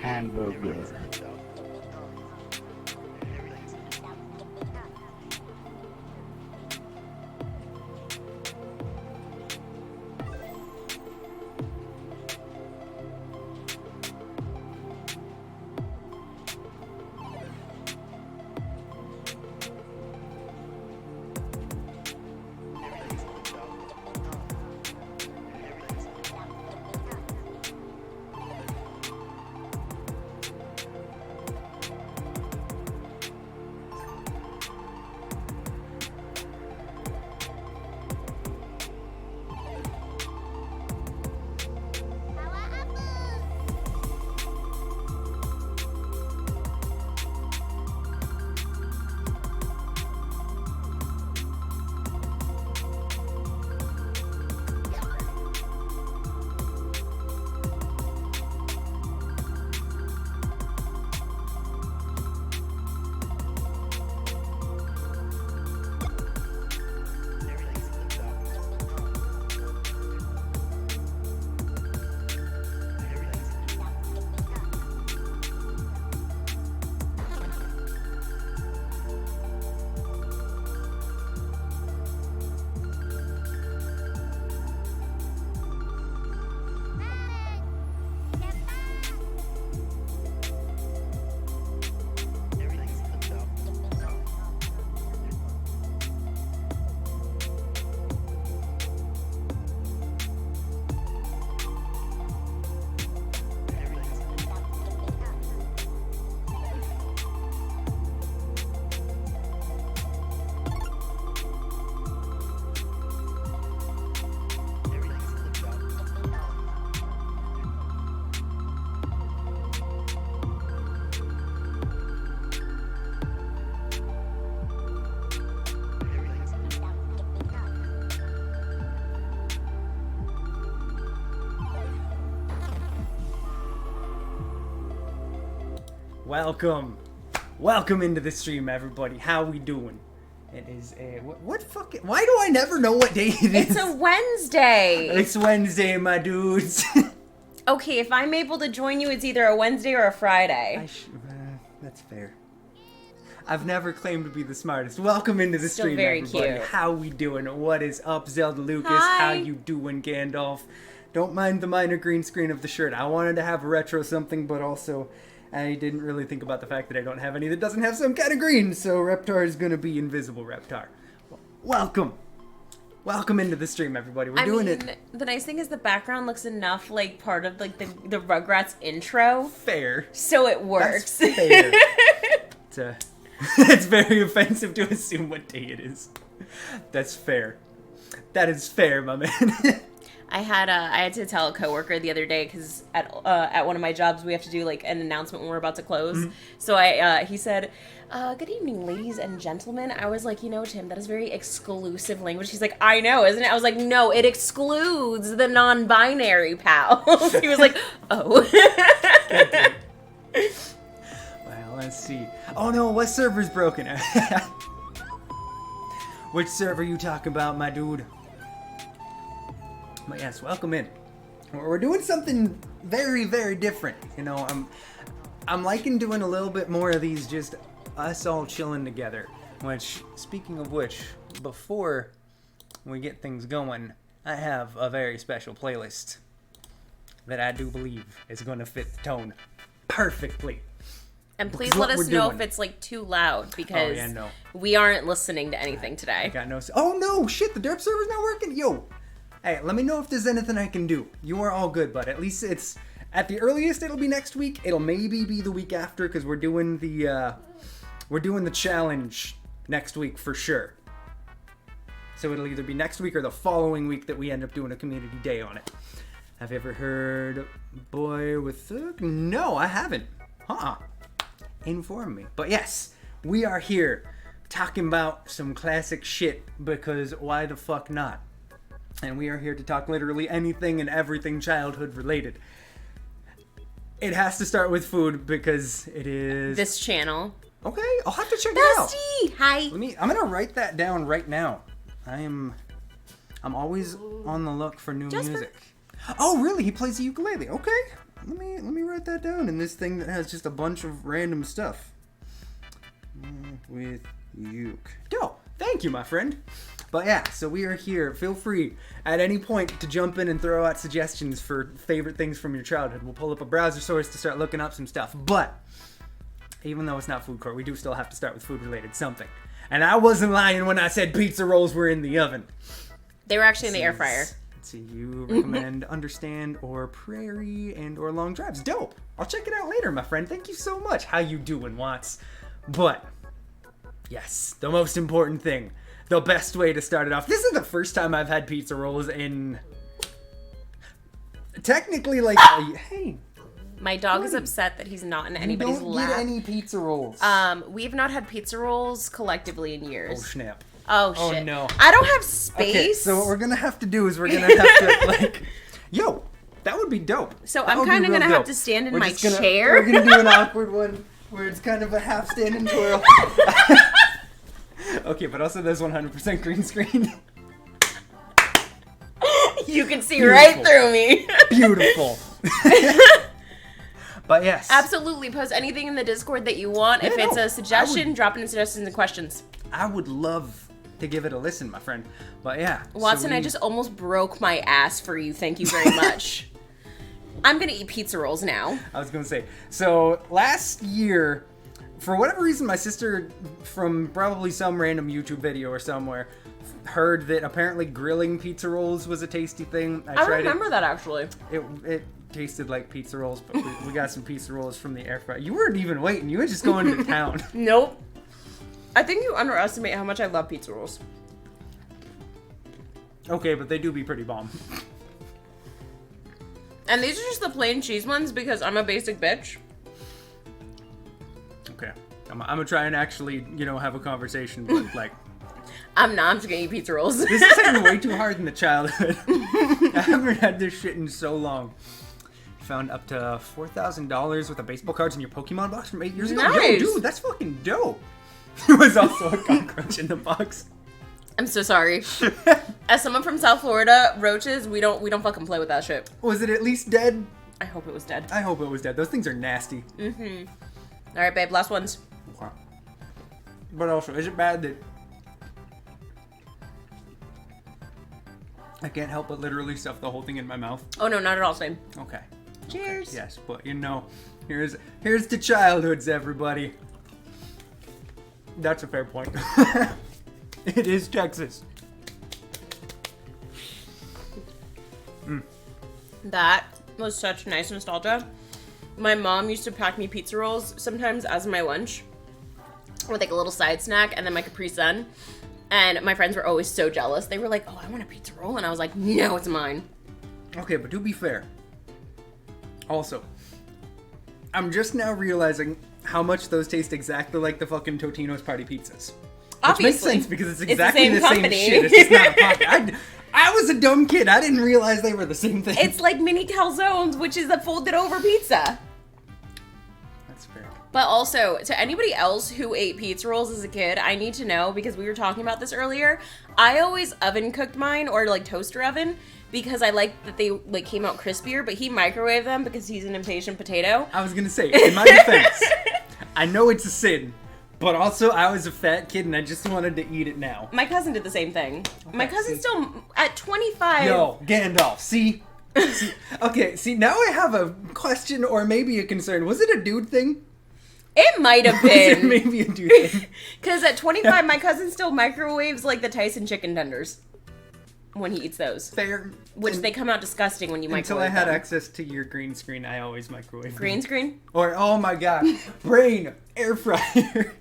hamburger. Welcome into the stream, everybody. How we doing? It is a what fucking? Why do I never know what day it is? It's a Wednesday. It's Wednesday, my dudes. Okay, if I'm able to join you, it's either a Wednesday or a Friday. That's fair. I've never claimed to be the smartest. Welcome into the Still stream, very everybody. cute. How we doing? What is up, Zelda Lucas? Hi. How you doing, Gandalf? Don't mind the minor green screen of the shirt. I wanted to have a retro something, but also I didn't really think about the fact that I don't have any that doesn't have some kind of green, so Reptar is gonna be invisible Reptar. Welcome into the stream, everybody. We're doing it. The nice thing is the background looks enough like part of like the Rugrats intro, Fair. so it works. That's fair. It's very offensive to assume what day it is. That's fair. That is fair, my man. I had to tell a coworker the other day because at one of my jobs we have to do like an announcement when we're about to close. Mm-hmm. So he said, "Good evening, ladies and gentlemen." I was like, Tim, that is very exclusive language. He's like, "I know, isn't it?" I was like, "No, it excludes the non-binary pals." He was like, "Oh." Well, let's see. Oh no, what server's broken? Which server you talking about, my dude? But yes, welcome in. We're doing something very, very different. I'm liking doing a little bit more of these, just us all chilling together. Which, speaking of which, before we get things going, I have a very special playlist that I do believe is going to fit the tone perfectly. And please let us know if it's like too loud because we aren't listening to anything today. I got no. Oh no! Shit! The derp server's not working. Yo. Hey, let me know if there's anything I can do. You are all good, but at least it's at the earliest it'll be next week. It'll maybe be the week after because we're doing the challenge next week for sure. So it'll either be next week or the following week that we end up doing a community day on it. Have you ever heard Boy with the... No, I haven't. Inform me. But yes, we are here talking about some classic shit because why the fuck not? And we are here to talk literally anything and everything childhood related. It has to start with food because it is... This channel. Okay, I'll have to check it out. Bestie! Hi! I'm gonna write that down right now. I'm always on the look for new music. Oh, really? He plays the ukulele. Okay. Let me write that down in this thing that has just a bunch of random stuff. With uke. Dope. Thank you, my friend. But yeah, so we are here. Feel free at any point to jump in and throw out suggestions for favorite things from your childhood. We'll pull up a browser source to start looking up some stuff. But even though it's not food court, we do still have to start with food-related something. And I wasn't lying when I said pizza rolls were in the oven. They were actually in the air fryer. Let's see, you recommend Understand or Prairie and or Long Drives. Dope. I'll check it out later, my friend. Thank you so much. How you doing, Watts? But yes, the most important thing, the best way to start it off. This is the first time I've had pizza rolls in technically like hey. My dog is upset that he's not in anybody's lap. Don't get any pizza rolls. We've not had pizza rolls collectively in years. Oh snap. Oh shit. Oh no. I don't have space. Okay, so what we're gonna have to do is we're gonna have to like, yo, that would be dope. So that I'm kind of gonna have to stand in my chair. We're gonna do an awkward one where it's kind of a half stand and twirl. Okay, but also there's 100% green screen. You can see right through me. Beautiful. But yes. Absolutely. Post anything in the Discord that you want. If it's a suggestion, drop it in suggestions and questions. I would love to give it a listen, my friend. But yeah. Watson, I just almost broke my ass for you. Thank you very much. I'm going to eat pizza rolls now. I was going to say. So last year, for whatever reason, my sister, from probably some random YouTube video or somewhere, heard that apparently grilling pizza rolls was a tasty thing. I remember that, actually. It tasted like pizza rolls, but we got some pizza rolls from the air fryer. You weren't even waiting. You were just going to town. Nope. I think you underestimate how much I love pizza rolls. Okay, but they do be pretty bomb. And these are just the plain cheese ones because I'm a basic bitch. Okay. I'm gonna try and actually, have a conversation, but like... I'm just gonna eat pizza rolls. This is hitting way too hard in the childhood. I haven't had this shit in so long. Found up to $4,000 worth of baseball cards in your Pokemon box from 8 years ago. Nice. Yo, dude, that's fucking dope. There was also a cockroach in the box. I'm so sorry. As someone from South Florida, roaches, we don't fucking play with that shit. Was it at least dead? I hope it was dead. I hope it was dead. Those things are nasty. Mm-hmm. All right, babe, last ones. Okay. But also, is it bad that I can't help but literally stuff the whole thing in my mouth? Oh no, not at all, same. Okay. Cheers. Okay. Yes, but here's to childhoods, everybody. That's a fair point. It is Texas. That was such nice nostalgia. My mom used to pack me pizza rolls sometimes as my lunch with like a little side snack and then my Capri Sun. And my friends were always so jealous. They were like, oh, I want a pizza roll. And I was like, no, it's mine. Okay, but to be fair, also, I'm just now realizing how much those taste exactly like the fucking Totino's Party Pizzas. Which Obviously. makes sense because it's exactly the same company. shit. It's just not a pocket. I was a dumb kid. I didn't realize they were the same thing. It's like mini calzones, which is a folded over pizza. That's fair. But also, to anybody else who ate pizza rolls as a kid, I need to know, because we were talking about this earlier, I always oven cooked mine, or like toaster oven, because I liked that they like came out crispier, but he microwaved them because he's an impatient potato. I was gonna say, in my defense, I know it's a sin, but also I was a fat kid and I just wanted to eat it now. My cousin did the same thing. Okay, My cousin still, at 25... Yo, Gandalf, see? Okay, see, now I have a question or maybe a concern. Was it a dude thing? It might have Was it been. maybe a dude thing? Because at 25, my cousin still microwaves like the Tyson chicken tenders when he eats those. Fair. Which they come out disgusting when you Until microwave I had them. access to your green screen, I always microwave Green them. screen? Or, oh my god, brain, air fryer.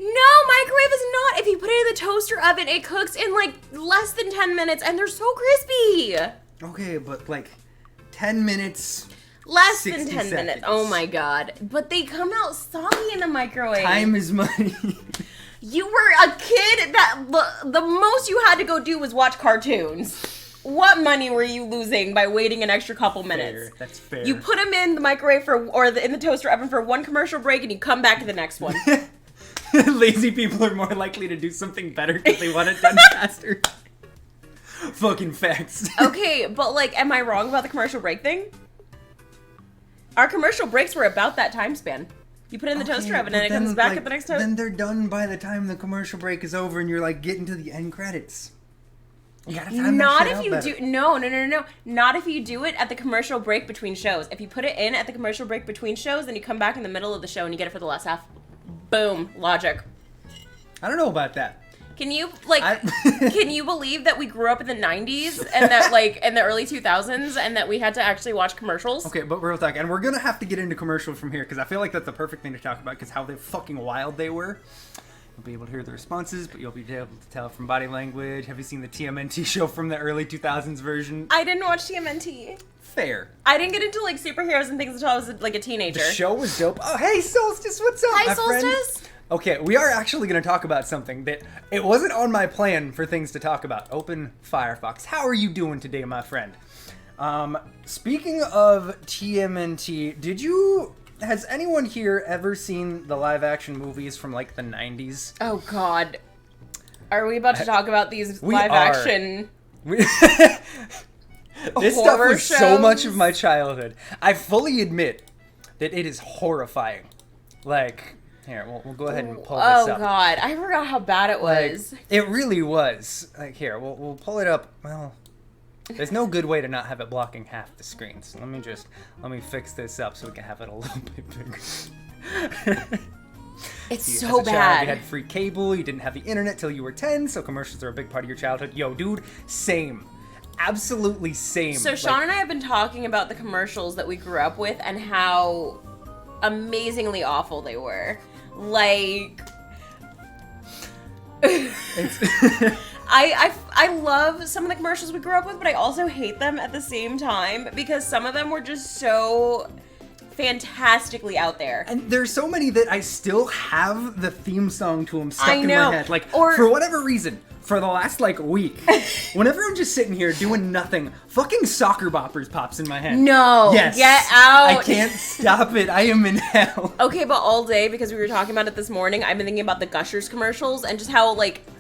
No, microwave is not. If you put it in the toaster oven, it cooks in like less than 10 minutes and they're so crispy. Okay, but like 10 minutes. Less than 10 60 minutes. seconds. Oh my god. But they come out soggy in the microwave. Time is money. You were a kid that the most you had to go do was watch cartoons. What money were you losing by waiting an extra couple minutes? Fair. That's fair. You put them in the microwave in the toaster oven for one commercial break and you come back to the next one. Lazy people are more likely to do something better because they want it done faster. Fucking facts. Okay, but like, am I wrong about the commercial break thing? Our commercial breaks were about that time span. You put it in the toaster oven and it comes back at the next toast. Then they're done by the time the commercial break is over and you're like getting to the end credits. You gotta time Not that if shit you out do better. no. Not if you do it at the commercial break between shows. If you put it in at the commercial break between shows, then you come back in the middle of the show and you get it for the last half. Boom, logic. I don't know about that. Can you can you believe that we grew up in the 90s and that in the early 2000s and that we had to actually watch commercials? Okay, but real talk, and we're gonna have to get into commercials from here because I feel like that's the perfect thing to talk about because how fucking wild they were. You'll be able to hear the responses, but you'll be able to tell from body language. Have you seen the TMNT show from the early 2000s version? I didn't watch TMNT. Fair. I didn't get into superheroes and things until I was a teenager. The show was dope. Oh, hey, Solstice, what's up, Hi, my friend? Solstice. Okay, we are actually going to talk about something that it wasn't on my plan for things to talk about. Open Firefox. How are you doing today, my friend? Speaking of TMNT, has anyone here ever seen the live action movies from the 90s? Oh God. Are we about to talk about these We live are. action This stuff horror was so much shows? of my childhood. I fully admit that it is horrifying. Here, we'll go ahead and pull this Oh up. God, I forgot how bad it was. It really was. Here, we'll pull it up. Well, there's no good way to not have it blocking half the screen. So let me fix this up so we can have it a little bit bigger. It's As so a child, bad. you had free cable, you didn't have the internet till you were 10, so commercials are a big part of your childhood. Yo, dude, same. Absolutely same. So Sean and I have been talking about the commercials that we grew up with and how amazingly awful they were. I love some of the commercials we grew up with, but I also hate them at the same time because some of them were just so fantastically out there. And there's so many that I still have the theme song to them stuck I in know. my head. Or- for whatever reason, for the last week, whenever I'm just sitting here doing nothing, fucking Soccer Boppers pops in my head. No, Yes. get out. I can't stop it. I am in hell. Okay, but all day, because we were talking about it this morning, I've been thinking about the Gushers commercials and just how,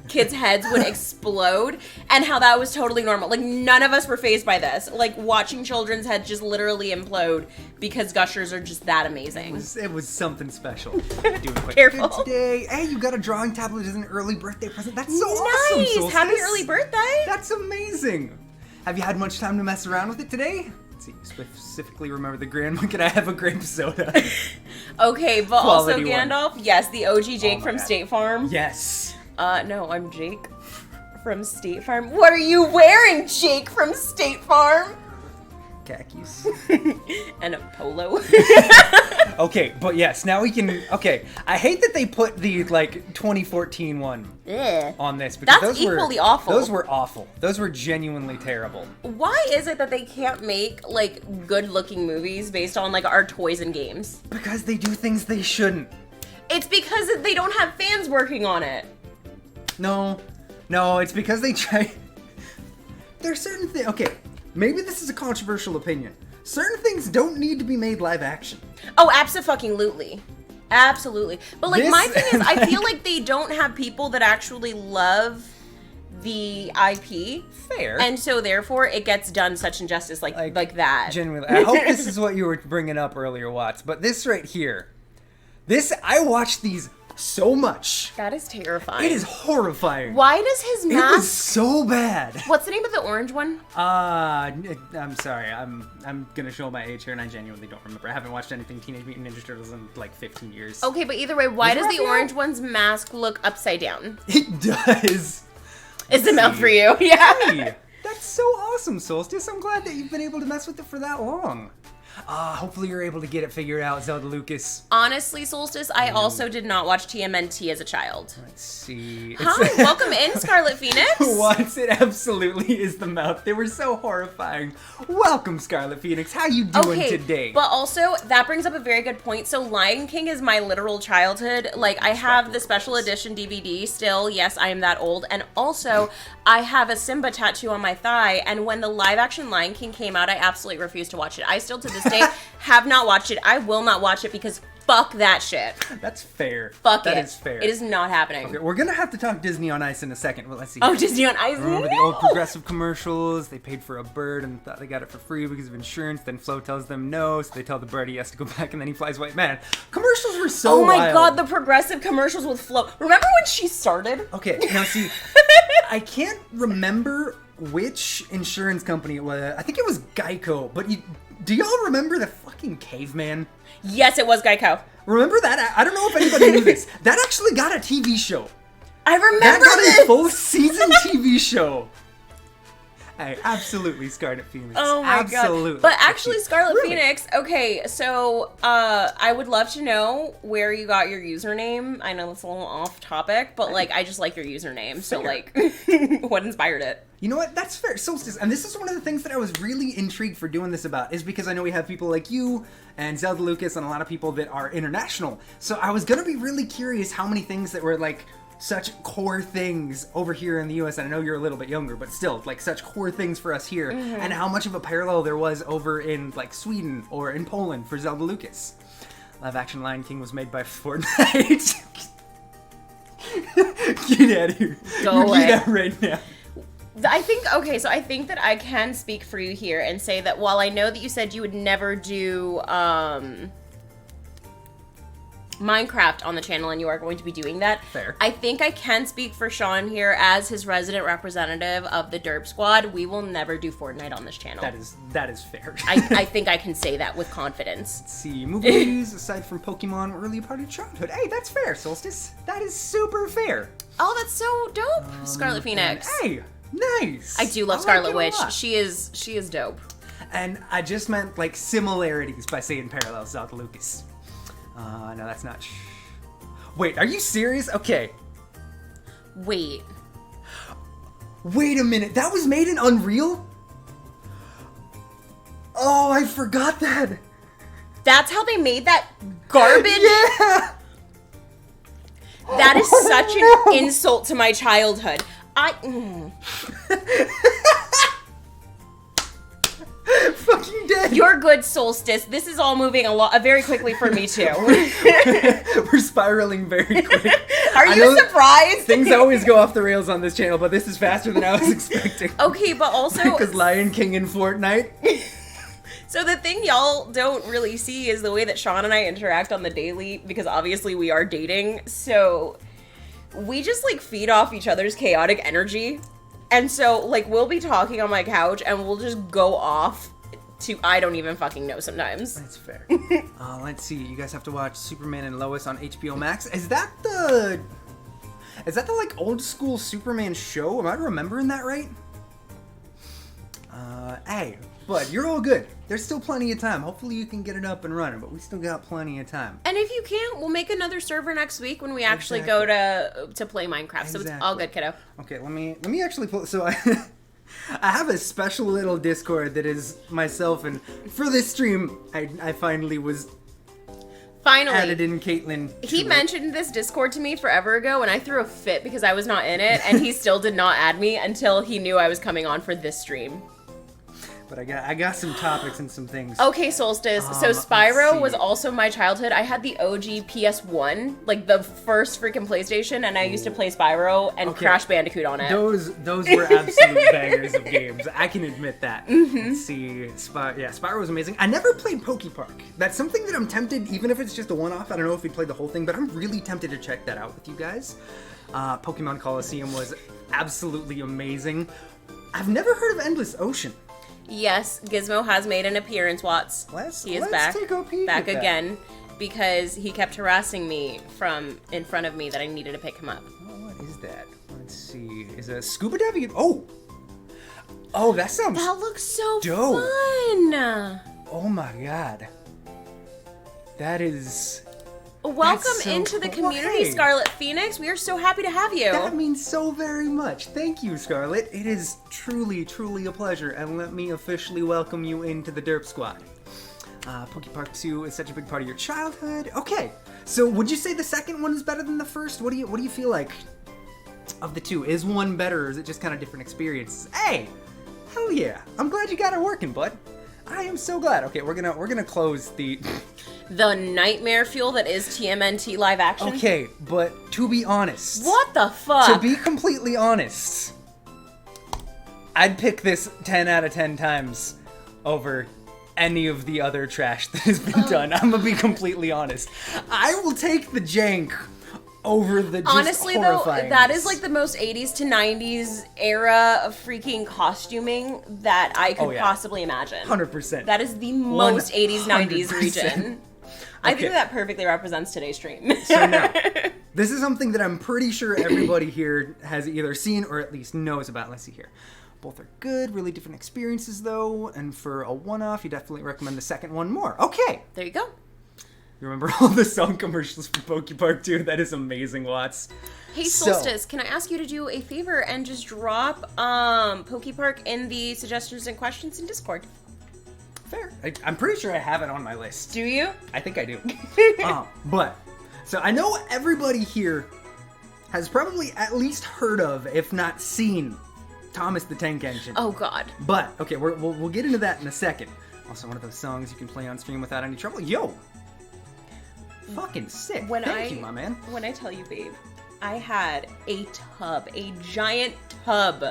kids' heads would explode and how that was totally normal. None of us were fazed by this. Watching children's heads just literally implode because Gushers are just that amazing. It was something special. Doing quite Careful. good today. Hey, you got a drawing tablet as an early birthday present. That's so awesome, Nice! Solstice. Happy early birthday! That's amazing. Have you had much time to mess around with it today? Let's see, specifically remember the grandma. Can I have a grape soda? Okay, but also Quality one. Gandalf, yes, the OG Jake my from God. State Farm. Yes. No, I'm Jake from State Farm. What are you wearing, Jake from State Farm? Khakis. And a polo. Okay, but yes, now we can. Okay, I hate that they put the 2014 one Ugh. on this because That's those were equally awful. Those were awful. Those were genuinely terrible. Why is it that they can't make good-looking movies based on our toys and games? Because they do things they shouldn't. It's because they don't have fans working on it. No, it's because they try. There's certain things. Okay, maybe this is a controversial opinion. Certain things don't need to be made live action. Oh, absolutely. Absolutely. But my This- thing is, I feel like they don't have people that actually love the IP. Fair. And so therefore it gets done such injustice like that. Genuinely, I hope this is what you were bringing up earlier, Watts. But this right here, I watched these so much. That is terrifying. It is horrifying. Why does his It mask... was so bad. What's the name of the orange one? I'm sorry. I'm gonna show my age here, and I genuinely don't remember. I haven't watched anything Teenage Mutant Ninja Turtles in 15 years. Okay, but either way, why Was does the Raphael? orange one's mask look upside down? It does. Is the mouth for you? Yeah. Hey, that's so awesome, Solstice. I'm glad that you've been able to mess with it for that long. Hopefully you're able to get it figured out, Zelda Lucas. Honestly, Solstice, I also did not watch TMNT as a child. Let's see. Hi, welcome in, Scarlet Phoenix. What? It absolutely is the mouth. They were so horrifying. Welcome, Scarlet Phoenix. How you doing today? But also, that brings up a very good point. So Lion King is my literal childhood. I have the special edition DVD still. Yes, I am that old. And also, I have a Simba tattoo on my thigh. And when the live action Lion King came out, I absolutely refused to watch it. I still, to this day, have not watched it. I will not watch it because Fuck that shit. That's fair. Fuck it. That is fair. It is not happening. Okay, we're gonna have to talk Disney on Ice in a second. Well, let's see. Oh, Disney on Ice. Remember the old Progressive commercials? They paid for a bird and thought they got it for free because of insurance. Then Flo tells them no, so they tell the bird he has to go back, and then he flies away. Man, commercials were so Oh my wild. god, the Progressive commercials with Flo. Remember when she started? Okay, now see, I can't remember which insurance company it was. I think it was Geico, but do y'all remember the fucking caveman? Yes, it was Geico. Remember that? I don't know if anybody knew this. That actually got a TV show. I remember That got this. a full season TV show. Hey, absolutely, Scarlet Phoenix. Oh my absolutely. god. But actually, Scarlet Really? Phoenix, okay, so I would love to know where you got your username. I know it's a little off topic, but like I just like your username. So like what inspired it? You know what? That's fair. Solstice, and this is one of the things that I was really intrigued for doing this about, is because I know we have people like you and Zelda Lucas and a lot of people that are international. So I was gonna be really curious how many things that were like such core things over here in the US, and I know you're a little bit younger, but still, like, such core things for us here, and how much of a parallel there was over in, like, Sweden or in Poland for Zelda Lucas. Live action Lion King was made by Fortnite. Get out of here. Go away. Get out right now. I think that I can speak for you here and say that while I know that you said you would never do Minecraft on the channel, and you are going to be doing that. Fair. I think I can speak for Sean here as his resident representative of the Derp Squad. We will never do Fortnite on this channel. That is fair. I think I can say that with confidence. Let's see, movies aside from Pokemon were really a part of childhood. Hey, that's fair, Solstice. That is super fair. Oh, that's so dope, Scarlet Phoenix. Hey, nice. I do love I Scarlet like it a Witch. lot. She is dope. And I just meant like similarities by saying parallels, Zelda Lucas. No, that's not. Wait, are you serious? Okay. Wait Wait a minute. That was made in Unreal? Oh, I forgot that. That's how they made that garbage? Yeah. That is such an insult to my childhood. Fucking dead. You're good, Solstice. This is all moving very quickly for me too. We're spiraling very quick. Are you surprised? Things always go off the rails on this channel, but this is faster than I was expecting. Okay, but also Because Lion King in Fortnite. so the thing y'all don't really see is the way that Sean and I interact on the daily, because obviously we are dating. So we just like feed off each other's chaotic energy. And so, like, we'll be talking on my couch and we'll just go off to I don't even fucking know sometimes. That's fair. Let's see. You guys have to watch Superman and Lois on HBO Max. Is that the like old school Superman show? Am I remembering that right? Hey, bud, you're all good. There's still plenty of time. Hopefully you can get it up and running, but we still got plenty of time. And if you can't, we'll make another server next week when we actually go to play Minecraft. So it's all good, kiddo. Okay, let me actually pull. So I have a special little Discord that is myself, and for this stream, I finally was added in Caitlin. He mentioned this Discord to me forever ago, and I threw a fit because I was not in it, and he still did not add me until he knew I was coming on for this stream. But I got some topics and some things. Okay, Solstice. So Spyro was also my childhood. I had the OG PS1, like the first freaking PlayStation, and I used to play Spyro and Crash Bandicoot on it. Those were absolute bangers of games. I can admit that. Let's see. Spyro was amazing. I never played Pokepark. That's something that I'm tempted, even if it's just a one-off. I don't know if we played the whole thing, but I'm really tempted to check that out with you guys. Pokemon Coliseum was absolutely amazing. I've never heard of Endless Ocean. Yes, Gizmo has made an appearance, Watts. He is back. Take a peek back at again because he kept harassing me from in front of me that I needed to pick him up. Oh, what is that? Let's see. Is a scuba diving? Oh, that sounds. That looks so dope. fun. Oh my god. That is. Welcome so into the cool. community, Hey. Scarlet Phoenix. We are so happy to have you. That means so very much. Thank you, Scarlet. It is truly, truly a pleasure, and let me officially welcome you into the Derp Squad. Pokepark 2 is such a big part of your childhood. Okay, so would you say the second one is better than the first? What do you feel like of the two? Is one better, or is it just kind of different experiences? Hey, hell yeah! I'm glad you got it working, bud. I am so glad. Okay, we're gonna close the. the nightmare fuel that is TMNT live action. Okay, but to be honest... What the fuck? To be completely honest, I'd pick this 10 out of 10 times over any of the other trash that has been done. I'm gonna be completely honest. I will take the jank over the just honestly though, horrifying. that is like the most 80s to 90s era of freaking costuming that I could possibly imagine. 100%. That is the most 80s 90s 100%. region. I think that perfectly represents today's stream. So now, this is something that I'm pretty sure everybody here has either seen or at least knows about. Let's see here. Both are good, really different experiences though, and for a one-off, you definitely recommend the second one more. Okay. There you go. You remember all the song commercials for Pokepark 2? That is amazing, Watts. Hey, Solstice, can I ask you to do a favor and just drop Pokepark in the suggestions and questions in Discord? Fair. I'm pretty sure I have it on my list. Do you? I think I do. So I know everybody here has probably at least heard of, if not seen, Thomas the Tank Engine. Oh, God. But, okay, we'll get into that in a second. Also, one of those songs you can play on stream without any trouble. Yo! Fucking sick. Thank you, my man. When I tell you, babe, I had a giant tub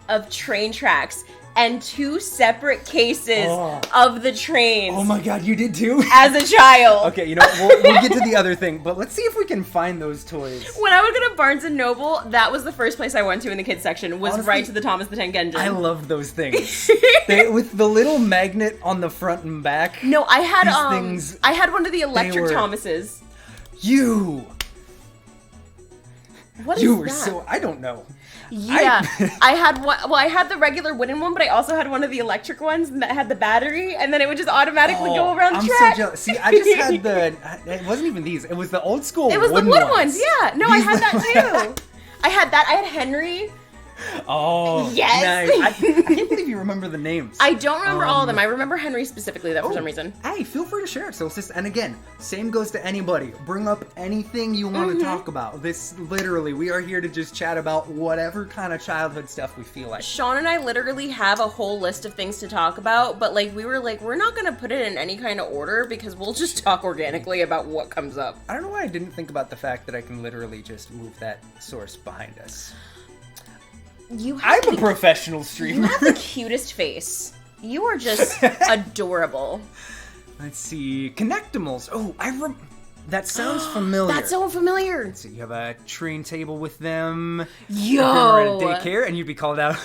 of train tracks and 2 separate cases of the trains. Oh my god, you did too? As a child. Okay, you know what? We'll get to the other thing, but let's see if we can find those toys. When I would go to Barnes & Noble, that was the first place I went to in the kids section, was Honestly, right to the Thomas the Tank Engine. I loved those things. With the little magnet on the front and back. No, I had things, I had one of the electric Thomases. What is you were that? so, I don't know. Yeah, I had one. Well, I had the regular wooden one, but I also had one of the electric ones that had the battery, and then it would just automatically go around the track. I'm so jealous. See, I just had it wasn't even these. It was the old school. It was the wooden ones. Yeah. No, I had that too. I had that. I had Henry. Oh, yes. Nice. I can't believe you remember the names. I don't remember all of them. I remember Henry specifically, though, for some reason. Hey, feel free to share it, Solstice. And again, same goes to anybody. Bring up anything you want to talk about. This, literally, we are here to just chat about whatever kind of childhood stuff we feel like. Sean and I literally have a whole list of things to talk about, but like we were like, we're not going to put it in any kind of order because we'll just talk organically about what comes up. I don't know why I didn't think about the fact that I can literally just move that source behind us. I'm a professional streamer. You have the cutest face. You are just adorable. Let's see. Connectimals. Oh, that sounds familiar. That's so familiar. Let's see. You have a train table with them. Yo. If you were at a daycare and you'd be called out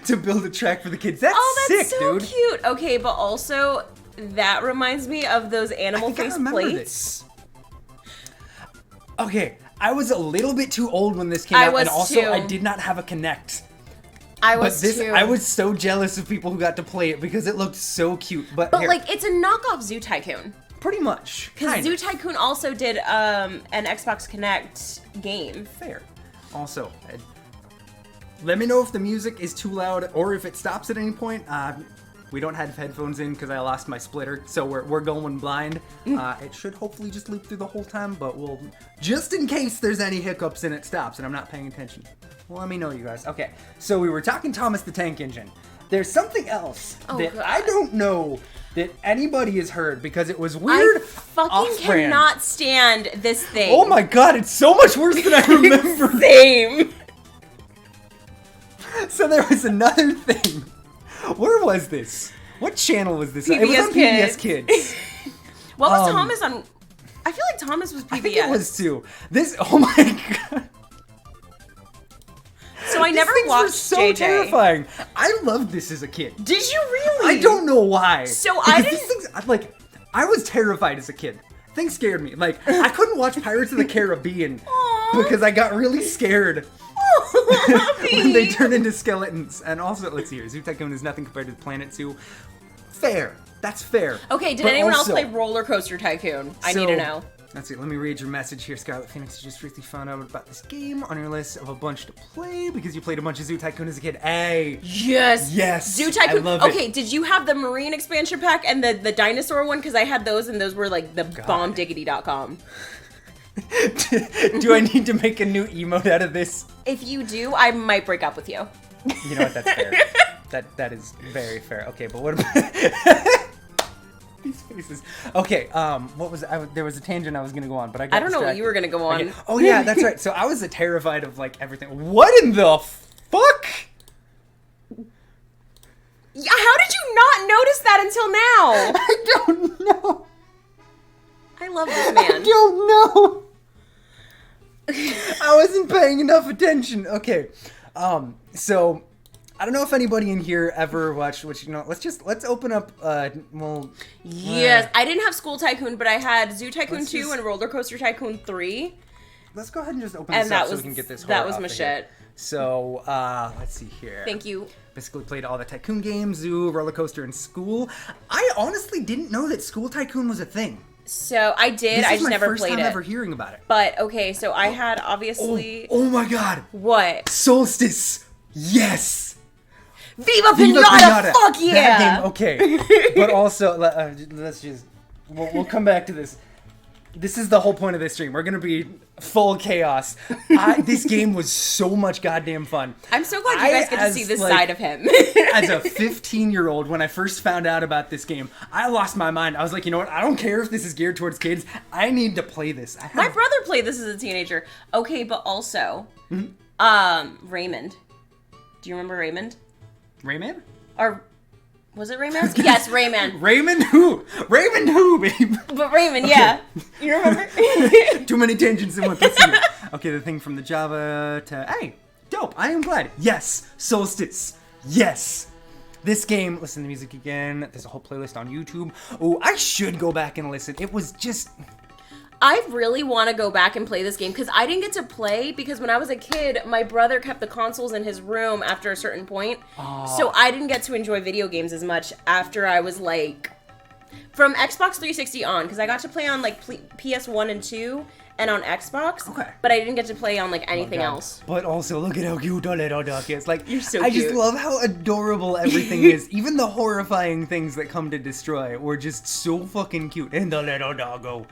to build a track for the kids. That's sick, so dude. Cute. Okay, but also that reminds me of those animal face plates. This. Okay. I was a little bit too old when this came out, and also I did not have a Connect. I was too. I was so jealous of people who got to play it because it looked so cute. But like, it's a knockoff Zoo Tycoon. Pretty much. Because Zoo Tycoon also did an Xbox Connect game. Fair. Also, let me know if the music is too loud or if it stops at any point. We don't have headphones in because I lost my splitter, so we're going blind. It should hopefully just loop through the whole time, but we'll, just in case there's any hiccups and it stops and I'm not paying attention. Well, let me know, you guys. Okay, so we were talking Thomas the Tank Engine. There's something else that God. I don't know that anybody has heard because it was weird. I fucking cannot stand this thing. Oh my god, it's so much worse than I remember. Same. So there was another thing. Where was this? What channel was this? PBS it was on Kids. PBS Kids. What was Thomas on? I feel like Thomas was PBS. I think it was too. This, oh my god. So I never watched were so JJ. terrifying. I loved this as a kid. Did you really? I don't know why. So because I didn't. These things, like, I was terrified as a kid. Things scared me. Like, I couldn't watch Pirates of the Caribbean because I got really scared. When they turn into skeletons. And also, let's see here, Zoo Tycoon is nothing compared to the Planet Zoo. Fair. That's fair. Okay, did anyone else play Roller Coaster Tycoon? I need to know. Let's see, let me read your message here. Scarlet Phoenix, you just recently found out about this game on your list of a bunch to play because you played a bunch of Zoo Tycoon as a kid. Hey! Yes! Yes! Zoo Tycoon. I love it. Okay, did you have the Marine expansion pack and the dinosaur one? Because I had those and those were like the bombdiggity.com. Do I need to make a new emote out of this? If you do, I might break up with you. You know what, that's fair. That is very fair. Okay, but what about... These faces. Okay, what was there was a tangent I was gonna go on, but I don't know what you were gonna go on. Oh yeah, that's right. So I was terrified of like everything. What in the fuck? Yeah, how did you not notice that until now? I don't know. I love this man. I don't know. I wasn't paying enough attention. Okay, so I don't know if anybody in here ever watched. Which let's open up. Yes, I didn't have School Tycoon, but I had Zoo Tycoon 2 just- and Roller Coaster Tycoon 3. Let's go ahead and just open And this that up so was we can get this. that horror was off my of here. shit. So let's see here. Thank you. Basically played all the Tycoon games, Zoo, Roller Coaster, and School. I honestly didn't know that School Tycoon was a thing. So I did. This I is just my never first played time it. ever hearing about it. But okay, so I had obviously Oh my god! what? Solstice! Yes! Viva Pinata! Fuck yeah! That game, okay. But also, let's just we'll come back to this. This is the whole point of this stream. We're gonna be full chaos. This game was so much goddamn fun. I'm so glad you guys get to see this side of him. As a 15-year-old, when I first found out about this game, I lost my mind. I was like, you know what? I don't care if this is geared towards kids. I need to play this. My brother played this as a teenager. Okay, but also, Raymond. Do you remember Raymond? Rayman? Or was it Rayman? Yes, Rayman. Raymond who? Raymond who, babe? But Raymond, yeah. You remember? Too many tangents in one. Let's see. Okay, the thing from the Java to... Hey, dope. I am glad. Yes. Solstice. Yes. This game... Listen to the music again. There's a whole playlist on YouTube. Oh, I should go back and listen. It was just... I really want to go back and play this game because I didn't get to play because when I was a kid, my brother kept the consoles in his room after a certain point. So I didn't get to enjoy video games as much after I was like... From Xbox 360 on, because I got to play on like PS1 and 2 and on Xbox. Okay. But I didn't get to play on like anything else. But also, look at how cute our little duck is. Like, You're so I cute. just love how adorable everything is. Even the horrifying things that come to destroy were just so fucking cute. And the little doggo.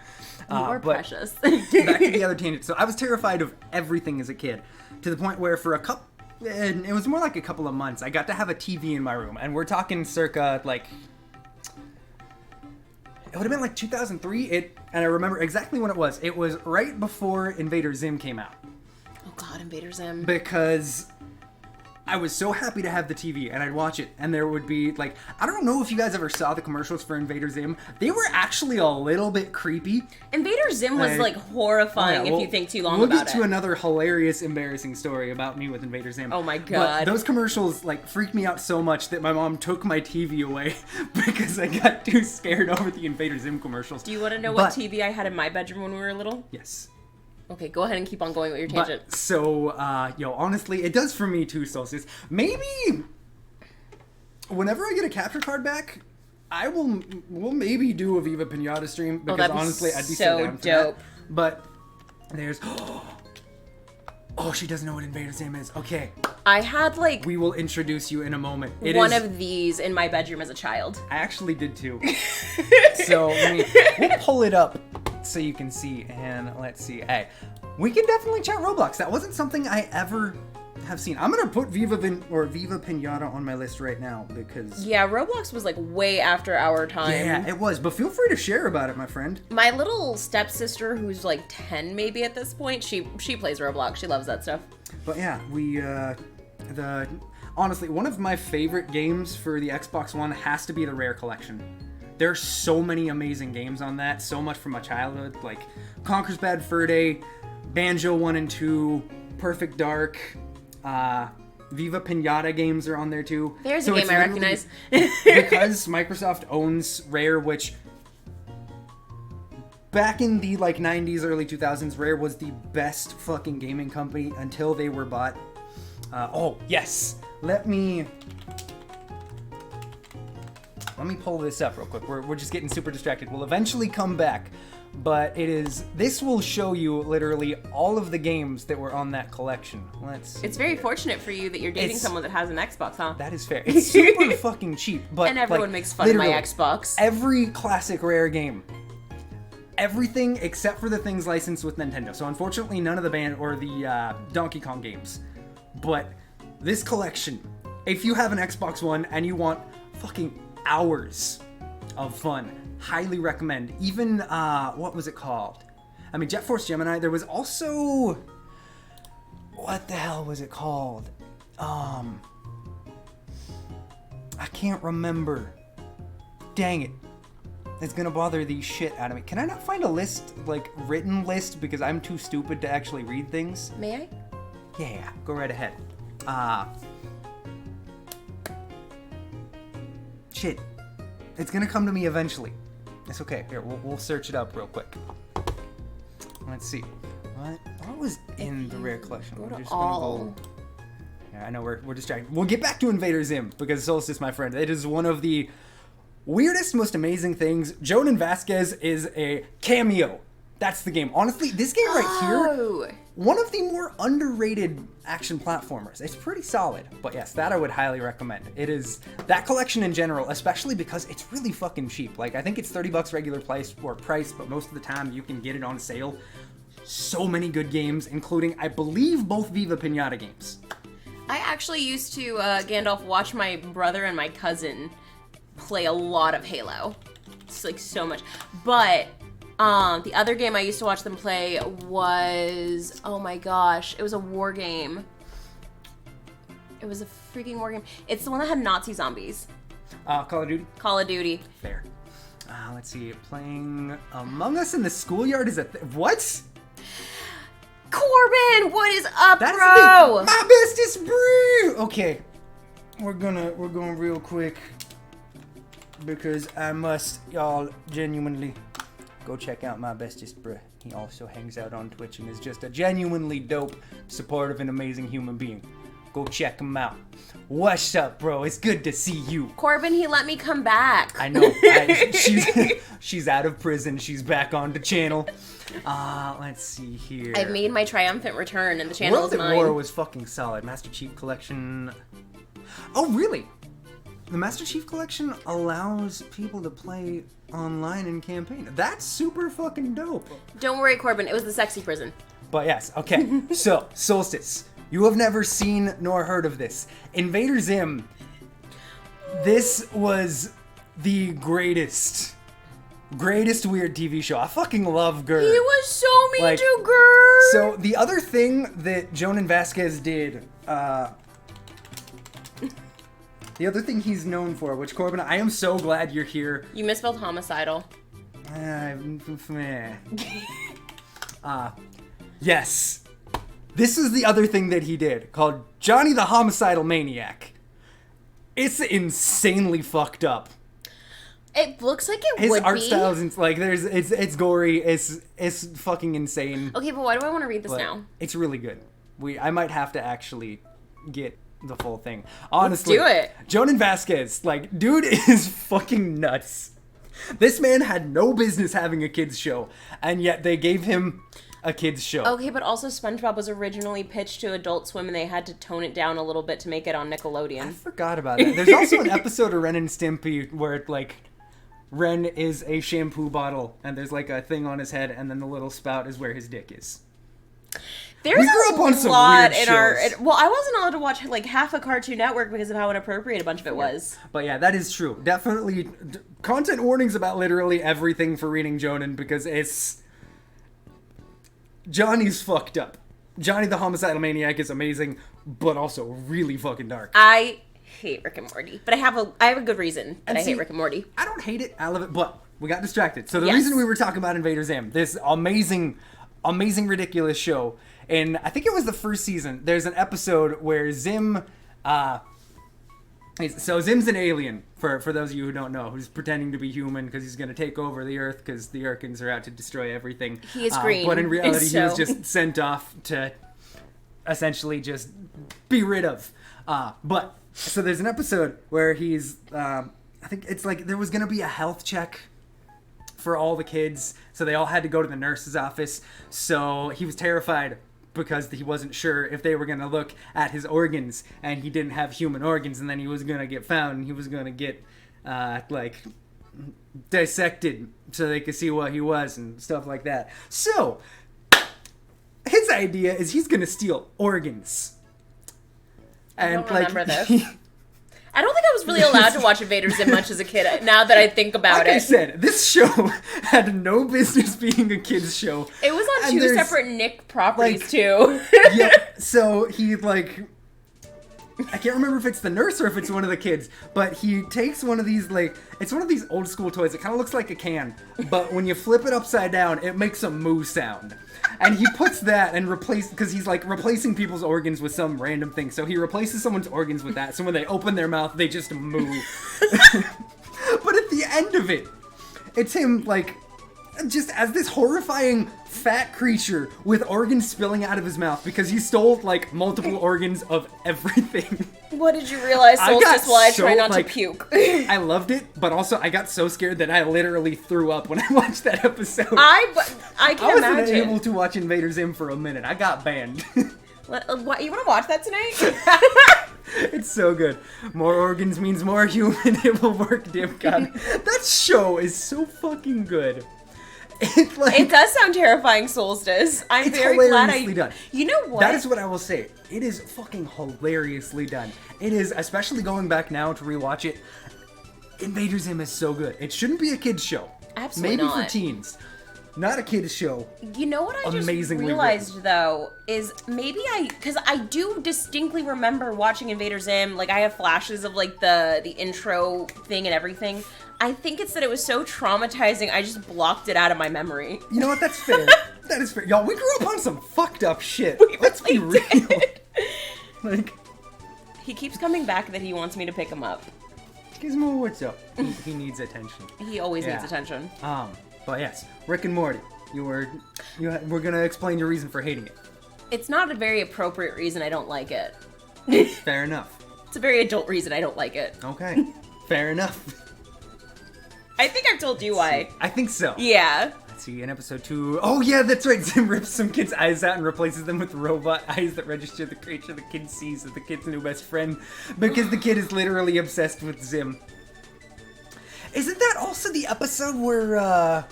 You are precious. Back to the other tangent. So I was terrified of everything as a kid, to the point where for it was more like a couple of months, I got to have a TV in my room, and we're talking circa like, it would have been like 2003. And I remember exactly when it was. It was right before Invader Zim came out. Oh God, Invader Zim. Because I was so happy to have the TV, and I'd watch it, and there would be, like, I don't know if you guys ever saw the commercials for Invader Zim. They were actually a little bit creepy. Invader Zim was, like, horrifying if you think too long about it. We'll get to another hilarious, embarrassing story about me with Invader Zim. Oh my God. But those commercials, like, freaked me out so much that my mom took my TV away because I got too scared over the Invader Zim commercials. Do you want to know what TV I had in my bedroom when we were little? Yes. Okay, go ahead and keep on going with your tangent. But, so, honestly, it does for me too, Solstice. Maybe whenever I get a capture card back, we'll maybe do a Viva Pinata stream, because honestly, I'd be so down for dope. that. But there's... Oh, she doesn't know what Invader Zim is. Okay. I had, like... We will introduce you in a moment. One of these in my bedroom as a child. I actually did too. So, we'll pull it up so you can see, and let's see. Hey, we can definitely chat Roblox. That wasn't something I ever have seen. I'm gonna put Viva Pinata on my list right now, because... Yeah, Roblox was, like, way after our time. Yeah, it was, but feel free to share about it, my friend. My little stepsister, who's, like, 10 maybe at this point, she plays Roblox. She loves that stuff. But yeah, honestly, one of my favorite games for the Xbox One has to be the Rare Collection. There's so many amazing games on that, so much from my childhood, like Conker's Bad Fur Day, Banjo 1 and 2, Perfect Dark, Viva Pinata games are on there too. There's a game I recognize. Because Microsoft owns Rare, which back in the like 90s, early 2000s, Rare was the best fucking gaming company until they were bought. Oh, yes. Let me pull this up real quick. We're just getting super distracted. We'll eventually come back, but this will show you literally all of the games that were on that collection. It's very fortunate for you that you're dating someone that has an Xbox, huh? That is fair. It's super fucking cheap, but and everyone makes fun of my Xbox. Every classic Rare game, everything except for the things licensed with Nintendo. So unfortunately, none of the band or the Donkey Kong games. But this collection, if you have an Xbox One and you want fucking hours of fun, highly recommend. Even, what was it called? I mean, Jet Force Gemini. There was also... What the hell was it called? I can't remember. Dang it. It's gonna bother the shit out of me. Can I not find a list, like, written list, because I'm too stupid to actually read things? May I? Yeah, go right ahead. Shit. It's gonna come to me eventually. It's okay. Here, we'll search it up real quick. Let's see. What was in the rare collection? Go We're to just all. gonna go... Yeah, I know we're distracted. We'll get back to Invader Zim, because Solstice, my friend, it is one of the weirdest, most amazing things. Jonan Vasquez is a cameo. That's the game. Honestly, this game right here, one of the more underrated action platformers. It's pretty solid. But yes, that I would highly recommend. It is, that collection in general, especially because it's really fucking cheap. Like, I think it's $30 regular price, but most of the time you can get it on sale. So many good games, including, I believe, both Viva Pinata games. I actually used to, Gandalf, watch my brother and my cousin play a lot of Halo. It's like so much. But the other game I used to watch them play was, oh my gosh, it was a war game. It was a freaking war game. It's the one that had Nazi zombies. Call of Duty? Call of Duty. Fair. Let's see. Playing Among Us in the schoolyard is what? Corbin, what is up, That's bro? My bestest brew. Okay, we're going real quick because I must, y'all, genuinely go check out my bestest brew. He also hangs out on Twitch and is just a genuinely dope, supportive, and amazing human being. Go check him out. What's up, bro? It's good to see you. Corbin, he let me come back. I know. She's out of prison. She's back on the channel. Let's see here. I made my triumphant return, and the channel World is at mine. War was fucking solid. Master Chief Collection. Oh, really? The Master Chief Collection allows people to play online in campaign. That's super fucking dope. Don't worry, Corbin. It was the sexy prison. But yes, okay. So, Solstice. You have never seen nor heard of this. Invader Zim. This was the greatest weird TV show. I fucking love Gur. He was so mean to Gur. So the other thing that Jonan Vasquez did, the other thing he's known for, which Corbin, I am so glad you're here. You misspelled homicidal. Yes. This is the other thing that he did, called Johnny the Homicidal Maniac. It's insanely fucked up. It looks like it His would art be. style is like it's gory. It's fucking insane. Okay, but why do I want to read this now? It's really good. I might have to actually get the full thing. Honestly, do it. Jonan Vasquez, like, dude is fucking nuts. This man had no business having a kids show, and yet they gave him a kids show. Okay, but also SpongeBob was originally pitched to Adult Swim, and they had to tone it down a little bit to make it on Nickelodeon. I forgot about that. There's also an episode of Ren and Stimpy where, like, Ren is a shampoo bottle, and there's, like, a thing on his head, and then the little spout is where his dick is. There's we grew up on some lot weird in our. shows. Well, I wasn't allowed to watch like half of Cartoon Network because of how inappropriate a bunch of it was. But yeah, that is true. Definitely content warnings about literally everything for reading Jonan, because it's... Johnny's fucked up. Johnny the Homicidal Maniac is amazing, but also really fucking dark. I hate Rick and Morty, but I have a good reason that I hate Rick and Morty. I don't hate it, I love it, but we got distracted. So the Yes. reason we were talking about Invader Zim, this amazing, ridiculous show, and I think it was the first season, there's an episode where Zim, so Zim's an alien, for those of you who don't know, who's pretending to be human because he's going to take over the Earth because the Urkins are out to destroy everything. He is green. But in reality, So- he was just sent off to essentially just be rid of. But, so there's an episode where he's, I think it's like there was going to be a health check for all the kids, so they all had to go to the nurse's office. So he was terrified because he wasn't sure if they were going to look at his organs, and he didn't have human organs, and then he was going to get found, and he was going to get, like, dissected so they could see what he was and stuff like that. So, his idea is he's going to steal organs. I don't remember this. I don't think I was really allowed to watch Invader Zim much as a kid, now that I think about Like it. I said, this show had no business being a kid's show. It was on And two there's, separate Nick properties, like, too. Yep. So he, like... I can't remember if it's the nurse or if it's one of the kids, but he takes one of these, like... It's one of these old school toys. It kind of looks like a can, but when you flip it upside down, it makes a moo sound. And he puts that and because he's like replacing people's organs with some random thing. So he replaces someone's organs with that. So when they open their mouth, they just moo. But at the end of it, it's him like just as this horrifying fat creature with organs spilling out of his mouth because he stole like multiple organs of everything. What did you realize, Solstice, while I try not to puke? I loved it, but also I got so scared that I literally threw up when I watched that episode. I can imagine. I wasn't able to watch Invader Zim for a minute. I got banned. What, you want to watch that tonight? It's so good. More organs means more human. It will work, damn God. That show is so fucking good. It does sound terrifying, Solstice. I'm very glad I... done. You know what? That is what I will say. It is fucking hilariously done. It is, especially going back now to rewatch it, Invader Zim is so good. It shouldn't be a kid's show. Absolutely Maybe not. for teens. Not a kid's show. You know what I just Amazingly realized, written. though, is maybe because I do distinctly remember watching Invader Zim, like, I have flashes of, like, the intro thing and everything. I think it's that it was so traumatizing, I just blocked it out of my memory. You know what? That's fair. That is fair. Y'all, we grew up on some fucked up shit. We Let's be really real. did. Like, He keeps coming back that he wants me to pick him up. Gizmo, what's up? He needs attention. He always Yeah. needs attention. But yes, Rick and Morty. We're gonna explain your reason for hating it. It's not a very appropriate reason I don't like it. Fair enough. It's a very adult reason I don't like it. Okay. Fair enough. I think I've told you why. I think so. Yeah. Let's see, in episode 2... Oh yeah, that's right! Zim rips some kid's eyes out and replaces them with robot eyes that register the creature the kid sees as the kid's new best friend, because the kid is literally obsessed with Zim. Isn't that also the episode where,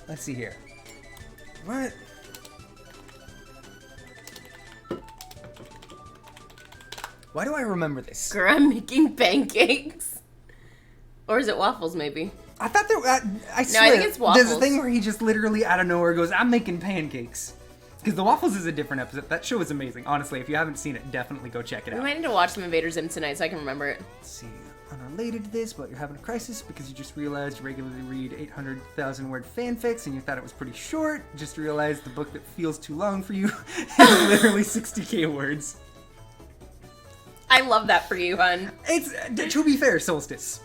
let's see here. What? Why do I remember this? Girl, I'm making pancakes. Or is it waffles, maybe? I thought there. I swear. I think it's There's a waffles. thing where he just literally out of nowhere goes, "I'm making pancakes." Because the waffles is a different episode. That show is amazing. Honestly, if you haven't seen it, definitely go check it We out. might need to watch some Invader Zim tonight so I can remember it. Let's see. Unrelated to this, but you're having a crisis because you just realized you regularly read 800,000 word fanfics and you thought it was pretty short. Just realized the book that feels too long for you is literally 60k words. I love that for you, hun. It's to be fair, Solstice.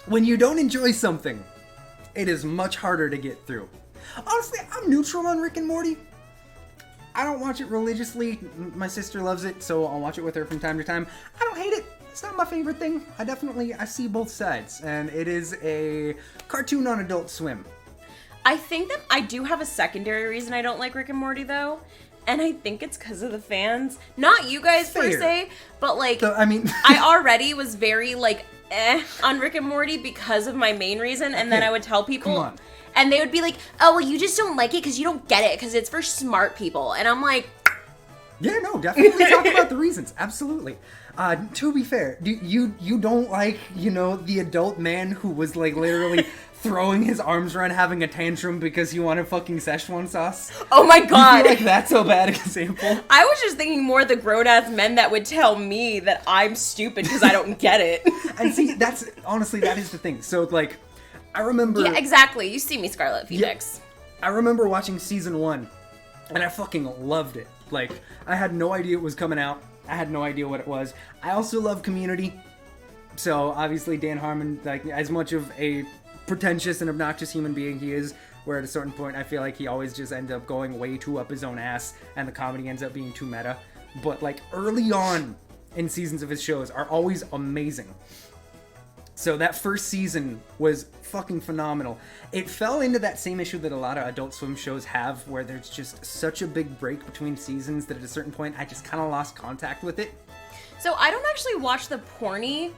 When you don't enjoy something, it is much harder to get through. Honestly, I'm neutral on Rick and Morty. I don't watch it religiously. My sister loves it, so I'll watch it with her from time to time. I don't hate it. It's not my favorite thing. I see both sides, and it is a cartoon on Adult Swim. I think that I do have a secondary reason I don't like Rick and Morty, though. And I think it's because of the fans. Not you guys, per Fair. se, but, like, So, I mean... I already was very, like, on Rick and Morty because of my main reason, and then I would tell people... Come on. And they would be like, oh, well, you just don't like it because you don't get it, because it's for smart people. And I'm like... Yeah, no, definitely talk about the reasons. Absolutely. To be fair, you don't like, you know, the adult man who was, like, literally throwing his arms around having a tantrum because he wanted fucking Szechuan sauce? Oh my You god. feel like that's a bad example? I was just thinking more of the grown-ass men that would tell me that I'm stupid because I don't get it. And see, honestly, that is the thing. So, like, I remember... Yeah, exactly. You see me, Scarlet Phoenix. I remember watching season 1, and I fucking loved it. Like, I had no idea it was coming out. I had no idea what it was. I also love Community. So, obviously, Dan Harmon, like, as much of a pretentious and obnoxious human being he is, where at a certain point I feel like he always just ends up going way too up his own ass, and the comedy ends up being too meta. But, like, early on in seasons of his shows are always amazing. So that first season was fucking phenomenal. It fell into that same issue that a lot of Adult Swim shows have, where there's just such a big break between seasons that at a certain point I just kind of lost contact with it. So I don't actually watch the porny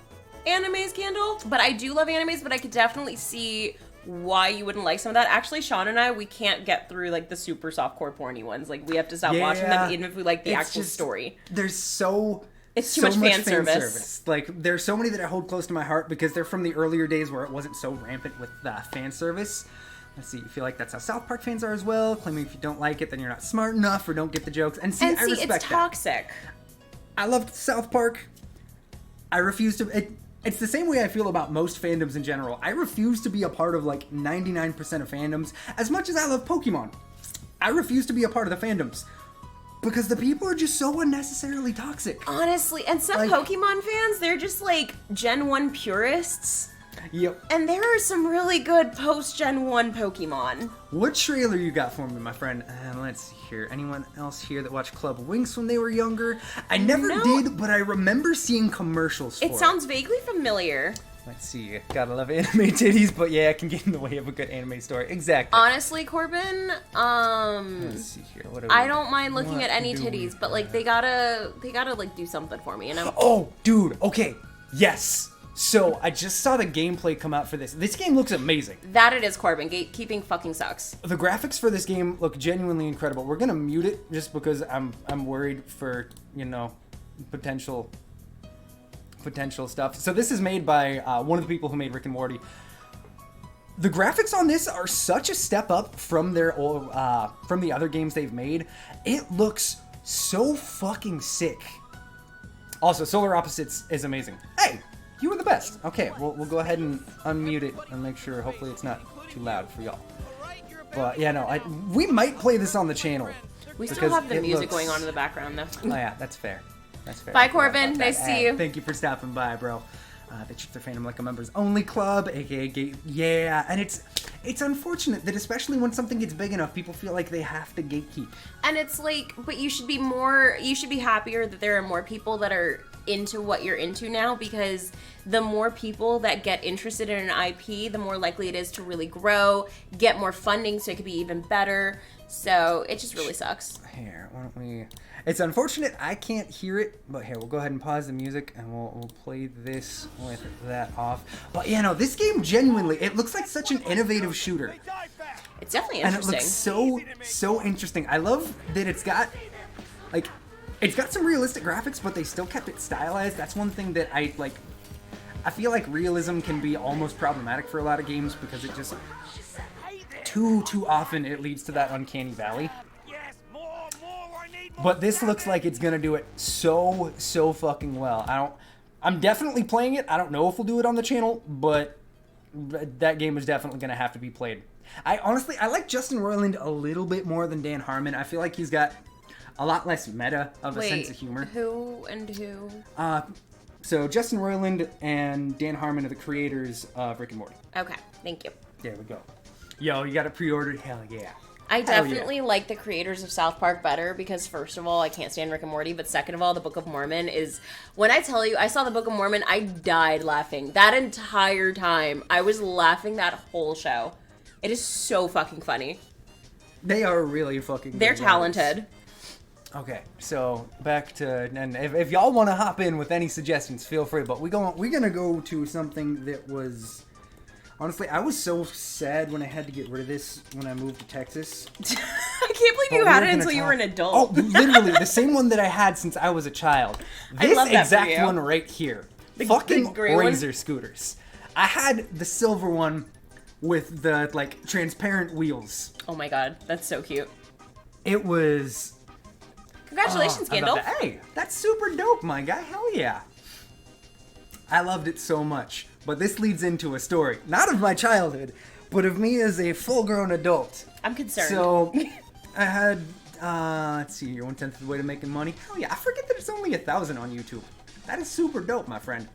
animes, Candle, but I do love animes, but I could definitely see why you wouldn't like some of that. Actually, Sean and I, we can't get through, like, the super softcore porny ones. Like, we have to stop watching them even if we like the It's actual just- story. There's so It's too much fan service. Like, there's so many that I hold close to my heart because they're from the earlier days where it wasn't so rampant with fan service. Let's see, you feel like that's how South Park fans are as well, claiming if you don't like it, then you're not smart enough or don't get the jokes. And see, I respect it's toxic. I loved South Park. I refuse to... It's the same way I feel about most fandoms in general. I refuse to be a part of, like, 99% of fandoms. As much as I love Pokemon, I refuse to be a part of the fandoms. Because the people are just so unnecessarily toxic. Honestly, and some Pokemon fans, they're just, like, Gen 1 purists. Yep. And there are some really good post-Gen 1 Pokemon. What trailer you got for me, my friend? Let's see here. Anyone else here that watched Club Winx when they were younger? I never did, but I remember seeing commercials for it. It sounds vaguely familiar. Let's see. Gotta love anime titties, but yeah, it can get in the way of a good anime story. Exactly. Honestly, Corbin, let's see here. I don't mind looking at any titties, but like they gotta like do something for me, you know? Oh, dude. Okay. Yes. So, I just saw the gameplay come out for this. This game looks amazing. That it is, Corbin. Gatekeeping fucking sucks. The graphics for this game look genuinely incredible. We're gonna mute it just because I'm worried for, you know, potential stuff. So this is made by one of the people who made Rick and Morty. The graphics on this are such a step up from their from the other games they've made. It looks so fucking sick. Also, Solar Opposites is amazing. Hey! You were the best. Okay, we'll go ahead and unmute it and make sure, hopefully it's not too loud for y'all. But yeah, no, we might play this on the channel. We still have the music going on in the background, though. Oh yeah, that's fair. That's fair. Bye, Corbin. Nice to see you. Thank you for stopping by, bro. They treat their fandom like a members only club, aka yeah, and it's unfortunate that especially when something gets big enough, people feel like they have to gatekeep. And it's like, but you should be happier that there are more people that are into what you're into now, because the more people that get interested in an IP, the more likely it is to really grow, get more funding so it could be even better. So it just really sucks. Here, why don't we... It's unfortunate I can't hear it, but here, we'll go ahead and pause the music and we'll play this with that off. But yeah, no, this game genuinely, it looks like such an innovative shooter. It's definitely interesting. And it looks so interesting. I love that it's got some realistic graphics, but they still kept it stylized. That's one thing that I feel like realism can be almost problematic for a lot of games because it just too often it leads to that uncanny valley. But this looks like it's gonna do it so fucking well. I'm definitely playing it. I don't know if we'll do it on the channel, but that game is definitely gonna have to be played. I like Justin Roiland a little bit more than Dan Harmon. I feel like he's got a lot less meta of a sense of humor. Who and who? So Justin Roiland and Dan Harmon are the creators of Rick and Morty. Okay, thank you. There we go. Yo, you got it pre-ordered? Hell yeah. I definitely like the creators of South Park better because, first of all, I can't stand Rick and Morty, but second of all, the Book of Mormon is... When I tell you, I saw the Book of Mormon, I died laughing. That entire time, I was laughing that whole show. It is so fucking funny. They are really fucking good. They're talented. Okay, so back to... And if y'all want to hop in with any suggestions, feel free. But we're gonna go to something that was... Honestly, I was so sad when I had to get rid of this when I moved to Texas. I can't believe you had it until you were an adult. Oh, literally, the same one that I had since I was a child. This exact one right here. Fucking Razor scooters. I had the silver one with the, transparent wheels. Oh my god, that's so cute. It was... Congratulations, Gandalf. Hey, that's super dope, my guy. Hell yeah. I loved it so much. But this leads into a story, not of my childhood, but of me as a full-grown adult. I'm concerned. So, I had, let's see here, 1/10 of the way to making money. Hell yeah, I forget that it's only 1,000 on YouTube. That is super dope, my friend.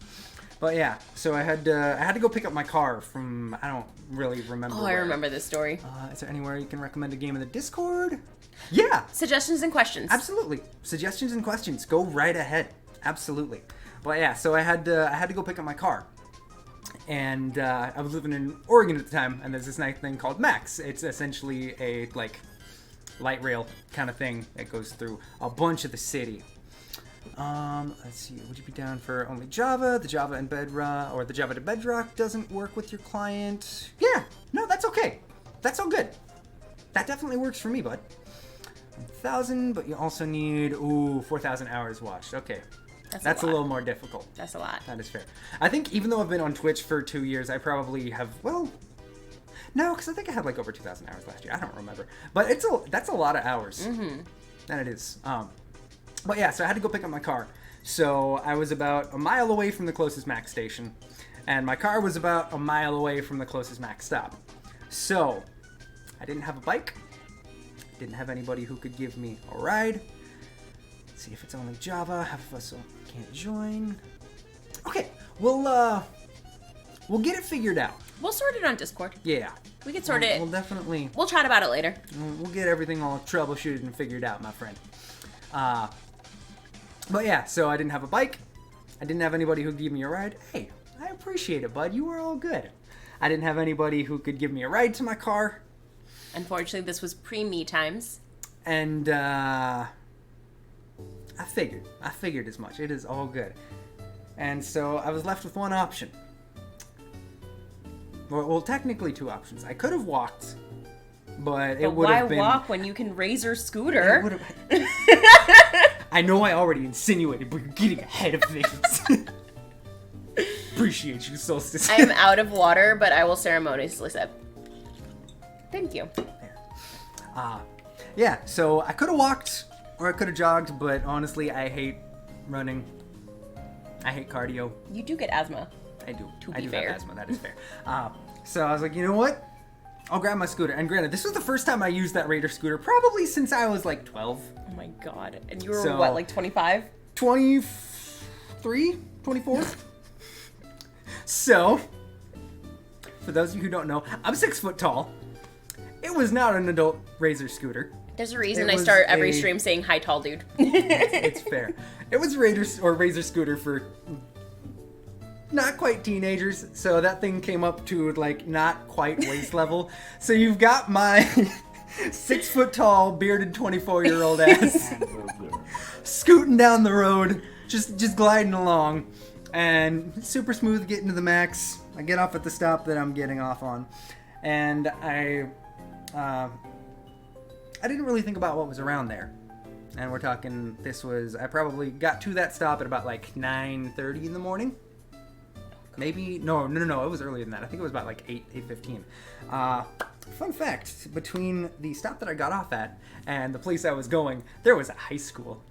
But yeah, so I had to go pick up my car from, I don't really remember where. I remember this story. Is there anywhere you can recommend a game in the Discord? Yeah! Suggestions and questions. Absolutely. Suggestions and questions. Go right ahead. Absolutely. But yeah, so I had to go pick up my car. And I was living in Oregon at the time, and there's this nice thing called Max. It's essentially a, light rail kind of thing that goes through a bunch of the city. Let's see, would you be down for only Java? The Java and Bedrock, or the Java to Bedrock doesn't work with your client. Yeah, no, that's okay. That's all good. That definitely works for me, bud. 1,000, but you also need, 4,000 hours watched. Okay. That's a little more difficult. That's a lot. That is fair. I think even though I've been on Twitch for 2 years, I probably have, well, no, because I think I had like over 2,000 hours last year. I don't remember. But that's a lot of hours. Mm-hmm. That it is. But yeah, so I had to go pick up my car. So I was about a mile away from the closest Mac station. And my car was about a mile away from the closest Mac stop. So I didn't have a bike. Didn't have anybody who could give me a ride. Let's see if it's only Java. Half of us can't join. Okay, we'll get it figured out. We'll sort it on Discord. Yeah. We can sort it. We'll definitely. We'll chat about it later. We'll get everything all troubleshooted and figured out, my friend. But yeah, so I didn't have a bike. I didn't have anybody who could give me a ride. Hey, I appreciate it, bud. You were all good. I didn't have anybody who could give me a ride to my car. Unfortunately, this was pre-me times. And I figured as much. It is all good. And so I was left with one option. Well, technically 2 options. I could have walked, but it would have been... Why walk when you can razor scooter? I know I already insinuated, but you're getting ahead of things. Appreciate you, Solstice. I am out of water, but I will ceremoniously sip. Thank you. Yeah, so I could have walked or I could have jogged, but honestly, I hate running. I hate cardio. You do get asthma. I do. I do have asthma, that is fair. So I was like, you know what? I'll grab my scooter. And granted, this was the first time I used that Raider scooter, probably since I was like 12. Oh my god. And you were what, like 25? 23? 24? So, for those of you who don't know, I'm 6 foot tall. It was not an adult Razor scooter. There's a reason I start every stream saying hi, tall dude. It's fair. It was Razor scooter for not quite teenagers, so that thing came up to like not quite waist level. So you've got my 6 foot tall, bearded 24-year-old ass scooting down the road, just gliding along, and super smooth getting to the max. I get off at the stop that I'm getting off on, and I didn't really think about what was around there. And we're talking, I probably got to that stop at about like 9:30 in the morning. Maybe, no, it was earlier than that. I think it was about like 8:15. Fun fact, between the stop that I got off at and the place I was going, there was a high school.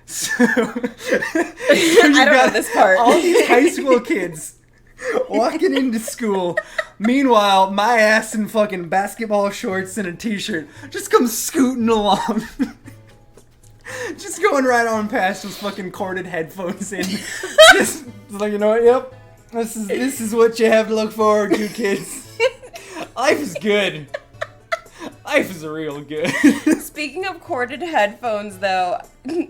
So, I don't know this part. All these high school kids walking into school. Meanwhile, my ass in fucking basketball shorts and a t-shirt just comes scooting along. Just going right on past those fucking corded headphones in. Just like, you know what, yep. This is what you have to look forward to, kids. Life is good. Life is real good. Speaking of corded headphones, though,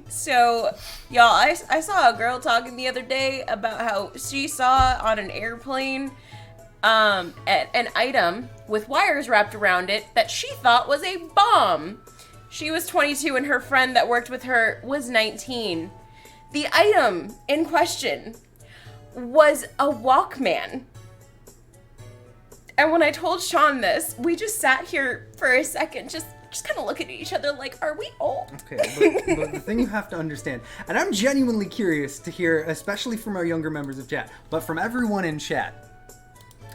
so, y'all, I saw a girl talking the other day about how she saw on an airplane an item with wires wrapped around it that she thought was a bomb. She was 22 and her friend that worked with her was 19. The item in question was a Walkman. And when I told Sean this, we just sat here for a second, just kind of looking at each other like, are we old? Okay, but the thing you have to understand, and I'm genuinely curious to hear, especially from our younger members of chat, but from everyone in chat,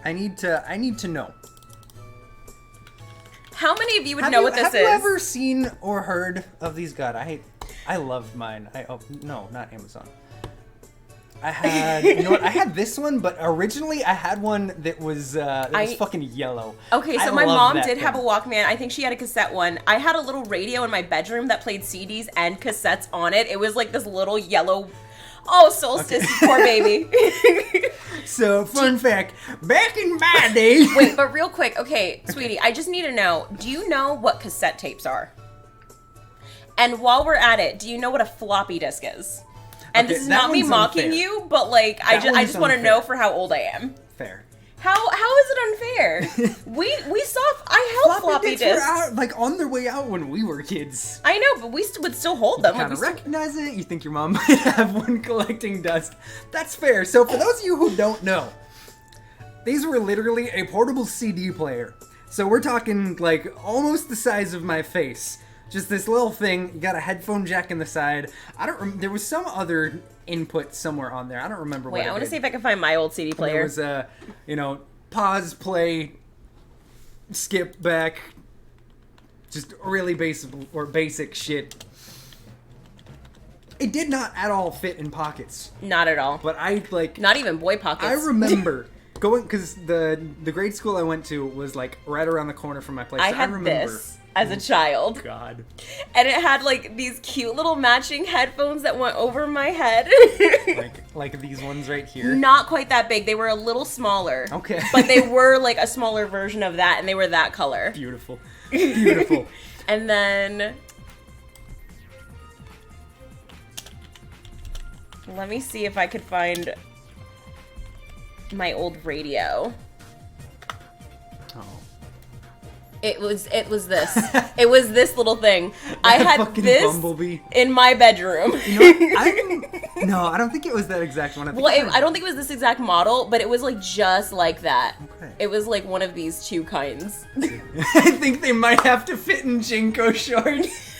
I need to know. How many of you would know what this is? Have you ever seen or heard of these? God, I loved mine. No, not Amazon. I had, you know what? I had this one, but originally I had one that was fucking yellow. Okay, so my mom did have a Walkman. I think she had a cassette one. I had a little radio in my bedroom that played CDs and cassettes on it. It was like this little yellow. Oh, Solstice, okay. Poor baby. So, fun fact, back in my day. Wait, but real quick, okay, sweetie, I just need to know, do you know what cassette tapes are? And while we're at it, do you know what a floppy disk is? And okay, this is not me mocking unfair. You, but like, I just want to know for how old I am. Fair. How is it unfair? we saw, I held floppy disks. Were out, like on their way out when we were kids. I know, but we would still hold them. You kind of recognize it. You think your mom might have one collecting dust. That's fair. So for those of you who don't know, these were literally a portable CD player. So we're talking like almost the size of my face. Just this little thing. You got a headphone jack in the side. There was some other input somewhere on there. I don't remember what Wait, I want to see if I can find my old CD player. There was pause, play, skip back. Just really basic shit. It did not at all fit in pockets. Not at all. But not even boy pockets. I remember going, because the grade school I went to was like right around the corner from my place. I had this as a child. God. And it had like these cute little matching headphones that went over my head. like these ones right here. Not quite that big. They were a little smaller. Okay. But they were like a smaller version of that, and they were that color. Beautiful. Beautiful. And then let me see if I could find my old radio. Oh. It was this. It was this little thing. I had this Bumblebee in my bedroom. You know what? No, I don't think it was that exact one. I don't think it was this exact model, but it was like just like that. Okay. It was like one of these two kinds. I think they might have to fit in Jinko shorts.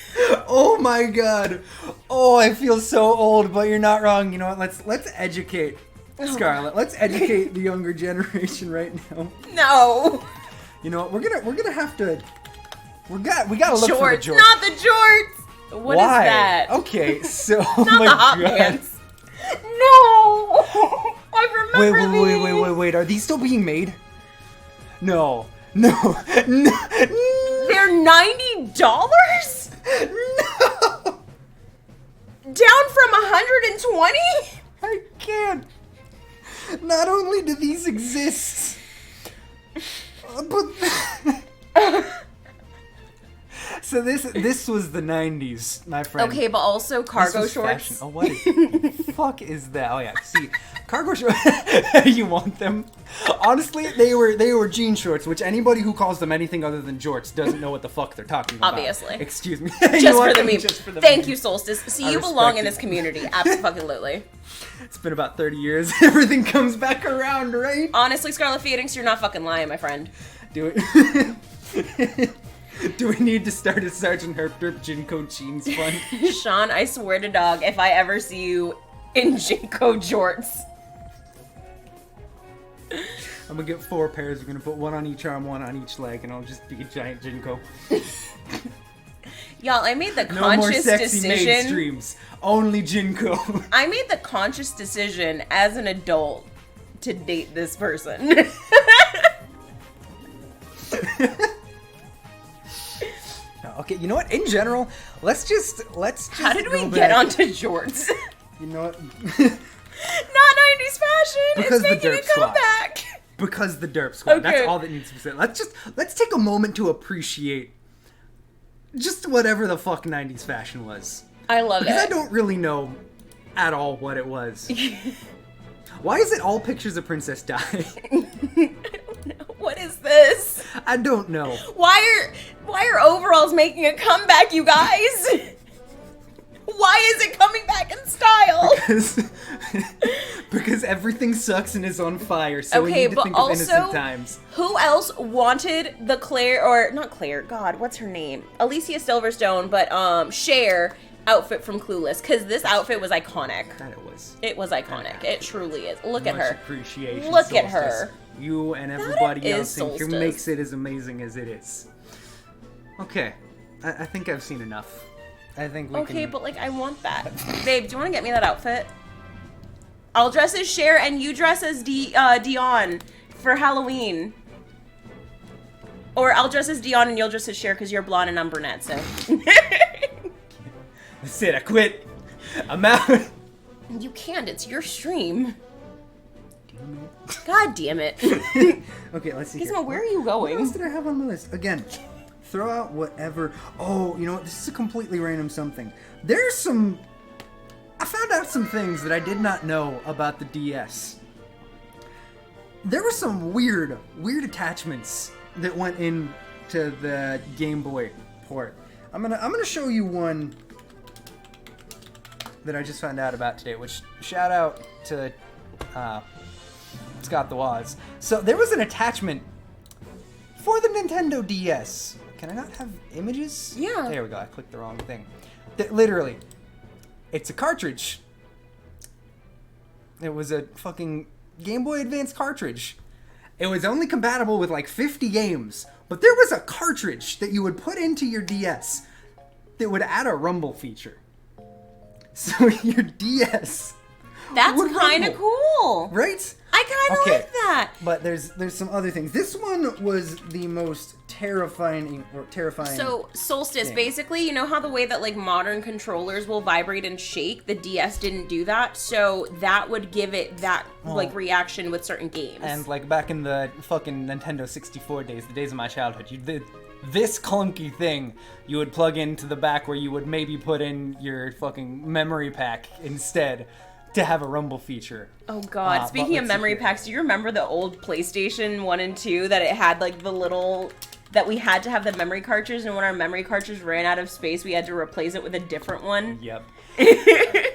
Oh my god. Oh, I feel so old, but you're not wrong. You know what? Let's educate Scarlett. Let's educate the younger generation right now. No. You know what? We're gonna have to. We gotta look for the jorts. Not the jorts. What is that? Okay, so Not oh my the hot god. pants. No. I remember these. Wait. Are these still being made? No. They're $90? No. Down from 120? I can't. Not only do these exist, but so this was the 90s, my friend. Okay, but also cargo This was shorts. fashion. Oh, what the fuck is that? Oh yeah, see, cargo shorts. You want them? Honestly, they were jean shorts, which anybody who calls them anything other than jorts doesn't know what the fuck they're talking about. Obviously. Excuse me. Just for the meme. Thank you, meme. Solstice. See, I you belong respect in it. this community. Absolutely. It's been about 30 years. Everything comes back around, right? Honestly, Scarlet Phoenix, you're not fucking lying, my friend. Do it. Do we need to start a Sergeant Herp Jinko Jeans fund? Sean, I swear to dog, if I ever see you in Jinko jorts. I'm gonna get 4 pairs. We're gonna put one on each arm, one on each leg, and I'll just be a giant Jinko. Y'all, I made the No more conscious sexy maid decision. streams. Only Jinko. I made the conscious decision as an adult to date this person. Okay, you know what? In general, let's just. How did we go get back. onto jorts? You know what? Not 90s fashion. Because it's the making Derp a Squad. comeback. Because the Derp Squad. Okay. That's all that needs to be said. Let's take a moment to appreciate just whatever the fuck 90s fashion was. I love Because it. I don't really know at all what it was. Why is it all pictures of Princess Di? I don't know. What is this? I don't know. Why are overalls making a comeback, you guys? Why is it coming back in style? Because everything sucks and is on fire, so we Okay, need to but think of innocent also, times. who else wanted the not Claire, God, what's her name? Alicia Silverstone, but Cher outfit from Clueless, because this outfit was iconic. That it was. It was iconic. It truly is. Look at Much her. appreciation, Look at Solstice. her. You and everybody is else in here Solstice. makes it as amazing as it is. Okay, I think I've seen enough. I think we can... Okay, but like, I want that. Babe, do you want to get me that outfit? I'll dress as Cher and you dress as Dion for Halloween. Or I'll dress as Dion and you'll dress as Cher because you're blonde and I'm brunette, so. That's it, I quit. I'm out. You can't, it's your stream. God damn it. Okay, let's see here. Gizmo, where are you What else going? did I have on the list? Again, throw out whatever. Oh, you know what? This is a completely random something. There's some... I found out some things that I did not know about the DS. There were some weird attachments that went into the Game Boy port. I'm gonna show you one that I just found out about today, which shout out to Scott the Waz. So there was an attachment for the Nintendo DS. Can I not have images? Yeah. There we go. I clicked the wrong thing. Literally, it's a cartridge. It was a fucking Game Boy Advance cartridge. It was only compatible with like 50 games, but there was a cartridge that you would put into your DS that would add a rumble feature. So your DS That's would kind of rumble, cool. right? I kind of like that. But there's some other things. This one was the most terrifying. So Solstice, thing. basically, you know how the way that like modern controllers will vibrate and shake, the DS didn't do that. So that would give it that like reaction with certain games. And like back in the fucking Nintendo 64 days, the days of my childhood, this clunky thing you would plug into the back where you would maybe put in your fucking memory pack instead to have a rumble feature. Oh god, speaking of memory packs, do you remember the old PlayStation 1 and 2 that it had like the little, that we had to have the memory cartridge, and when our memory cartridge ran out of space, we had to replace it with a different one? Yep.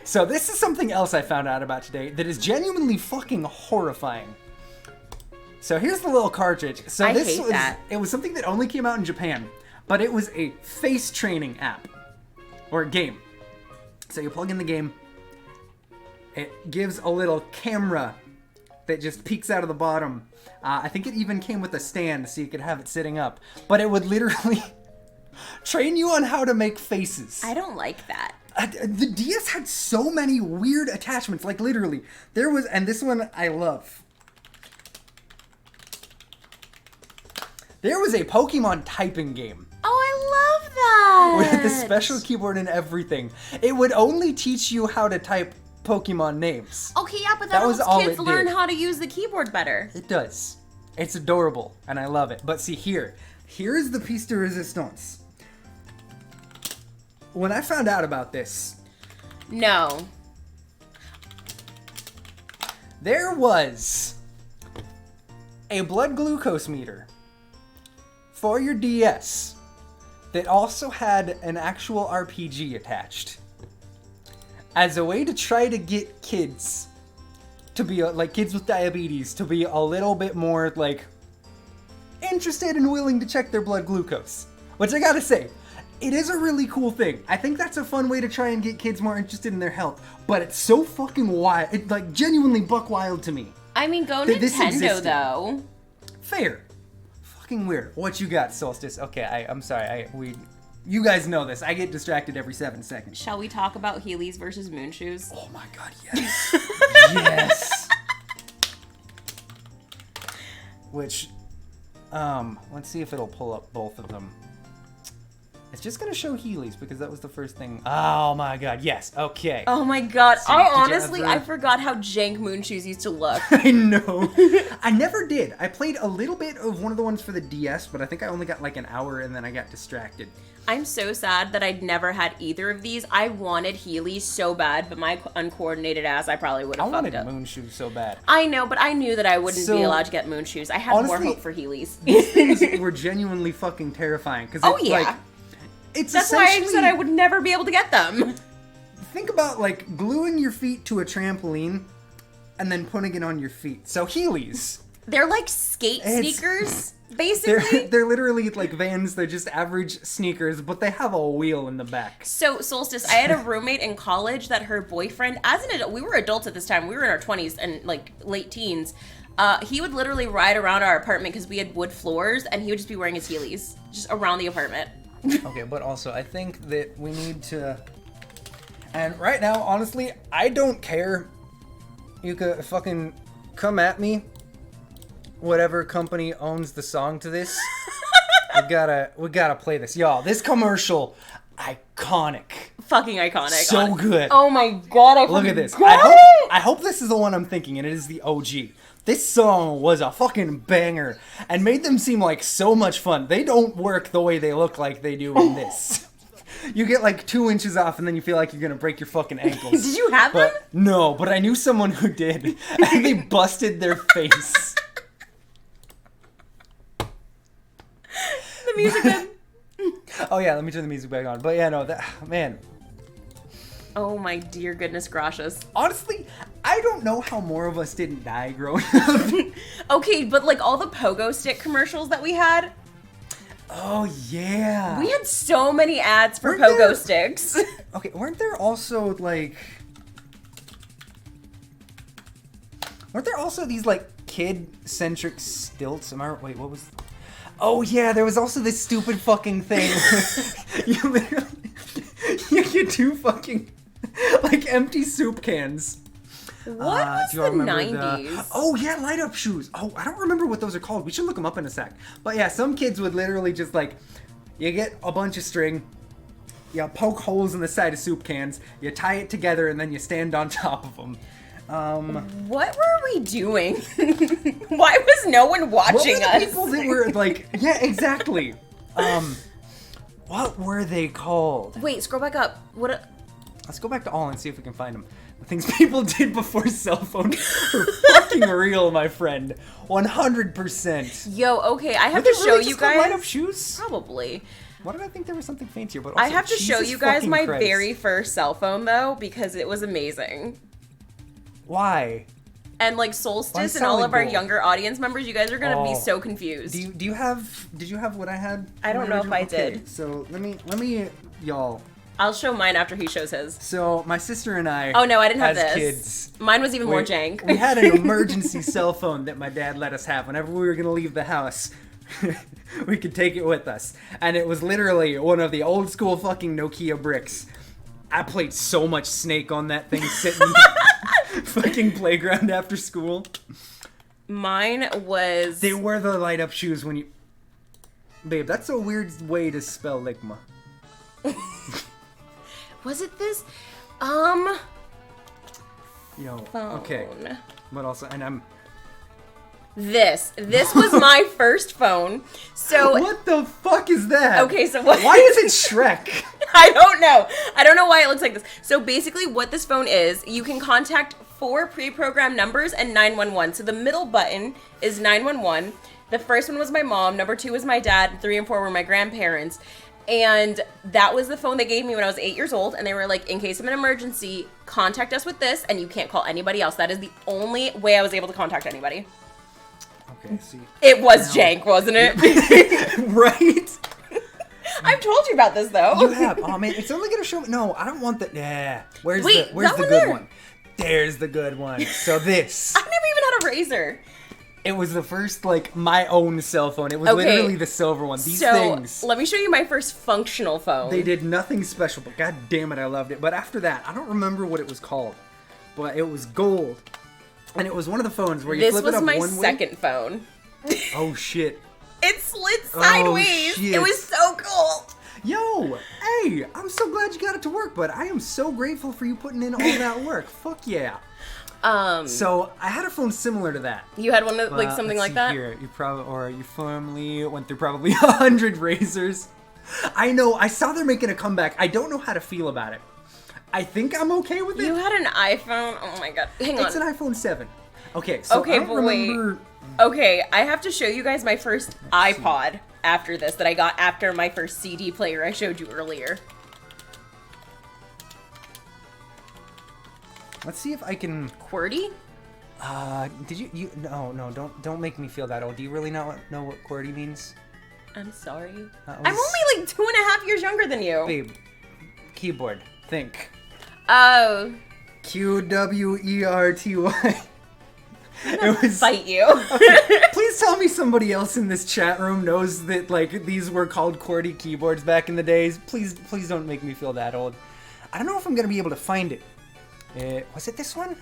So this is something else I found out about today that is genuinely fucking horrifying. So here's the little cartridge. So it was something that only came out in Japan, but it was a face training app or game. So you plug in the game, it gives a little camera that just peeks out of the bottom. I think it even came with a stand so you could have it sitting up, but it would literally train you on how to make faces. I don't like that. The DS had so many weird attachments, like literally. There was, and this one I love. There was a Pokemon typing game. Oh, I love that! With the special keyboard and everything. It would only teach you how to type Pokemon names. Okay, yeah, but that was helps all kids it learn did. how to use the keyboard better. It does. It's adorable, and I love it. But see here's the piece de resistance. When I found out about this, No. there was a blood glucose meter for your DS that also had an actual RPG attached as a way to try to get kids to be like kids with diabetes to be a little bit more like interested and willing to check their blood glucose, which I gotta say, it is a really cool thing. I think that's a fun way to try and get kids more interested in their health, but it's so fucking wild. It like genuinely buck wild to me. I mean, go This Nintendo, existed. though. Fair. Fucking weird. What you got, Solstice? Okay, I'm sorry. You guys know this. I get distracted every 7 seconds. Shall we talk about Heelys versus Moon Shoes? Oh my god, yes. Yes. Which, let's see if it'll pull up both of them. It's just gonna show Heelys because that was the first thing. Oh my god, yes. Okay. Oh my god. So, I did you honestly, ever- I forgot how jank Moon Shoes used to look. I know. I never did. I played a little bit of one of the ones for the DS, but I think I only got like an hour and then I got distracted. I'm so sad that I'd never had either of these. I wanted Heelys so bad, but my uncoordinated ass, I probably would I have fucked wanted up. Moon Shoes so bad. I know, but I knew that I wouldn't So, be allowed to get Moon Shoes. I had honestly, more hope for Heelys. These things were genuinely fucking terrifying because Oh, yeah. like it's That's why I essentially, said I would never be able to get them. think about like gluing your feet to a trampoline and then putting it on your feet. So Heelys, They're like skate It's- sneakers, basically. they're literally like Vans. They're just average sneakers, but they have a wheel in the back. So, Solstice, I had a roommate in college that her boyfriend, as an adult, we were adults at this time, we were in our 20s and like late teens. He would literally ride around our apartment because we had wood floors, and he would just be wearing his Heelys just around the apartment. Okay, but also I think that we need to. And right now, honestly, I don't care. You could fucking come at me. Whatever company owns the song to this, we gotta play this, y'all. This commercial, iconic, Fucking iconic. so good. Oh my god, I Look at this. forgot. I hope this is the one I'm thinking, and it is the OG. This song was a fucking banger and made them seem like so much fun. They don't work the way they look like they do in this. You get like 2 inches off and then you feel like you're gonna break your fucking ankles. Did you have them? No, but I knew someone who did. And they busted their face. The music did. Oh yeah, let me turn the music back on. But yeah, no, that man. Oh my dear goodness gracious. Honestly, I don't know how more of us didn't die growing up. Okay, but like all the pogo stick commercials that we had, Oh, yeah. We had so many ads for Weren't pogo there- sticks. Okay, weren't there also, like... Weren't there also these, like, kid-centric stilts? Wait, what was... Oh, yeah, there was also this stupid fucking thing. You literally... You get two fucking, like, empty soup cans. What was do you all the remember 90s? Oh, yeah, light-up shoes. Oh, I don't remember what those are called. We should look them up in a sec. But, yeah, some kids would literally just, like... You get a bunch of string... You poke holes in the side of soup cans, you tie it together, and then you stand on top of them. What were we doing? Why was no one watching What were the us? people that were like, yeah, exactly. What were they called? Wait, scroll back up. Let's go back to all and see if we can find them. The things people did before cell phones were fucking real, my friend. 100%. Yo, okay, I have Were to they show really you just called guys. light-up shoes? Probably. Why did I think there was something fancier? But also, I have to show Jesus you guys fucking my Christ. very first cell phone though, because it was amazing. Why? And like Why Solstice and all of our solid gold? younger audience members, you guys are gonna be Oh. so confused. Did you have what I had? I don't know if I Okay, did. So let me y'all. I'll show mine after he shows his. So my sister and I. Oh no, I didn't have as this. kids. Mine was even more We- jank. We had an emergency cell phone that my dad let us have whenever we were gonna leave the house. We could take it with us, and it was literally one of the old school fucking Nokia bricks. I played so much Snake on that thing sitting in the fucking playground after school. Mine was. They were the light up shoes when you. Babe, that's a weird way to spell Ligma. Was it this? Yo, Phone. okay. But also, and I'm. This was my first phone. So What the fuck is that? Okay, so what- Why is it Shrek? I don't know. I don't know why it looks like this. So basically what this phone is, you can contact 4 pre-programmed numbers and 911. So the middle button is 911. The first one was my mom, number 2 was my dad, and 3 and 4 were my grandparents. And that was the phone they gave me when I was 8 years old. And they were like, in case of an emergency, contact us with this and you can't call anybody else. That is the only way I was able to contact anybody. Okay, see. It was jank, wasn't it? Right? I've told you about this though. You have. Oh man, it's only gonna show me. No, I don't want that. Yeah. Where's Wait, where's that the one good there. one? There's the good one. So this. I never even had a razor. It was the first, like, my own cell phone. It was Okay. literally the silver one. These So things. let me show you my first functional phone. They did nothing special, but god damn it, I loved it. But after that, I don't remember what it was called. But it was gold. And it was one of the phones where you This flip was it up my one way. second phone. Oh shit. It slid sideways. shit. It was so cool. Yo, hey, I'm so glad you got it to work, but I am so grateful for you putting in all that work. Fuck yeah. So I had a phone similar to that. You had one that, like something Let's like see that? Here. You formerly went through probably 100 razors. I know. I saw they're making a comeback. I don't know how to feel about it. I think I'm okay with it. You had an iPhone? Oh my god. Hang on. It's an iPhone 7. Okay, so Okay, I don't but wait. remember. Okay, I have to show you guys my first iPod after this that I got after my first CD player I showed you earlier. Let's see if I can. QWERTY? Did you? No, don't make me feel that old. Do you really not know what QWERTY means? I'm sorry. That I'm was- only like 2.5 years younger than you. Babe, keyboard. Think. Oh. QWERTY. It was. Fight you. Please tell me somebody else in this chat room knows that, like, these were called QWERTY keyboards back in the days. Please don't make me feel that old. I don't know if I'm gonna be able to find it. Was it this one?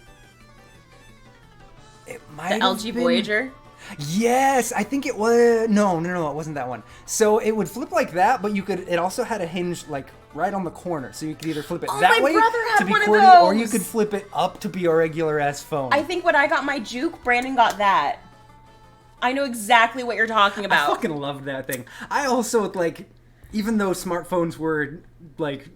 It might The have LG been- Voyager? Yes, I think it was. No, it wasn't that one. So it would flip like that, but you could. It also had a hinge like right on the corner, so you could either flip it Oh, that my way brother had to be one of QWERTY, or you those. could flip it up to be a regular ass phone. I think when I got my Juke, Brandon got that. I know exactly what you're talking I about. fucking loved that thing. I also like, even though smartphones were like,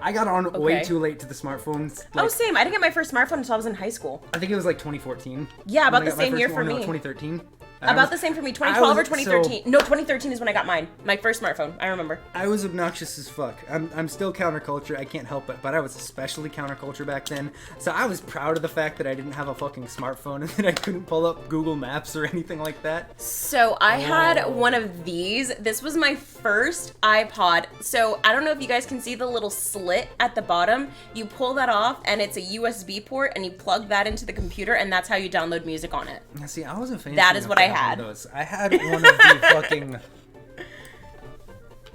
I got on way Okay. too late to the smartphones. Oh, Like, same. I didn't get my first smartphone until I was in high school. I think it was like 2014. Yeah, when about I the got my same first year for one. No, me. 2013. About the same for me. 2012 or 2013. No, 2013 is when I got mine. My first smartphone. I remember. I was obnoxious as fuck. I'm still counterculture. I can't help it. But I was especially counterculture back then. So I was proud of the fact that I didn't have a fucking smartphone and that I couldn't pull up Google Maps or anything like that. So I had one of these. This was my first iPod. So I don't know if you guys can see the little slit at the bottom. You pull that off and it's a USB port and you plug that into the computer and that's how you download music on it. Now, see, I wasn't fancy. That is what I had. I had one of the fucking...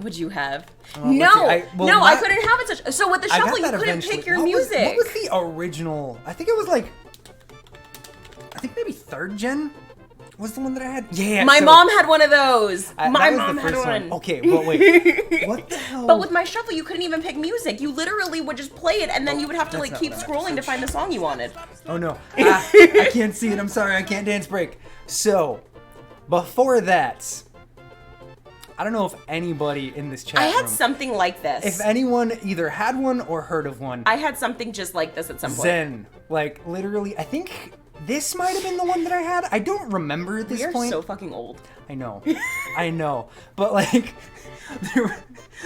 Would you have? No, I couldn't have it such. So with the shuffle, you couldn't pick your music. What was the original? I think it was like, I think maybe 3rd gen was the one that I had. Yeah. My mom had one of those. My mom had one. Okay, but wait. What the hell? But with my shuffle, you couldn't even pick music. You literally would just play it, and then you would have to like keep scrolling to find the song you wanted. Oh no, I can't see it. I'm sorry, I can't dance break. So, before that, I don't know if anybody in this chat I had room, something like this. If anyone either had one or heard of one. I had something just like this at some point. Zen. Like, literally, I think this might have been the one that I had. I don't remember at this point. We are so fucking old. I know. I know. But, like,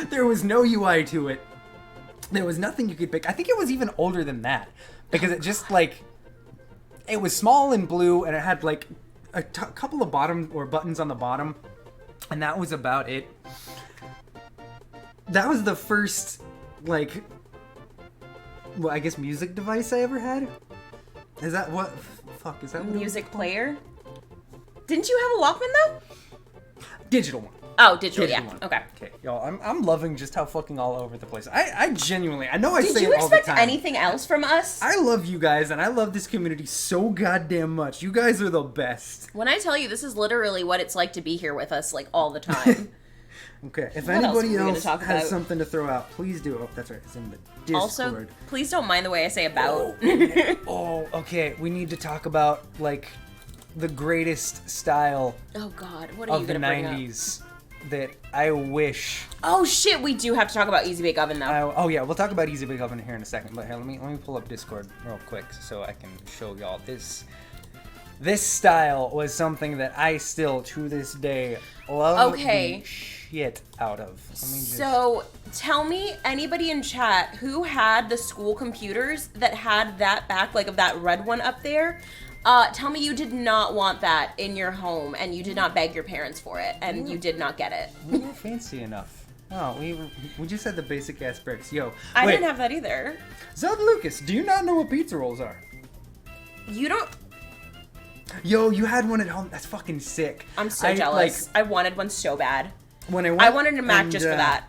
there was no UI to it. There was nothing you could pick. I think it was even older than that. Because it just, like, it was small and blue, and it had, like, a couple of buttons on the bottom. And that was about it. That was the first, like, well, I guess music device I ever had. Is that what? Fuck, is that what music player? Didn't you have a Walkman though? Digital one. Oh, digital yeah. One. Okay. Okay, y'all, I'm loving just how fucking all over the place. I genuinely, I know I say it all the time. Did you expect anything else from us? I love you guys, and I love this community so goddamn much. You guys are the best. When I tell you, this is literally what it's like to be here with us, like, all the time. Okay, if anybody else has something to throw out, please do. Oh, that's right, it's in the Discord. Also, please don't mind the way I say about. Oh, okay, we need to talk about, like, the greatest style oh God, what are you gonna bring up? Of the 90s that I wish... Oh shit, we do have to talk about Easy Bake Oven though. Oh yeah, we'll talk about Easy Bake Oven here in a second, but here, let me pull up Discord real quick so I can show y'all this. This style was something that I still, to this day, love the shit out of. So, tell me, anybody in chat who had the school computers that had that back, like of that red one up there, tell me you did not want that in your home and you did not beg your parents for it and you did not get it. We weren't fancy enough. Oh, we just had the basic ass bricks. Yo, I didn't have that either. Zelda Lucas, do you not know what pizza rolls are? You don't... Yo, you had one at home. That's fucking sick. I'm so jealous. I wanted one so bad. When I wanted a Mac just for that.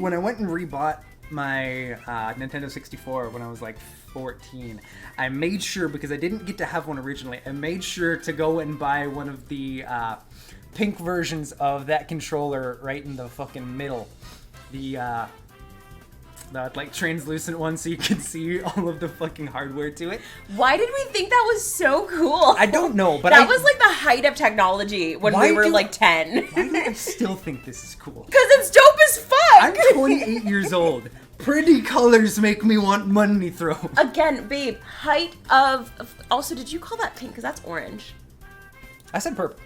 When I went and rebought my Nintendo 64 when I was like 14, I made sure, because I didn't get to have one originally, I made sure to go and buy one of the pink versions of that controller right in the fucking middle. The like translucent one so you could see all of the fucking hardware to it. Why did we think that was so cool? I don't know, but that was like the height of technology when we were like 10. Why do I still think this is cool? Because it's dope as fuck! I'm 28 years old. Pretty colors make me want money throw. Again, babe, height of... Also, did you call that pink? Because that's orange. I said purple.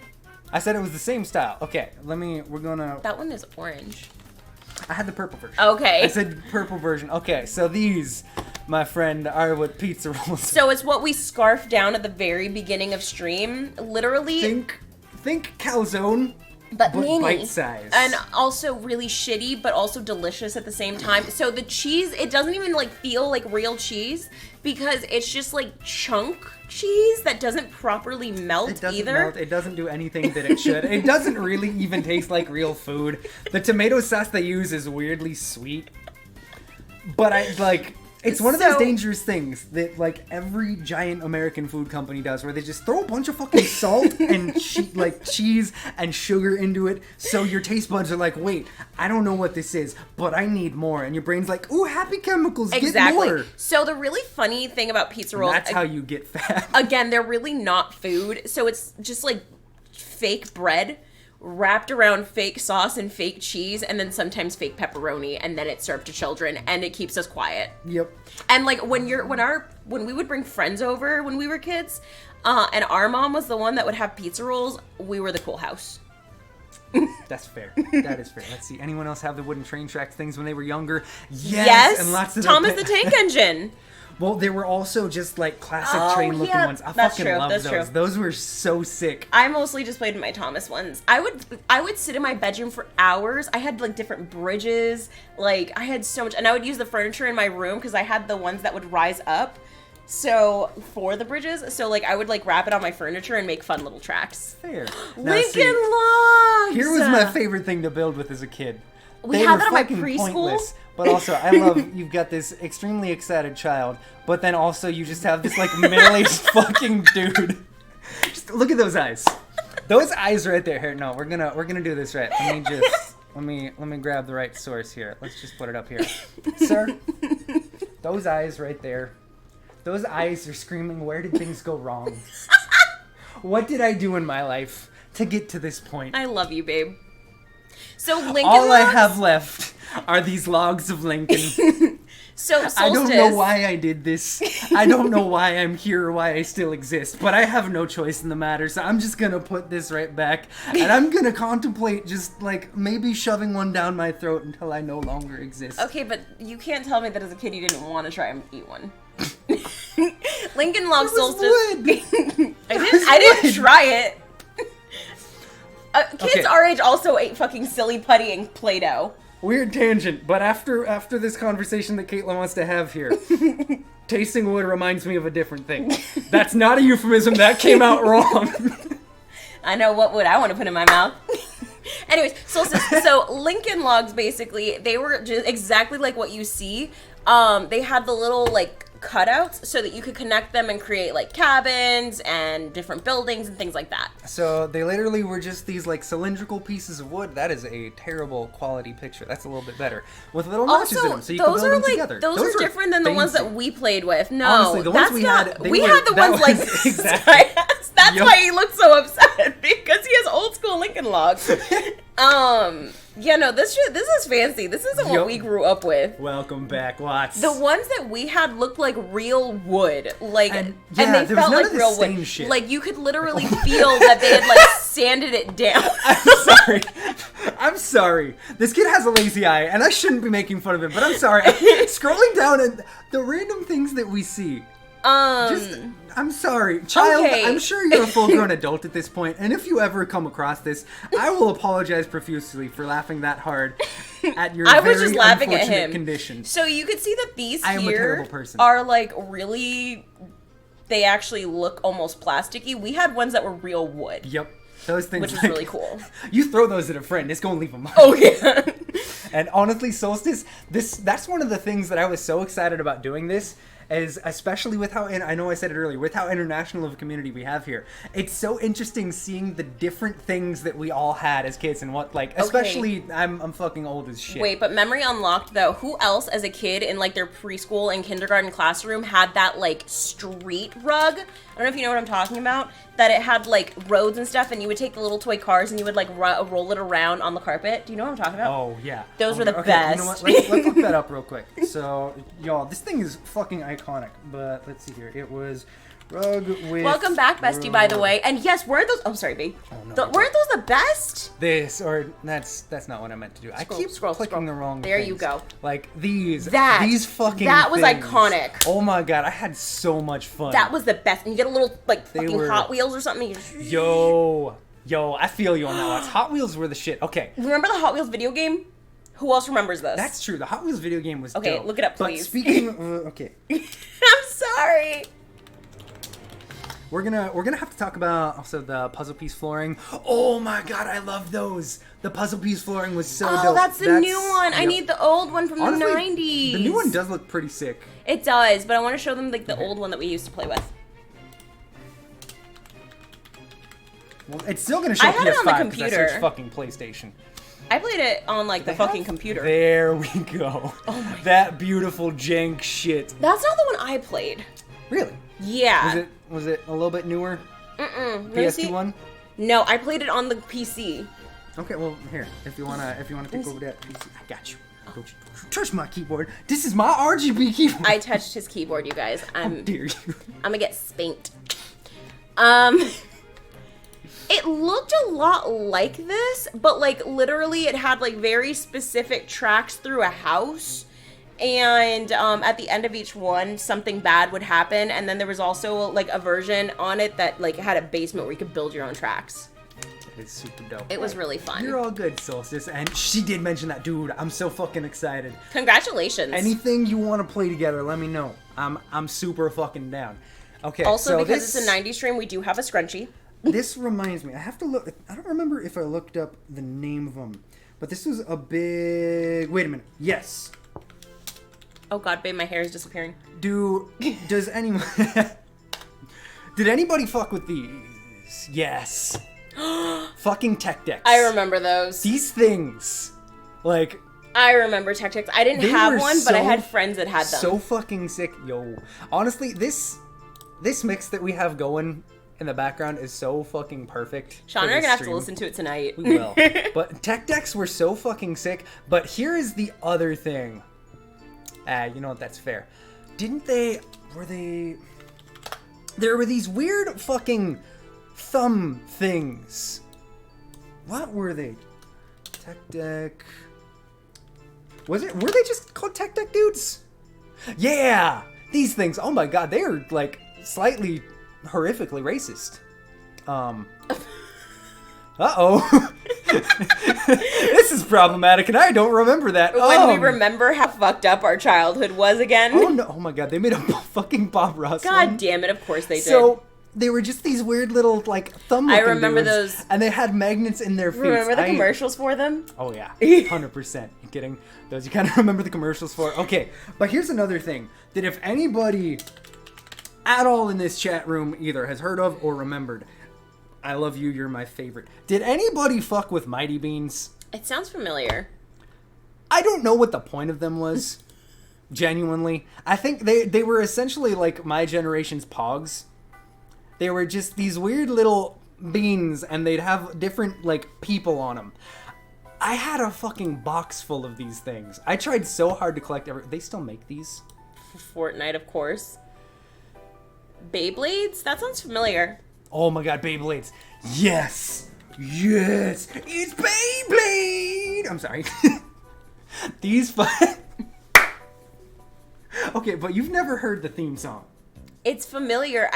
I said it was the same style. Okay, we're gonna... That one is orange. I had the purple version. Okay. I said purple version. Okay, so these, my friend, are what pizza rolls are. So it's what we scarfed down at the very beginning of stream. Literally. Think calzone, but bite size. And also really shitty, but also delicious at the same time. So the cheese, it doesn't even like feel like real cheese because it's just like chunk cheese that doesn't properly melt it doesn't either. Melt. It doesn't do anything that it should. It doesn't really even taste like real food. The tomato sauce they use is weirdly sweet. But it's one of those dangerous things that like every giant American food company does, where they just throw a bunch of fucking salt and cheese and sugar into it, so your taste buds are like, wait, I don't know what this is, but I need more, and your brain's like, ooh, happy chemicals, exactly. Get more. So the really funny thing about pizza rolls, that's how you get fat. Again, they're really not food, so it's just like fake bread wrapped around fake sauce and fake cheese, and then sometimes fake pepperoni, and then it's served to children, and it keeps us quiet. Yep. And like when we would bring friends over when we were kids, and our mom was the one that would have pizza rolls, we were the cool house. That's fair. That is fair. Let's see. Anyone else have the wooden train tracks things when they were younger? Yes. And lots of Thomas the Tank Engine. Well, there were also just like classic train-looking ones. I that's fucking true, love that's those. true. Those were so sick. I mostly just played in my Thomas ones. I would sit in my bedroom for hours. I had like different bridges. Like I had so much, and I would use the furniture in my room because I had the ones that would rise up. So for the bridges, so like I would like wrap it on my furniture and make fun little tracks. Fair. Now, Lincoln see, Logs. Here was my favorite thing to build with as a kid. We They had were that at my fucking preschool. pointless, but also I love you've got this extremely excited child, but then also you just have this like middle-aged fucking dude. Just look at those eyes. Those eyes right there. Here, no, we're gonna do this right. Let me grab the right source here. Let's just put it up here, sir. Those eyes right there. Those eyes are screaming, where did things go wrong? What did I do in my life to get to this point? I love you, babe. So Lincoln All Logs, I have left are these logs of Lincoln. So Solstice. I don't know why I did this. I don't know why I'm here or why I still exist, but I have no choice in the matter, so I'm just gonna put this right back, and I'm gonna contemplate just, like, maybe shoving one down my throat until I no longer exist. Okay, but you can't tell me that as a kid you didn't want to try and eat one. Lincoln Logs Solstice. I didn't try it. Kids Okay. our age also ate fucking silly putty and Play-Doh. Weird tangent, but after this conversation that Caitlin wants to have here, tasting wood reminds me of a different thing. That's not a euphemism, that came out wrong. I know what wood I want to put in my mouth. Anyways, so Lincoln Logs, basically, they were just exactly like what you see. They had the little, like, cutouts so that you could connect them and create, like, cabins and different buildings and things like that. So they literally were just these like cylindrical pieces of wood. That is a terrible quality picture. That's a little bit better. With little notches in them so you can build them together. Those are different than the ones that we played with. No, honestly, the ones we had, had the ones like exactly. That's why he looked so upset, because he has old school Lincoln Logs. Yeah, no, this is fancy. This isn't what we grew up with. Welcome back, Watts. The ones that we had looked like real wood, like, and yeah, they felt like real wood. Shit. Like you could literally feel that they had like sanded it down. I'm sorry. This kid has a lazy eye, and I shouldn't be making fun of him. But I'm sorry. Scrolling down and the random things that we see. I'm sorry, child. Okay. I'm sure you're a full-grown adult at this point, and if you ever come across this, I will apologize profusely for laughing that hard at your I very was just laughing at unfortunate him. condition. So you could see that these I am a here terrible person. are like really. They actually look almost plasticky. We had ones that were real wood. Yep. Those things, which is really cool. You throw those at a friend, it's gonna leave them. Oh yeah. And honestly, Solstice, that's one of the things that I was so excited about doing this. Is especially with how, and I know I said it earlier, with how international of a community we have here. It's so interesting seeing the different things that we all had as kids and what, like, especially, I'm fucking old as shit. Wait, but memory unlocked though, who else as a kid in like their preschool and kindergarten classroom had that like street rug? I don't know if you know what I'm talking about. That it had like roads and stuff, and you would take the little toy cars and you would like roll it around on the carpet. Do you know what I'm talking about? Oh yeah, those were the okay, best. You know what? Let's look that up real quick. So y'all, this thing is fucking iconic. But let's see here. It was rug with. Welcome back, bestie. By the way, and yes, weren't those? Oh, sorry, babe. Oh, no, weren't those the best? This or that's not what I meant to do. I keep clicking the wrong. There things. you go. Like these. That these fucking. That was things. iconic. Oh my god, I had so much fun. That was the best. And you get a little like fucking were, Hot Wheels or something. Yo, I feel you on that one. Hot Wheels were the shit. Okay. Remember the Hot Wheels video game? Who else remembers this? That's true. The Hot Wheels video game was okay. Dope. Look it up, please. But speaking, okay. I'm sorry. We're gonna have to talk about also the puzzle piece flooring. Oh my god, I love those. The puzzle piece flooring was so dope. Oh, that's the new one. Yep. I need the old one from Honestly, the 90s. The new one does look pretty sick. It does, but I want to show them like the old one that we used to play with. Well, it's still gonna show I had it on the PS5 'cause I computer. searched fucking PlayStation. I played it on like the fucking computer. There we go. Oh my that beautiful jank shit. That's not the one I played. Really? Yeah. Was it a little bit newer? Mm-mm. PS2 one? No, I played it on the PC. Okay, well, here, if you wanna take over that PC, I got you. Don't you touch my keyboard. This is my RGB keyboard. I touched his keyboard, you guys. How dare you? I'm gonna get spanked. It looked a lot like this, but like literally it had like very specific tracks through a house. And at the end of each one, something bad would happen. And then there was also like a version on it that like had a basement where you could build your own tracks. It's super dope. It was really fun. You're all good, Solstice. And she did mention that, dude. I'm so fucking excited. Congratulations. Anything you want to play together, let me know. I'm super fucking down. Okay. Also, so because it's a 90s stream, we do have a scrunchie. This reminds me. I have to look. I don't remember if I looked up the name of them, but this was a big. Wait a minute. Yes. Oh God, babe, my hair is disappearing. Does anyone? Did anybody fuck with these? Yes. Fucking tech decks. I remember those. These things, like. I remember tech decks. I didn't have one, but I had friends that had them. So fucking sick, yo. Honestly, this mix that we have going in the background is so fucking perfect. Sean and I are gonna have to listen to it tonight. We will. But tech decks were so fucking sick. But here is the other thing. You know what? That's fair. There were these weird fucking thumb things. What were they? Tech deck. Were they just called tech deck dudes? Yeah! These things. Oh my God, they are like slightly horrifically racist. Uh-oh. This is problematic, and I don't remember that. When we remember how fucked up our childhood was again. Oh no! Oh my God! They made a fucking Bob Ross. God damn it! Of course they did. So they were just these weird little like thumb. I remember dudes, those, and they had magnets in their feet. Remember the commercials for them? Oh yeah, 100%. You kidding? Those you kind of remember the commercials for. Okay, but here's another thing that if anybody at all in this chat room either has heard of or remembered. I love you, you're my favorite. Did anybody fuck with Mighty Beans? It sounds familiar. I don't know what the point of them was. Genuinely. I think they were essentially like my generation's Pogs. They were just these weird little beans, and they'd have different, like, people on them. I had a fucking box full of these things. I tried so hard to collect They still make these? Fortnite, of course. Beyblades? That sounds familiar. Oh my God, Beyblades. Yes! Yes! It's Beyblade! I'm sorry. These Okay, but you've never heard the theme song. It's familiar.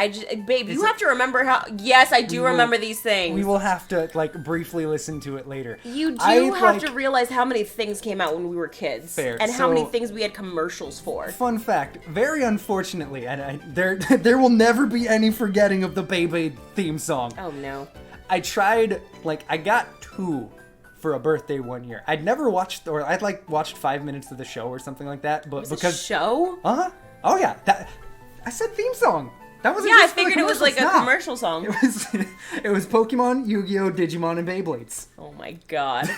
Babe, you have to remember how... Yes, I do remember these things. We will have to, like, briefly listen to it later. You do have to realize how many things came out when we were kids. Fair. And how many things we had commercials for. Fun fact, very unfortunately, and there will never be any forgetting of the Beyblade theme song. Oh, no. I tried, like, I got 2 for a birthday one year. I'd never watched, or I'd, like, watched 5 minutes of the show or something like that. But because a show? Uh-huh. Oh, yeah. I said theme song. That wasn't. Yeah, just I figured it was like a commercial song. It was Pokemon, Yu-Gi-Oh, Digimon, and Beyblades. Oh my God.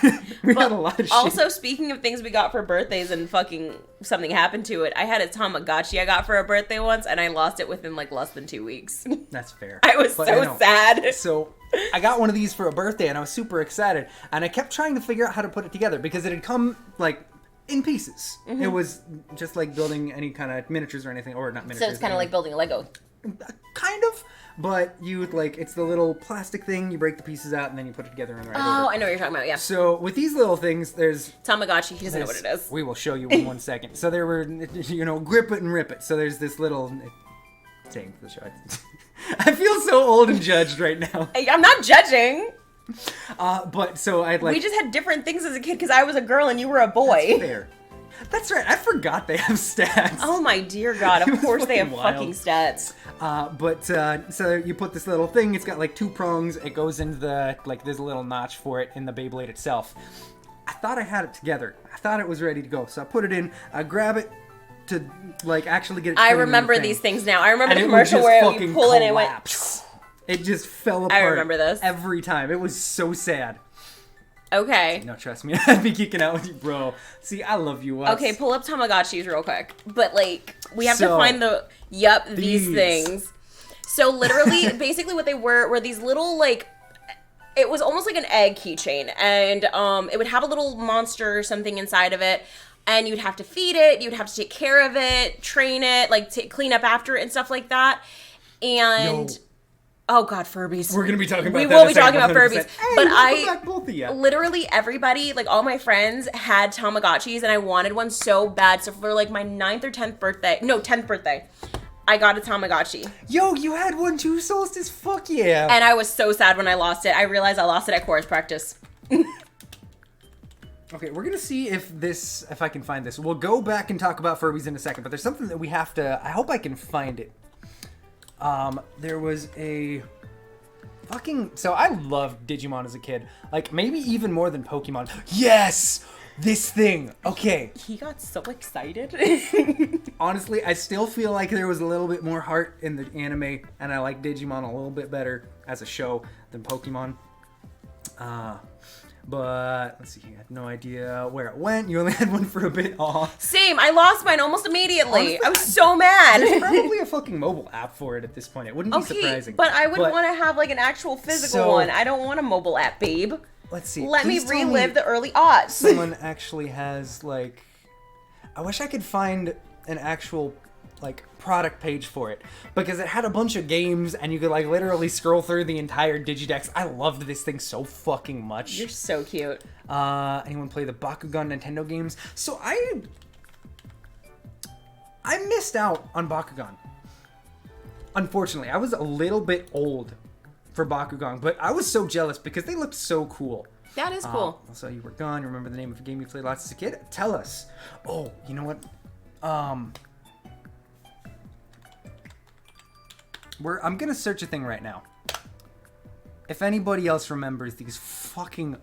We had a lot of shit. Also, speaking of things we got for birthdays and fucking something happened to it, I had a Tamagotchi I got for a birthday once, and I lost it within like less than 2 weeks. That's fair. I was sad. So I got one of these for a birthday, and I was super excited, and I kept trying to figure out how to put it together because it had come like in pieces. Mm-hmm. It was just like building any kind of miniatures or anything, or not miniatures. So it's kind of like building a Lego. Kind of, but you like, it's the little plastic thing, you break the pieces out, and then you put it together and write Oh, over. I know what you're talking about, yeah. So with these little things, there's... Tamagotchi, he doesn't know what it is. We will show you in 1 second. So there were, grip it and rip it. So there's this little... Saying for the show. I feel so old and judged right now. I'm not judging. But so I'd like... We just had different things as a kid because I was a girl and you were a boy. That's fair. That's right. I forgot they have stats. Oh my dear God! Of course they have wild. fucking stats. So you put this little thing. It's got like 2 prongs. It goes into the there's a little notch for it in the Beyblade itself. I thought I had it together. I thought it was ready to go. So I put it in. I grab it to actually get it. I remember these things now. I remember the commercial where you pull it and it went. It just fell apart. I remember this every time. It was so sad. Okay. No, trust me. I'd be geeking out with you, bro. See, I love you. Okay, pull up Tamagotchis real quick. But, we have to find these things. So, literally, basically what they were these little, it was almost like an egg keychain, and it would have a little monster or something inside of it, and you'd have to feed it, you'd have to take care of it, train it, like clean up after it and stuff like that. And oh god, Furbies. We're gonna be talking about we that. will be talking about Furbies. Hey, but back, both of you. literally everybody, like all my friends, had Tamagotchis, and I wanted one so bad. So for like my 9th or 10th birthday, no, 10th birthday, I got a Tamagotchi. Yo, you had one too, Solstice? Fuck yeah. And I was so sad when I lost it. I realized I lost it at chorus practice. Okay, we're gonna see if I can find this. We'll go back and talk about Furbies in a second, but there's something that we have to, I hope I can find it. There was a fucking, so I loved Digimon as a kid. Like, maybe even more than Pokemon. Yes! This thing! Okay. He got so excited. Honestly, I still feel like there was a little bit more heart in the anime, and I like Digimon a little bit better as a show than Pokemon. But let's see, I have no idea where it went. You only had one for a bit. Aw. Same, I lost mine almost immediately. Honestly, I was so mad. There's probably a fucking mobile app for it at this point. It wouldn't be surprising. But I would want to have like an actual physical one. I don't want a mobile app, babe. Let's see. Let me Please tell relive the early aughts. Someone actually has, like, I wish I could find an actual, like, product page for it, because it had a bunch of games and you could, like, literally scroll through the entire Digidex. I loved this thing so fucking much. You're so cute. Anyone play the Bakugan Nintendo games? So I missed out on Bakugan. Unfortunately, I was a little bit old for Bakugan, but I was so jealous because they looked so cool. That is cool. Also, you were gone. You remember the name of a game you played lots as a kid? Tell us. Oh, you know what? I'm gonna search a thing right now. If anybody else remembers these fucking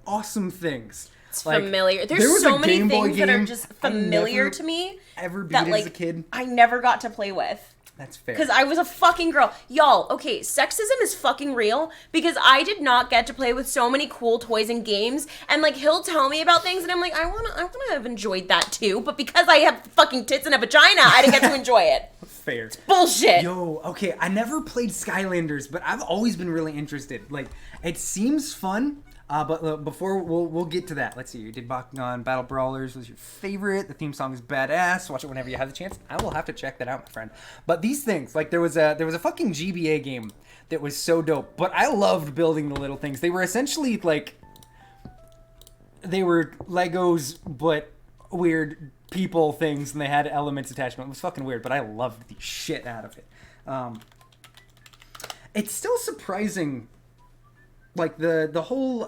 awesome things. It's like, familiar. There's so many things that are just familiar to me. Ever beat that, as like, a kid? I never got to play with. That's fair. Because I was a fucking girl. Y'all, okay, sexism is fucking real because I did not get to play with so many cool toys and games. And, like, he'll tell me about things and I'm like, I wanna have enjoyed that too. But because I have fucking tits and a vagina, I didn't get to enjoy it. Fair. It's bullshit. Yo, okay, I never played Skylanders, but I've always been really interested. Like, it seems fun. But before we'll get to that, let's see. You did Bakugan Battle Brawlers was your favorite. The theme song is badass. Watch it whenever you have the chance. I will have to check that out, my friend. But these things, like there was a fucking GBA game that was so dope. But I loved building the little things. They were essentially like they were Legos, but weird people things, and they had elements attached to them. It was fucking weird, but I loved the shit out of it. It's still surprising. Like the whole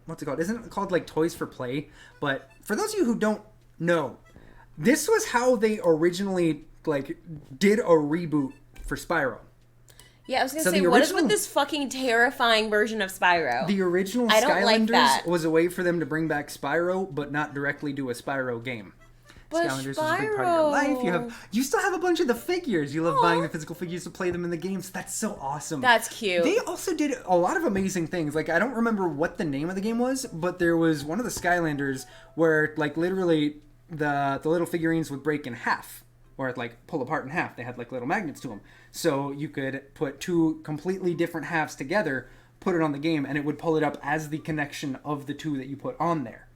what's it called? Isn't it called like Toys for Play? But for those of you who don't know, this was how they originally like did a reboot for Spyro. Yeah, I was gonna say, what is with this fucking terrifying version of Spyro? The original Skylanders was a way for them to bring back Spyro, but not directly do a Spyro game. But Skylanders is a big part of your life. You still have a bunch of the figures. You love buying the physical figures to play them in the games. That's so awesome. That's cute. They also did a lot of amazing things. Like, I don't remember what the name of the game was, but there was one of the Skylanders where, like, literally the little figurines would break in half. Or, like, pull apart in half. They had, like, little magnets to them. So you could put two completely different halves together, put it on the game, and it would pull it up as the connection of the two that you put on there.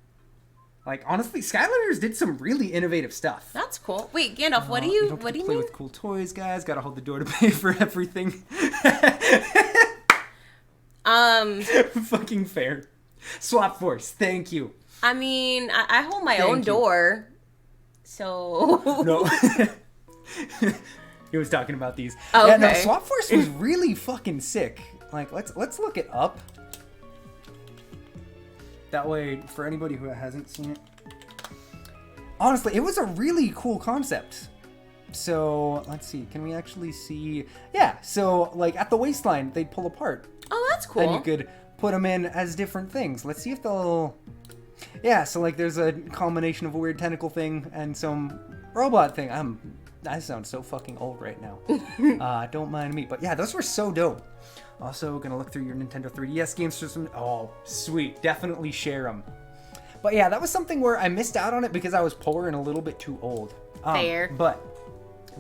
Like, honestly, Skylanders did some really innovative stuff. That's cool. Wait, Gandalf, what do you play mean? With cool toys, guys. Gotta hold the door to pay for everything. Fucking fair. Swap Force, thank you. I mean, I hold my own door, so... No. He was talking about these. Oh, yeah, okay. no, Swap Force was really fucking sick. Like, let's look it up. That way, for anybody who hasn't seen it. Honestly, it was a really cool concept. So, let's see. Can we actually see? Yeah, so, like, at the waistline, they'd pull apart. Oh, that's cool. And you could put them in as different things. Let's see if they'll... Yeah, so, like, there's a combination of a weird tentacle thing and some robot thing. I sound so fucking old right now. Don't mind me. But, yeah, those were so dope. Also, gonna look through your Nintendo 3DS game system. Oh, sweet. Definitely share them. But yeah, that was something where I missed out on it because I was poor and a little bit too old. Fair. But,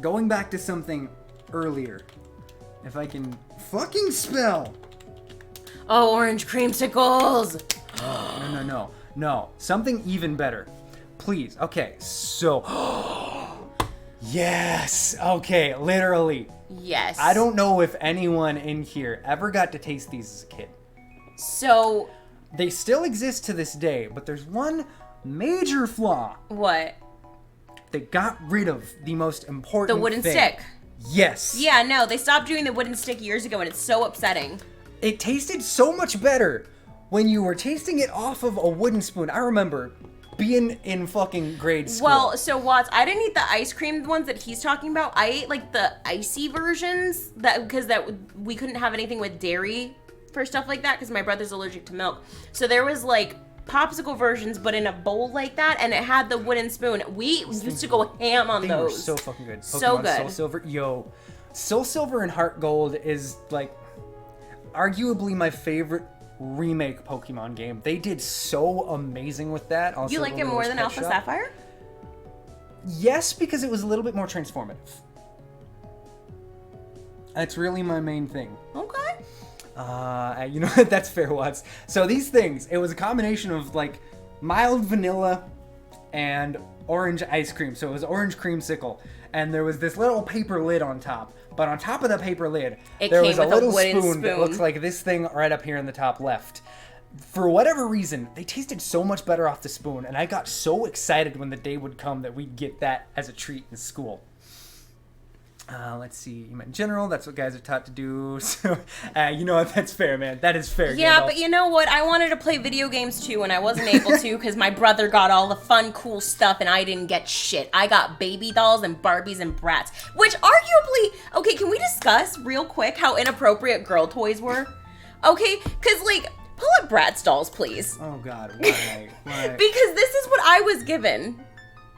going back to something earlier. If I can fucking spell. Oh, orange creamsicles. No. Something even better. Please. Okay, so... Yes! Okay, literally. Yes. I don't know if anyone in here ever got to taste these as a kid. So... They still exist to this day, but there's one major flaw. What? They got rid of the most important The wooden thing. stick. Yes. Yeah, no, they stopped doing the wooden stick years ago, and it's so upsetting. It tasted so much better when you were tasting it off of a wooden spoon. I remember being in fucking grade school. Well, so Watts, I didn't eat the ice cream ones that he's talking about. I ate like the icy versions because we couldn't have anything with dairy for stuff like that because my brother's allergic to milk. So there was like popsicle versions, but in a bowl like that, and it had the wooden spoon. We used to go ham on they those. Were so fucking good. Pokemon So good. Soul Silver, Soul Silver and Heart Gold is like arguably my favorite remake Pokemon game. They did so amazing with that. Also, You like it more than Alpha Sapphire? Yes, because it was a little bit more transformative. That's really my main thing. Okay. You know what? That's fair, Watts. So these things, it was a combination of like mild vanilla and orange ice cream. So it was orange creamsicle, and there was this little paper lid on top. But on top of the paper lid, there was a little spoon that looks like this thing right up here in the top left. For whatever reason, they tasted so much better off the spoon, and I got so excited when the day would come that we'd get that as a treat in school. Let's see. In general, that's what guys are taught to do. So, you know what? That's fair, man. That is fair. Yeah, Gandalf. but you know what? I wanted to play video games too, and I wasn't able to because my brother got all the fun, cool stuff, and I didn't get shit. I got baby dolls and Barbies and Bratz, which arguably, okay, can we discuss real quick how inappropriate girl toys were? Okay, because like, pull up Bratz dolls, please. Oh God, why? Why? Because this is what I was given.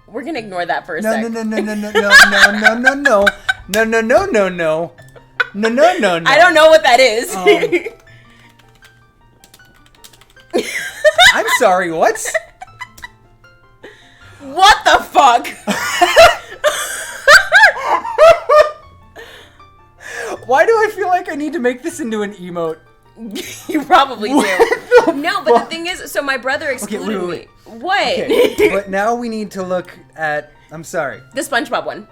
We're gonna ignore that for a sec. No. I don't know what that is. I'm sorry, what? What the fuck? Why do I feel like I need to make this into an emote? You probably do. No, but the thing is, so my brother excluded me. What? Okay, but now we need to look at... I'm sorry. The SpongeBob one.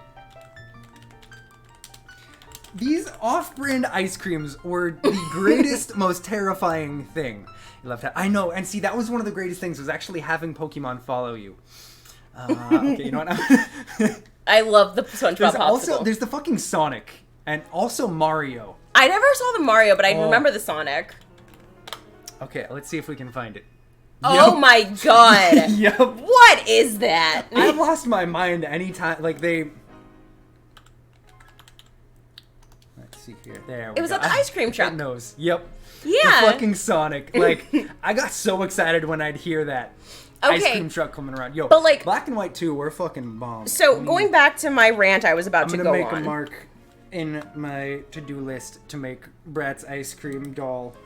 These off-brand ice creams were the greatest, most terrifying thing. You left out. I know, and see, that was one of the greatest things, was actually having Pokemon follow you. Okay, you know what? I love the SpongeBob popsicle. There's the fucking Sonic, and also Mario. I never saw the Mario, but I remember the Sonic. Okay, let's see if we can find it. Oh my god. Yep. What is that? I've lost my mind anytime, like they... Let's see here. There we go. It was at the ice cream truck. Nose. Yep. Yeah. The fucking Sonic. Like, I got so excited when I'd hear that. Okay. Ice cream truck coming around. Yo, but like, Black and White 2 were fucking bombs. So, going back to my rant I was about to go on. I'm gonna make a mark in my to-do list to make Brat's ice cream doll.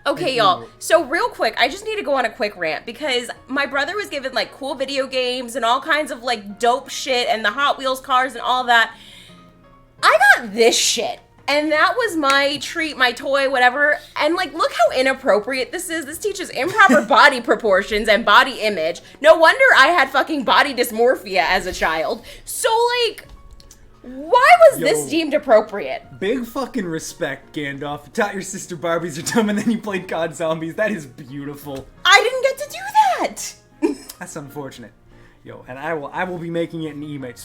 Okay, y'all. So real quick, I just need to go on a quick rant because my brother was given like cool video games and all kinds of like dope shit and the Hot Wheels cars and all that. I got this shit. And that was my treat, my toy, whatever. And like, look how inappropriate this is. This teaches improper body proportions and body image. No wonder I had fucking body dysmorphia as a child. So like, why was this deemed appropriate? Big fucking respect, Gandalf. You taught your sister Barbies are dumb and then you played COD Zombies. That is beautiful. I didn't get to do that. That's unfortunate. Yo, and I will be making it an emote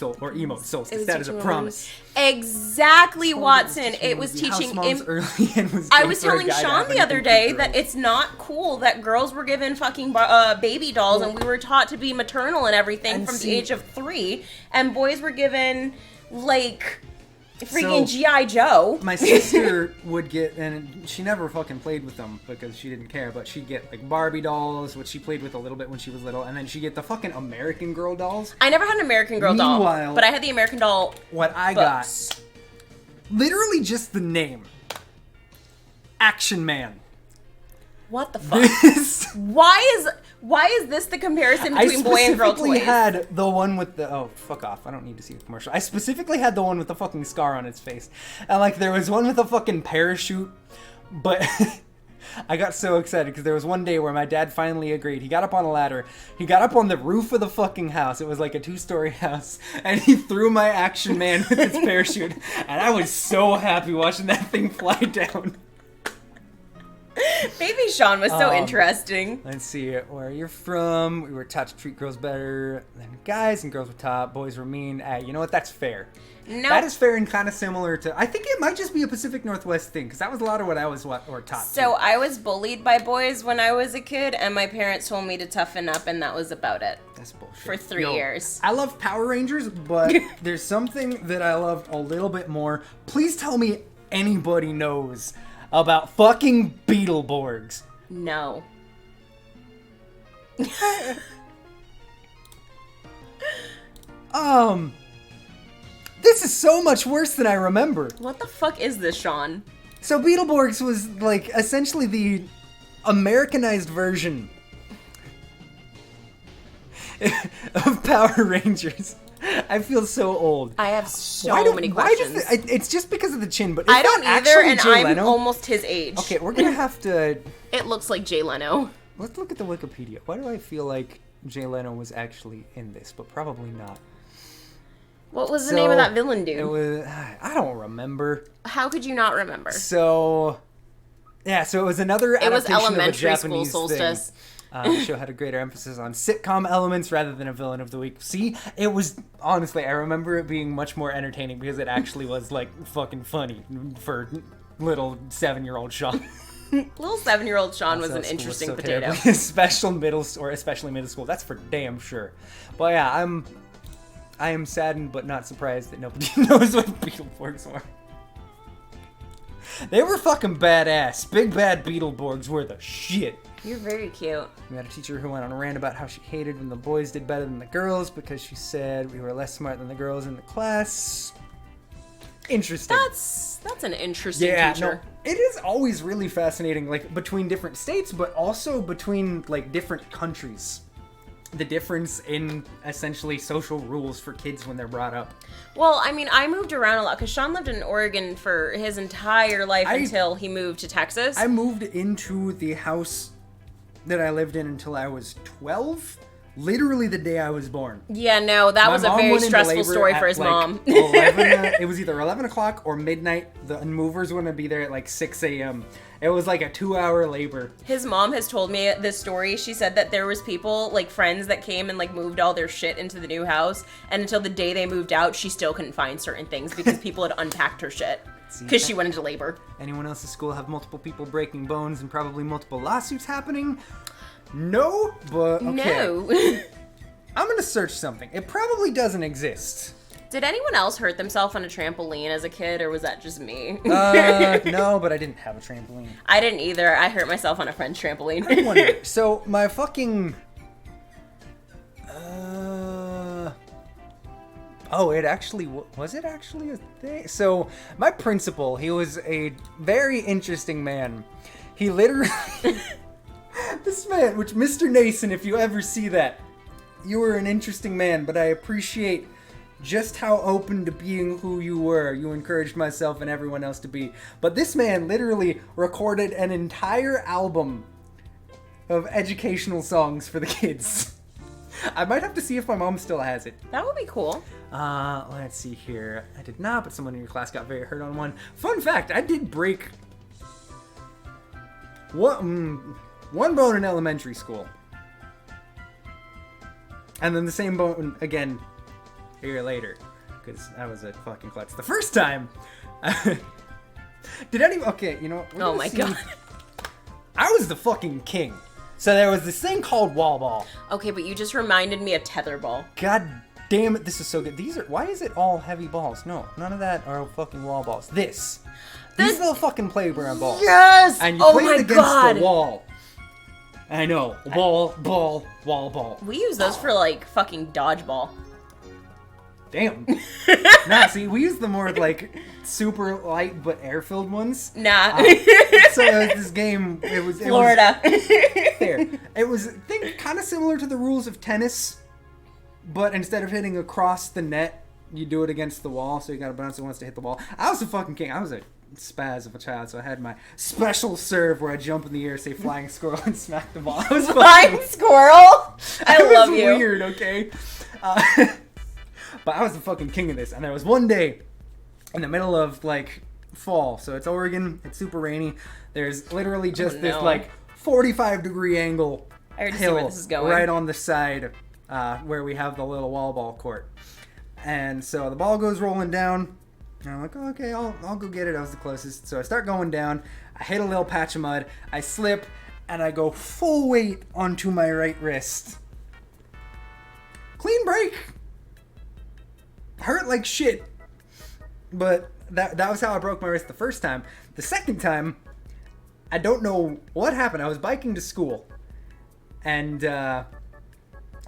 solstice. That is a promise. Exactly, Watson. It was teaching. I was telling Sean the other day that it's not cool that girls were given fucking baby dolls and we were taught to be maternal and everything from the age of 3, and boys were given like freaking G.I. Joe. My sister would get, and she never fucking played with them because she didn't care, but she'd get like Barbie dolls, which she played with a little bit when she was little, and then she'd get the fucking American Girl dolls. I never had an American Girl doll, but I had the American Doll. What I got, literally just the name, Action Man. What the fuck? Why is this the comparison between boy and girl toys? I specifically had the one with the... Oh, fuck off. I don't need to see the commercial. I specifically had the one with the fucking scar on its face. And, like, there was one with a fucking parachute, but I got so excited because there was one day where my dad finally agreed. He got up on a ladder. He got up on the roof of the fucking house. It was like a 2-story house. And he threw my Action Man with his parachute. And I was so happy watching that thing fly down. Baby Sean was so interesting. Let's see where you're from. We were taught to treat girls better than guys, and girls were taught boys were mean. You know what? That's fair. No. That is fair and kind of similar to... I think it might just be a Pacific Northwest thing, because that was a lot of what I was taught. So I was bullied by boys when I was a kid, and my parents told me to toughen up, and that was about it. That's bullshit. For 3 years. I love Power Rangers, but there's something that I loved a little bit more. Please tell me anybody knows about fucking Beetleborgs. No. This is so much worse than I remember. What the fuck is this, Sean? So Beetleborgs was like essentially the Americanized version of Power Rangers. I feel so old. I have so many questions. It's just because of the chin, but I don't either, and Jay I'm Leno? almost his age. Okay, we're gonna have to... It looks like Jay Leno. Let's look at the Wikipedia. Why do I feel like Jay Leno was actually in this, but probably not? What was the name of that villain dude? It was... I don't remember. How could you not remember? So... Yeah, so it was another adaptation of a elementary school Japanese Solstice. thing. The show had a greater emphasis on sitcom elements rather than a villain of the week. See, it was, honestly, I remember it being much more entertaining because it actually was, like, fucking funny for little 7-year-old Sean. Little 7-year-old Sean was an School interesting so potato. terrible. Especially middle school. That's for damn sure. But yeah, I am saddened but not surprised that nobody knows what Beetleborgs were. They were fucking badass. Big bad Beetleborgs were the shit. You're very cute. We had a teacher who went on a rant about how she hated when the boys did better than the girls because she said we were less smart than the girls in the class. Interesting. That's an interesting teacher. No, it is always really fascinating, like, between different states, but also between, like, different countries. The difference in, essentially, social rules for kids when they're brought up. Well, I mean, I moved around a lot, because Sean lived in Oregon for his entire life until he moved to Texas. I moved into the house that I lived in until I was 12. Literally the day I was born. Yeah, no, that was a very stressful story for his mom. 11, it was either 11 o'clock or midnight. The movers were going to be there at like 6 a.m. It was like a 2-hour labor. His mom has told me this story. She said that there was people, like friends that came and like moved all their shit into the new house. And until the day they moved out, she still couldn't find certain things because people had unpacked her shit. Because she went into labor. Anyone else at school have multiple people breaking bones and probably multiple lawsuits happening? No, but okay. No. I'm gonna search something. It probably doesn't exist. Did anyone else hurt themselves on a trampoline as a kid, or was that just me? No, but I didn't have a trampoline. I didn't either. I hurt myself on a friend's trampoline. I wonder. So my fucking... Oh, it actually... Was it actually a thing? So my principal, he was a very interesting man. He literally... This man, which Mr. Nason, if you ever see that, you were an interesting man, but I appreciate just how open to being who you were. You encouraged myself and everyone else to be. But this man literally recorded an entire album of educational songs for the kids. I might have to see if my mom still has it. That would be cool. Let's see here. I did not, but someone in your class got very hurt on one. Fun fact, I did break one bone in elementary school. And then the same bone again a year later. Because I was a fucking klutz the first time. Did anyone... Okay, you know what? Oh my god. I was the fucking king. So there was this thing called wall ball. Okay, but you just reminded me of tetherball. God damn it, this is so good. These are... Why is it all heavy balls? No, none of that are fucking wall balls. These are the fucking playground balls. Yes! And you play it against the wall. I know. Wall, ball. We use those for, like, fucking dodgeball. Damn. Nah, see, we use the more, like, super light but air-filled ones. Nah. So this game, it was... Florida. Fair. It was, I think, kind of similar to the rules of tennis, but instead of hitting across the net, you do it against the wall, so you gotta bounce it once to hit the wall. I was a fucking king. I was a spaz of a child, so I had my special serve where I jump in the air, say flying squirrel, and smack the ball. I was Flying squirrel? I love you. It was weird, okay? But I was the fucking king of this. And there was one day in the middle of, like, fall. So it's Oregon. It's super rainy. There's literally just this, like, 45-degree angle I already see hill where this is going. right on the side where we have the little wall ball court. And so the ball goes rolling down. And I'm like, oh, okay, I'll go get it. I was the closest. So I start going down. I hit a little patch of mud. I slip, and I go full weight onto my right wrist. Clean break. Hurt like shit. But that was how I broke my wrist the first time. The second time, I don't know what happened. I was biking to school. And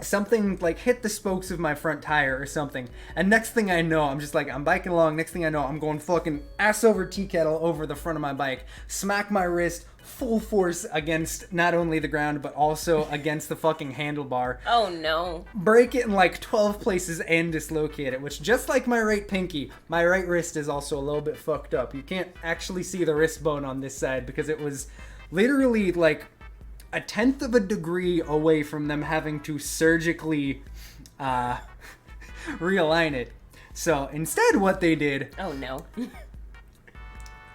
something like hit the spokes of my front tire or something. And next thing I know, I'm biking along. Next thing I know, I'm going fucking ass over tea kettle over the front of my bike. Smack my wrist full force against not only the ground, but also against the fucking handlebar. Oh no. Break it in like 12 places and dislocate it, which just like my right pinky, my right wrist is also a little bit fucked up. You can't actually see the wrist bone on this side because it was literally like 1/10 of a degree away from them having to surgically realign it. So instead what they did... Oh no.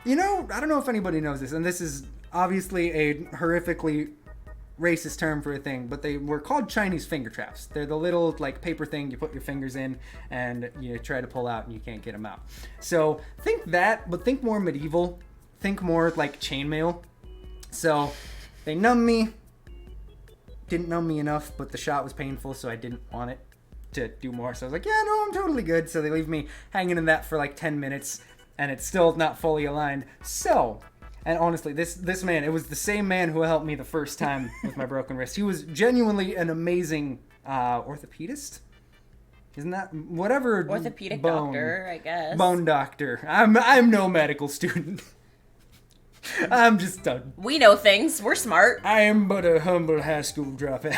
You know, I don't know if anybody knows this, and this is obviously a horrifically racist term for a thing, but they were called Chinese finger traps. They're the little, like, paper thing you put your fingers in and you try to pull out and you can't get them out. So think that, but think more medieval. Think more like chainmail. So they numbed me. Didn't numb me enough, but the shot was painful, so I didn't want it to do more. So I was like, yeah, no, I'm totally good. So they leave me hanging in that for like 10 minutes, and it's still not fully aligned. So... And honestly, this man, it was the same man who helped me the first time with my broken wrist. He was genuinely an amazing orthopedist. Isn't that whatever? Orthopedic doctor, I guess. Bone doctor. I'm no medical student. I'm just done. We know things. We're smart. I am but a humble high school dropout.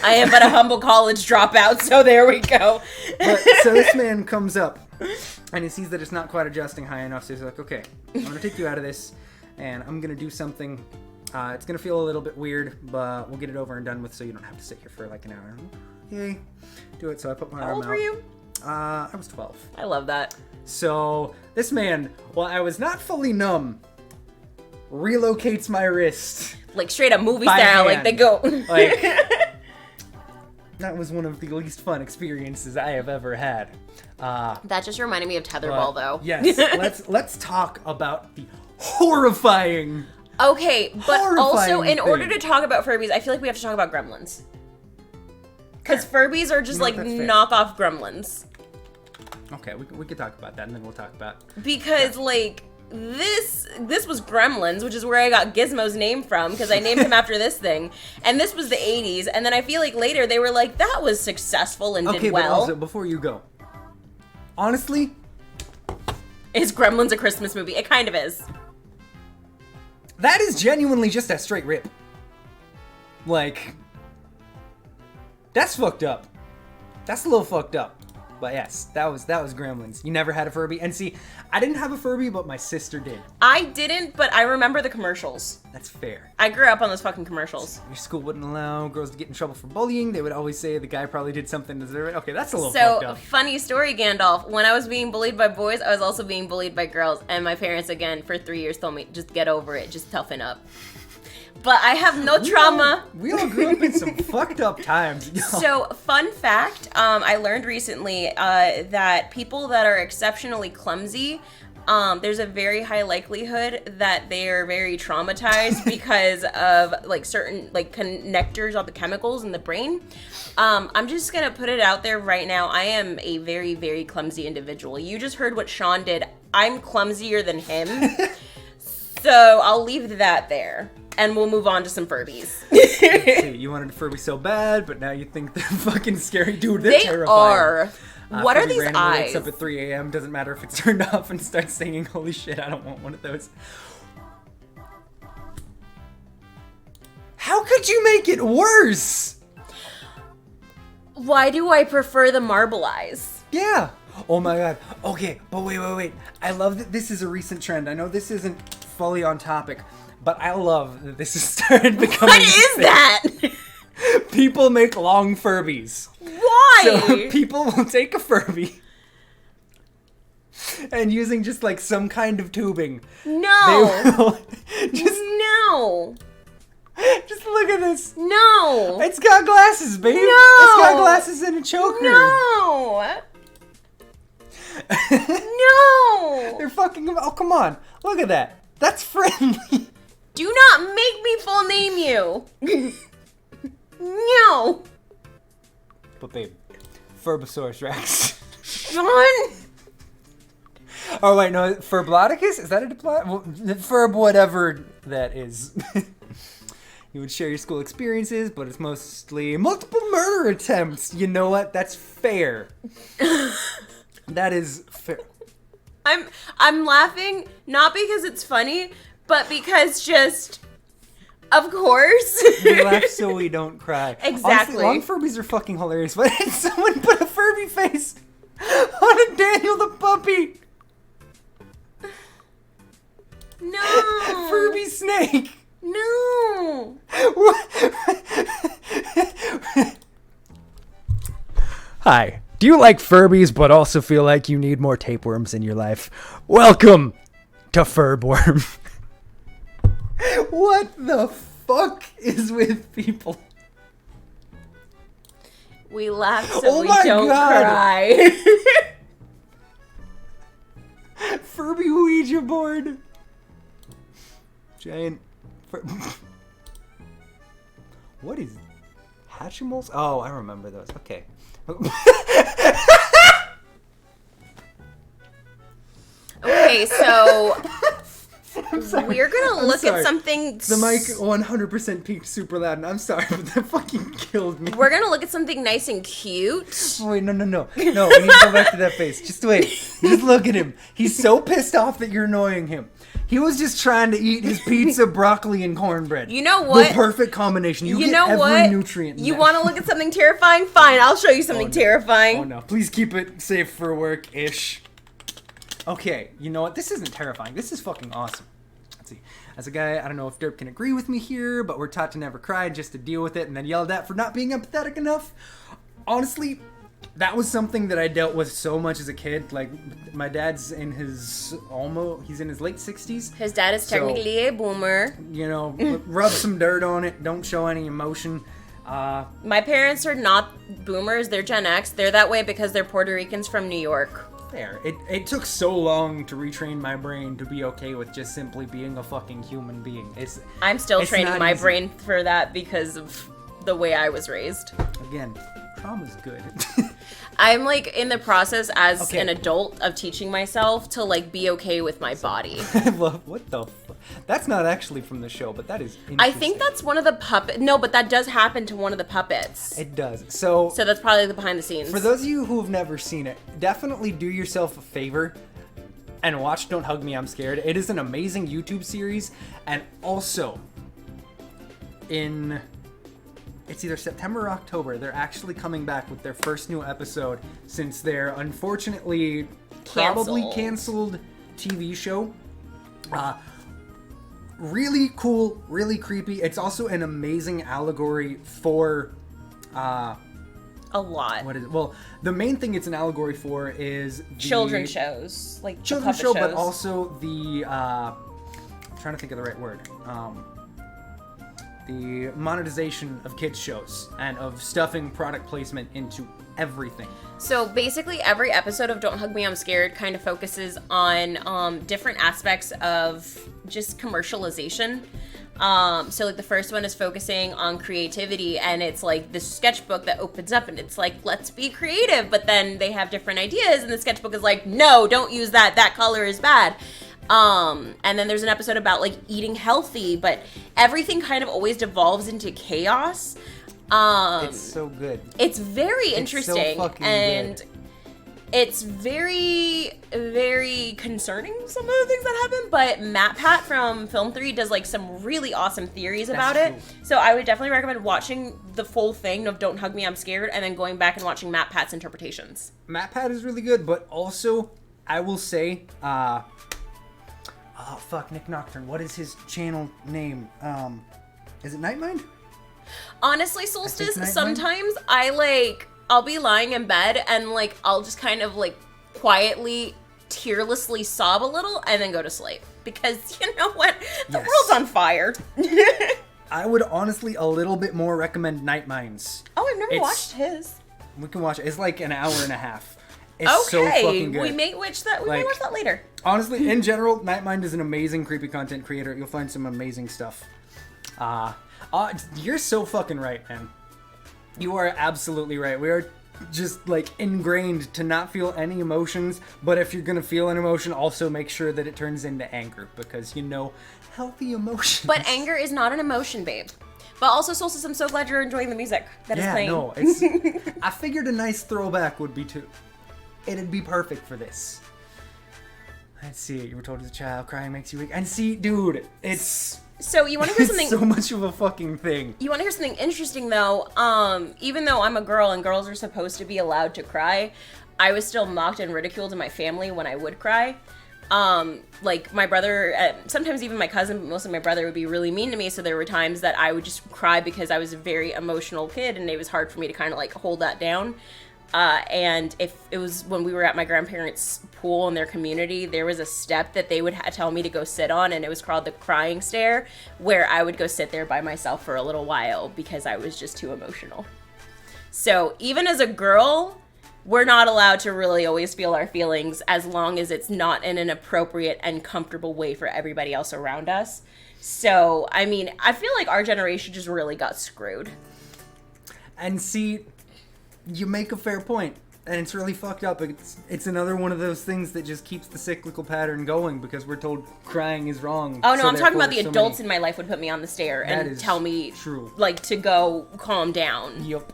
I am but a humble college dropout, so there we go. So this man comes up, and he sees that it's not quite adjusting high enough, so he's like, okay, I'm going to take you out of this, and I'm going to do something. It's going to feel a little bit weird, but we'll get it over and done with so you don't have to sit here for like an hour. Yay. Do it. So I put my arm out. How old were you? I was 12. I love that. So this man, while I was not fully numb, relocates my wrist. Like straight up movie style, like they go. Like, that was one of the least fun experiences I have ever had. That just reminded me of tetherball, though. Yes, let's talk about the horrifying. Okay, but also in thing. order to talk about Furbies, I feel like we have to talk about Gremlins. Because Furbies are just like knockoff Gremlins. Okay, we could talk about that, and then we'll talk about. Because like this was Gremlins, which is where I got Gizmo's name from, because I named him after this thing. And this was the 80s, and then I feel like later they were like, that was successful and did well. But also, before you go, honestly, is Gremlins a Christmas movie? It kind of is. That is genuinely just a straight rip. Like, that's fucked up. That's a little fucked up. But yes, that was Gremlins. You never had a Furby? And see, I didn't have a Furby, but my sister did. I didn't, but I remember the commercials. That's fair. I grew up on those fucking commercials. Your school wouldn't allow girls to get in trouble for bullying. They would always say the guy probably did something to deserve it. Okay, that's a little fucked up. So, funny story, Gandalf. When I was being bullied by boys, I was also being bullied by girls. And my parents, again, for 3 years told me, just get over it. Just toughen up. But I have no trauma. We all grew up in some fucked up times. So, fun fact, I learned recently that people that are exceptionally clumsy, there's a very high likelihood that they are very traumatized because of like certain like connectors of the chemicals in the brain. I'm just gonna put it out there right now. I am a very, very clumsy individual. You just heard what Sean did. I'm clumsier than him. So I'll leave that there. And we'll move on to some Furbies. See, you wanted a Furby so bad, but now you think they're fucking scary. Dude, they're terrifying. They are. What are these eyes? Wakes up at 3 a.m. Doesn't matter if it's turned off and starts singing, holy shit, I don't want one of those. How could you make it worse? Why do I prefer the marble eyes? Yeah. Oh my god. Okay, but wait. I love that this is a recent trend. I know this isn't fully on topic, but I love that this has started becoming. What is that? People make long Furbies. Why? So people will take a Furby and using just like some kind of tubing. No. They will just No. Just look at this. No. It's got glasses, babe. No. It's got glasses and a choker. No. No. They're fucking. Oh, come on. Look at that. That's friendly. Do not make me full name you. No. But babe, Furbosaurus Rex. Sean. Oh wait, no, Furbloticus? Is that a diplot? Well, Furb, whatever that is. You would share your school experiences, but it's mostly multiple murder attempts. You know what? That's fair. That is fair. I'm laughing not because it's funny, but because just of course. We laugh so we don't cry. Exactly. Honestly, long Furbies are fucking hilarious. But someone put a Furby face on a Daniel the puppy. No. Furby snake. No. Hi. Do you like Furbies but also feel like you need more tapeworms in your life? Welcome to Furbworm. What the fuck is with people? We laugh so Oh we my don't God. cry. Furby Ouija board. Giant. What is Hatchimals? Oh, I remember those. Okay. Okay, so I'm sorry. we're gonna I'm look sorry. at something. The mic 100% peaked super loud, and I'm sorry, but that fucking killed me. We're gonna look at something nice and cute. Oh, wait, no. No, we need to go back to that face. Just wait. Just look at him. He's so pissed off that you're annoying him. He was just trying to eat his pizza, broccoli, and cornbread. You know what? The perfect combination. You get know every what? nutrient in You that. want to look at something terrifying? Fine, I'll show you something terrifying. Oh no, please keep it safe for work-ish. Okay, you know what? This isn't terrifying. This is fucking awesome. Let's see. As a guy, I don't know if Derp can agree with me here, but we're taught to never cry, just to deal with it, and then yelled at for not being empathetic enough. Honestly, that was something that I dealt with so much as a kid. Like, my dad's in his he's in his late 60s. His dad is technically a boomer. You know, rub some dirt on it. Don't show any emotion. My parents are not boomers. They're Gen X. They're that way because they're Puerto Ricans from New York. There. It took so long to retrain my brain to be okay with just simply being a fucking human being. I'm still it's training not my easy. brain for that because of the way I was raised. Again, trauma's good. I'm like in the process as Okay. an adult of teaching myself to like be okay with my body. I love what the fuck? That's not actually from the show, but that is interesting. I think that's one of the puppet. No, but that does happen to one of the puppets. It does. So So that's probably the behind the scenes. for those of you who have never seen it, definitely do yourself a favor and watch Don't Hug Me, I'm Scared. It is an amazing YouTube series, and also it's either September or October, they're actually coming back with their first new episode since their unfortunately probably canceled TV show. Really cool, really creepy. It's also an amazing allegory for a lot. what is it? Well, the main thing it's an allegory for is the Children shows, like the children's puppet show, shows. but also the I'm trying to think of the right word. The monetization of kids shows and of stuffing product placement into everything. So basically, every episode of Don't Hug Me, I'm Scared kind of focuses on different aspects of just commercialization. So like the first one is focusing on creativity, and it's like this sketchbook that opens up and it's like, let's be creative, but then they have different ideas and the sketchbook is like, no, don't use that color is bad. And then there's an episode about like eating healthy, but everything kind of always devolves into chaos. It's so good. It's very interesting, fucking and good. It's very, very concerning, some of the things that happen, but Matt Pat from Film 3 does like some really awesome theories about it. So I would definitely recommend watching the full thing of Don't Hug Me, I'm Scared, and then going back and watching Matt Pat's interpretations. Matt Pat is really good, but also, I will say, Nick Nocturne, what is his channel name? Is it Nightmind? Honestly, Solstice, sometimes I'll be lying in bed and like I'll just kind of like quietly, tearlessly sob a little and then go to sleep. Because you know what? The world's on fire. I would honestly a little bit more recommend Nightminds. Oh, I've never watched his. We can watch it. It's like an hour and a half. It's so fucking good. We may watch that later. Honestly, in general, Nightmind is an amazing creepy content creator. You'll find some amazing stuff. You're so fucking right, man. You are absolutely right. We are just like ingrained to not feel any emotions, but if you're gonna feel an emotion, also make sure that it turns into anger, because healthy emotions. But anger is not an emotion, babe. But also, Solstice, I'm so glad you're enjoying the music that is playing. No, I figured a nice throwback would be too. It'd be perfect for this. Let's see. You were told as a child, crying makes you weak. And see, dude, it's. So you want to hear something? So much of a fucking thing. You want to hear something interesting though? Even though I'm a girl and girls are supposed to be allowed to cry, I was still mocked and ridiculed in my family when I would cry. Like my brother, sometimes even my cousin, but mostly my brother would be really mean to me. So there were times that I would just cry because I was a very emotional kid, and it was hard for me to kind of like hold that down. And if it was when we were at my grandparents' pool in their community, there was a step that they would tell me to go sit on, and it was called the crying stair, where I would go sit there by myself for a little while because I was just too emotional. So even as a girl, we're not allowed to really always feel our feelings as long as it's not in an appropriate and comfortable way for everybody else around us. So, I mean, I feel like our generation just really got screwed. And see, you make a fair point, and it's really fucked up. It's another one of those things that just keeps the cyclical pattern going because we're told crying is wrong. Oh no, so I'm talking about the adults in my life would put me on the stair and tell me, like, to go calm down. Yup.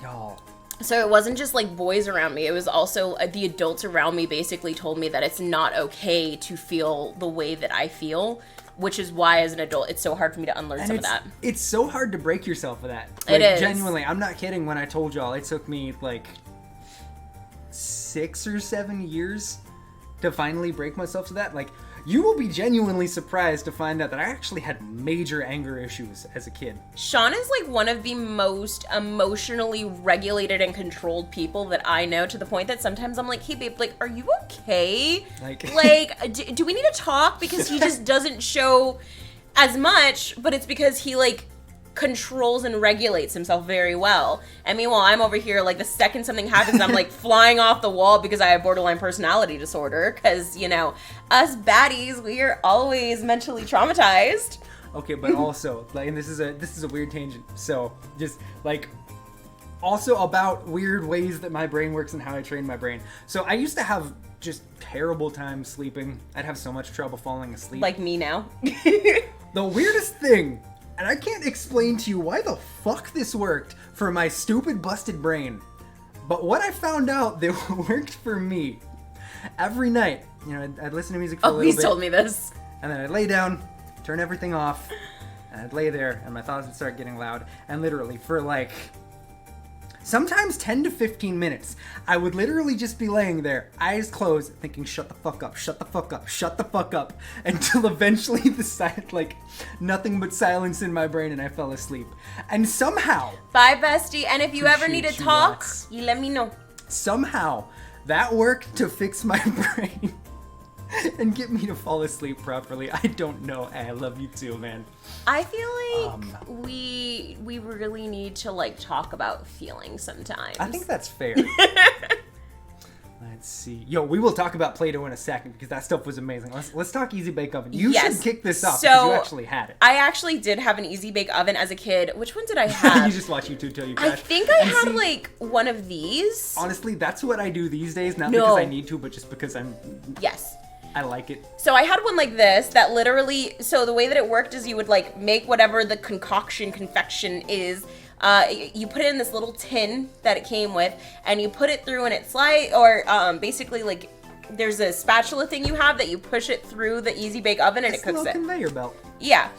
Y'all. So it wasn't just like boys around me, it was also the adults around me basically told me that it's not okay to feel the way that I feel, which is why as an adult it's so hard for me to unlearn some of that. It's so hard to break yourself of that. Like, it is. Genuinely, I'm not kidding when I told y'all it took me like 6 or 7 years to finally break myself to that. Like, you will be genuinely surprised to find out that I actually had major anger issues as a kid. Sean is like one of the most emotionally regulated and controlled people that I know, to the point that sometimes I'm like, hey babe, like, are you okay? Like do we need to talk? Because he just doesn't show as much, but it's because he like controls and regulates himself very well. And meanwhile, I'm over here like the second something happens, I'm like flying off the wall because I have borderline personality disorder. Because, you know, us baddies, we are always mentally traumatized. Okay, but also, like, and this is a weird tangent. So just like, also about weird ways that my brain works and how I train my brain. So I used to have just terrible time sleeping. I'd have so much trouble falling asleep. Like me now. The weirdest thing, and I can't explain to you why the fuck this worked for my stupid busted brain, but what I found out that worked for me, every night, you know, I'd listen to music for a little bit. Oh, he's told me this. And then I'd lay down, turn everything off, and I'd lay there, and my thoughts would start getting loud, and literally for like, sometimes 10 to 15 minutes, I would literally just be laying there, eyes closed, thinking, shut the fuck up, shut the fuck up, shut the fuck up, until eventually nothing but silence in my brain and I fell asleep. And somehow... Bye, bestie, and if you ever need to talk, you let me know. Somehow, that worked to fix my brain and get me to fall asleep properly. I don't know. I love you too, man. I feel like we really need to like talk about feelings sometimes. I think that's fair. Let's see. Yo, we will talk about Play-Doh in a second because that stuff was amazing. Let's talk Easy Bake Oven. You should kick this off because you actually had it. I actually did have an Easy Bake Oven as a kid. Which one did I have? You just watch YouTube till you crash. I think I had like one of these. Honestly, that's what I do these days. Not because I need to, but just because I'm... Yes. I like it. So I had one like this that literally, so the way that it worked is you would like make whatever the confection is, You put it in this little tin that it came with, and you put it through, and it slides, or basically like there's a spatula thing you have that you push it through the Easy Bake Oven, and it cooks it. Conveyor belt. Yeah.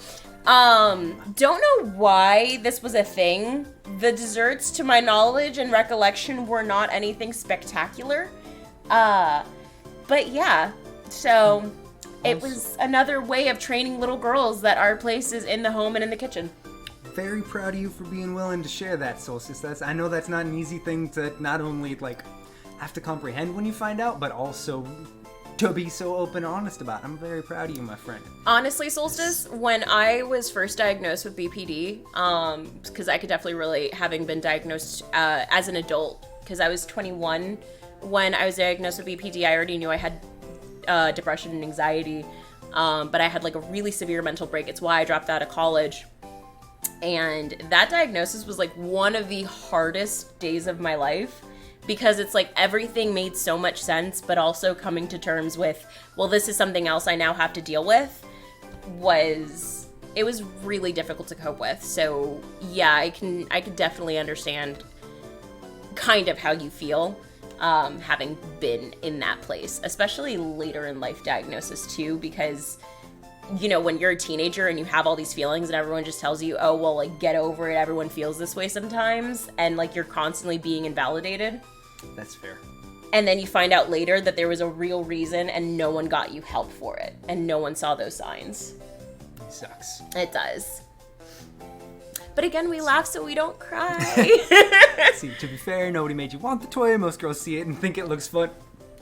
Don't know why this was a thing. The desserts, to my knowledge and recollection, were not anything spectacular. But yeah, so it was another way of training little girls that our place is in the home and in the kitchen. Very proud of you for being willing to share that, Solstice. I know that's not an easy thing to not only like have to comprehend when you find out, but also to be so open and honest about. I'm very proud of you, my friend. Honestly, Solstice, when I was first diagnosed with BPD, because I could definitely relate having been diagnosed as an adult, because I was 21 when I was diagnosed with BPD. I already knew I had depression and anxiety, but I had like a really severe mental break. It's why I dropped out of college. And that diagnosis was like one of the hardest days of my life, because it's like everything made so much sense, but also coming to terms with, well, this is something else I now have to deal with, was really difficult to cope with. So yeah, I can definitely understand kind of how you feel, having been in that place, especially later in life diagnosis too, because you know, when you're a teenager and you have all these feelings and everyone just tells you, oh, well, like, get over it, everyone feels this way sometimes, and like you're constantly being invalidated. That's fair. And then you find out later that there was a real reason and no one got you help for it, and no one saw those signs. It sucks. It does. But again, we laugh so we don't cry. See, to be fair, nobody made you want the toy. Most girls see it and think it looks fun.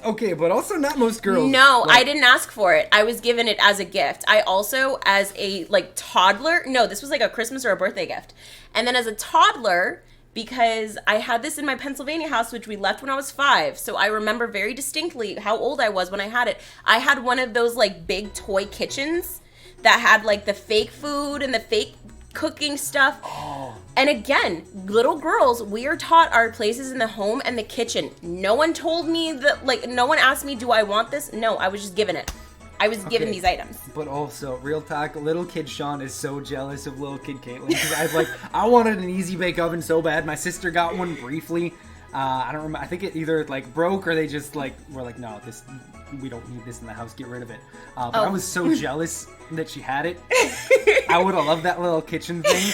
Okay, but also not most girls. No, I didn't ask for it. I was given it as a gift. I also, as a like toddler, no, this was like a Christmas or a birthday gift. And then as a toddler, because I had this in my Pennsylvania house, which we left when I was 5. So I remember very distinctly how old I was when I had it. I had one of those like big toy kitchens that had like the fake food and the fake cooking stuff. Oh. And again, little girls, we are taught our places in the home and the kitchen. No one told me that, like, no one asked me, do I want this? No, I was just given it. I was given these items. But also, real talk, little kid Sean is so jealous of little kid Caitlin, because I wanted an Easy Bake Oven so bad. My sister got one briefly. I don't remember. I think it either like broke or they just like were like, no, we don't need this in the house. Get rid of it. But I was so jealous that she had it. I would have loved that little kitchen thing.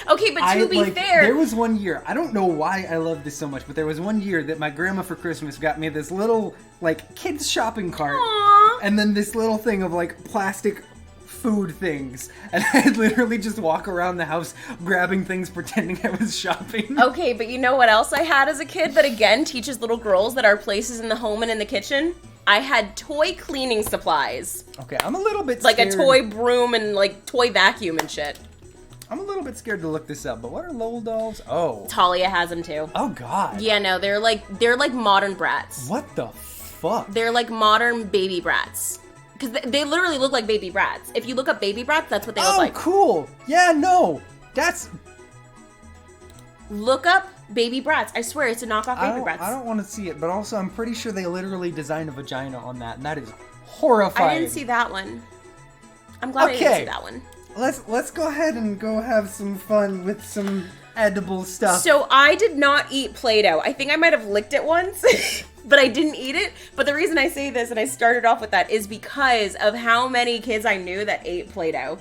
Okay, but to be fair, there was one year. I don't know why I love this so much, but there was one year that my grandma for Christmas got me this little like kids shopping cart, Aww. and then this little thing of like plastic food things, and I'd literally just walk around the house grabbing things pretending I was shopping. Okay, but you know what else I had as a kid that again teaches little girls that our place is in the home and in the kitchen? I had toy cleaning supplies. Okay, I'm a little bit like scared. A toy broom and like toy vacuum and shit. I'm a little bit scared to look this up, but what are Lowell dolls? Oh. Talia has them too. Oh god. Yeah, no, they're like modern brats. What the fuck? They're like modern baby brats. Because they literally look like baby brats. If you look up baby brats, that's what they look like. Oh, cool. Yeah, no. That's... Look up baby brats. I swear, it's a knockoff baby brats. I don't want to see it, but also I'm pretty sure they literally designed a vagina on that, and that is horrifying. I didn't see that one. I'm glad I didn't see that one. Let's go ahead and go have some fun with some edible stuff. So I did not eat Play-Doh. I think I might have licked it once, but I didn't eat it. But the reason I say this, and I started off with that, is because of how many kids I knew that ate Play-Doh.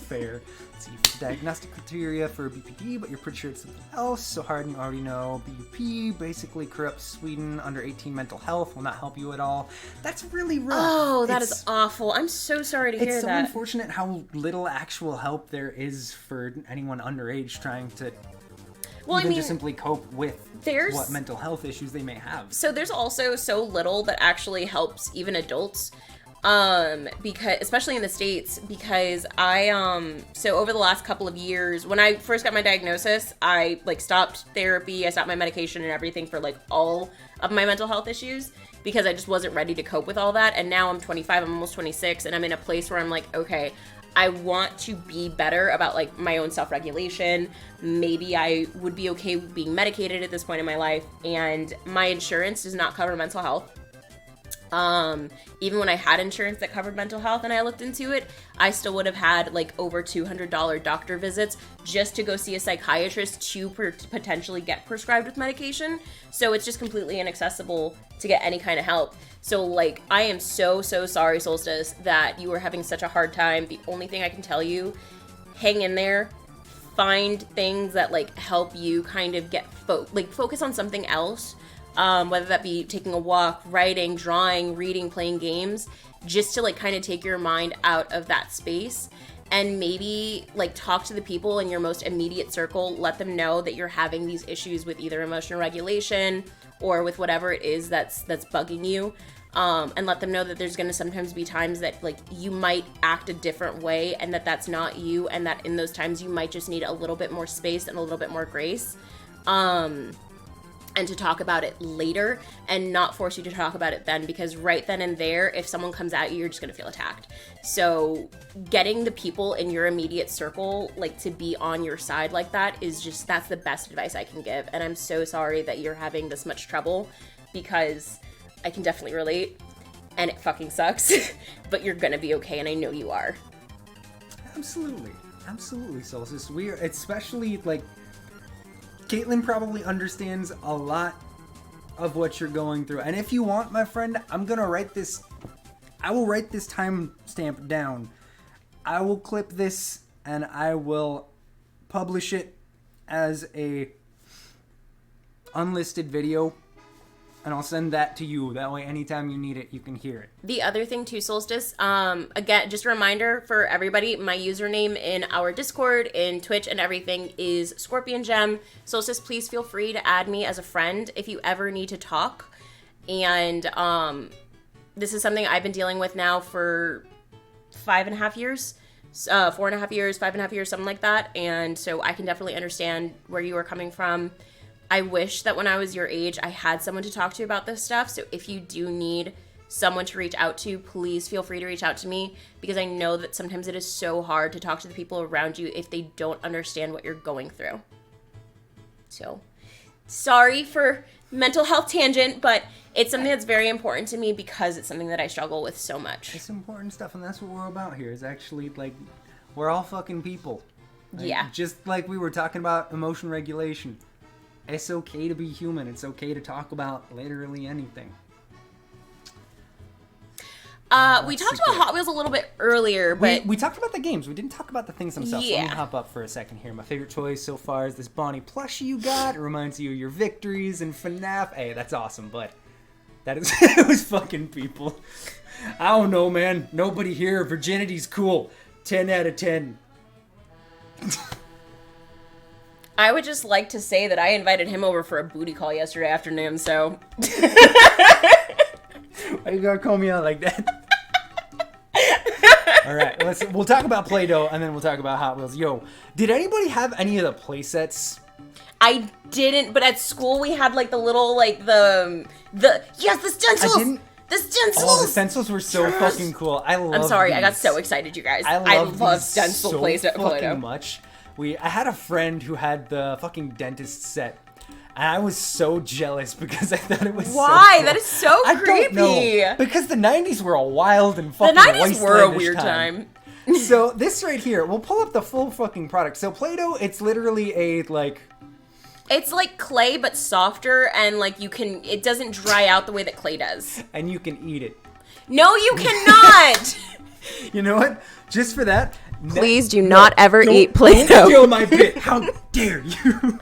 Fair. So you fit the diagnostic criteria for BPD, but you're pretty sure it's something else. So Harden already know BUP basically corrupts Sweden under 18 mental health, will not help you at all. That's really rough. Oh, that is awful. I'm so sorry to hear that. It's so unfortunate how little actual help there is for anyone underage trying to just simply cope with what mental health issues they may have. So there's also so little that actually helps even adults. Because especially in the States, because so over the last couple of years, when I first got my diagnosis, I like stopped therapy, I stopped my medication and everything for like all of my mental health issues, because I just wasn't ready to cope with all that. And now I'm 25, I'm almost 26, and I'm in a place where I'm like, okay, I want to be better about like my own self-regulation. Maybe I would be okay with being medicated at this point in my life, and my insurance does not cover mental health. Even when I had insurance that covered mental health and I looked into it, I still would have had like over $200 doctor visits just to go see a psychiatrist to potentially get prescribed with medication. So it's just completely inaccessible to get any kind of help. So like, I am so sorry, Solstice, that you are having such a hard time. The only thing I can tell you, hang in there, find things that like help you kind of get focus on something else. Whether that be taking a walk, writing, drawing, reading, playing games, just to like kind of take your mind out of that space, and maybe like talk to the people in your most immediate circle, let them know that you're having these issues with either emotional regulation or with whatever it is that's bugging you, and let them know that there's going to sometimes be times that like you might act a different way and that's not you, and that in those times you might just need a little bit more space and a little bit more grace. And to talk about it later and not force you to talk about it then, because right then and there, if someone comes at you, you're just going to feel attacked. So getting the people in your immediate circle, like, to be on your side like that is just, that's the best advice I can give. And I'm so sorry that you're having this much trouble, because I can definitely relate and it fucking sucks, but you're going to be okay. And I know you are. Absolutely, Solstice. We are, especially like, Caitlin probably understands a lot of what you're going through. And if you want, my friend, I will write this timestamp down. I will clip this and I will publish it as a unlisted video. And I'll send that to you. That way, anytime you need it, you can hear it. The other thing too, Solstice, again, just a reminder for everybody, my username in our Discord, in Twitch and everything is Scorpion Gem. Solstice, please feel free to add me as a friend if you ever need to talk. And this is something I've been dealing with now for 5.5 years. 4.5 years, 5.5 years, something like that. And so I can definitely understand where you are coming from. I wish that when I was your age, I had someone to talk to about this stuff. So if you do need someone to reach out to, please feel free to reach out to me, because I know that sometimes it is so hard to talk to the people around you if they don't understand what you're going through. So, sorry for mental health tangent, but it's something that's very important to me because it's something that I struggle with so much. It's important stuff, and that's what we're about here, is actually, like, we're all fucking people. Like, yeah. Just like we were talking about emotion regulation. It's okay to be human. It's okay to talk about literally anything. We talked about Hot Wheels a little bit earlier, but... We talked about the games. We didn't talk about the things themselves. Yeah. So let me hop up for a second here. My favorite choice so far is this Bonnie plushie you got. It reminds you of your victories in FNAF. Hey, that's awesome, but that is... it was fucking people. I don't know, man. Nobody here. Virginity's cool. 10 out of 10. I would just like to say that I invited him over for a booty call yesterday afternoon, so... Why you gotta call me out like that? Alright, we'll talk about Play-Doh, and then we'll talk about Hot Wheels. Yo, did anybody have any of the play sets? I didn't, but at school we had, like, the little, like, the yes, the stencils! The stencils! Oh, the stencils were so fucking cool. I'm sorry, I got so excited, you guys. I love stencil so Play-Doh. fucking much. I had a friend who had the fucking dentist set, and I was so jealous because I thought it was Why? So cool. That is so creepy. I don't know. Because the 90s were a wild and fucking The 90s were a weird time. So this right here, we'll pull up the full fucking product. So Play-Doh, it's literally a, like... It's like clay, but softer, and, like, it doesn't dry out the way that clay does. And you can eat it. No, you cannot! You know what? Just for that... Please do not ever eat Play-Doh. Don't steal my bit. How dare you?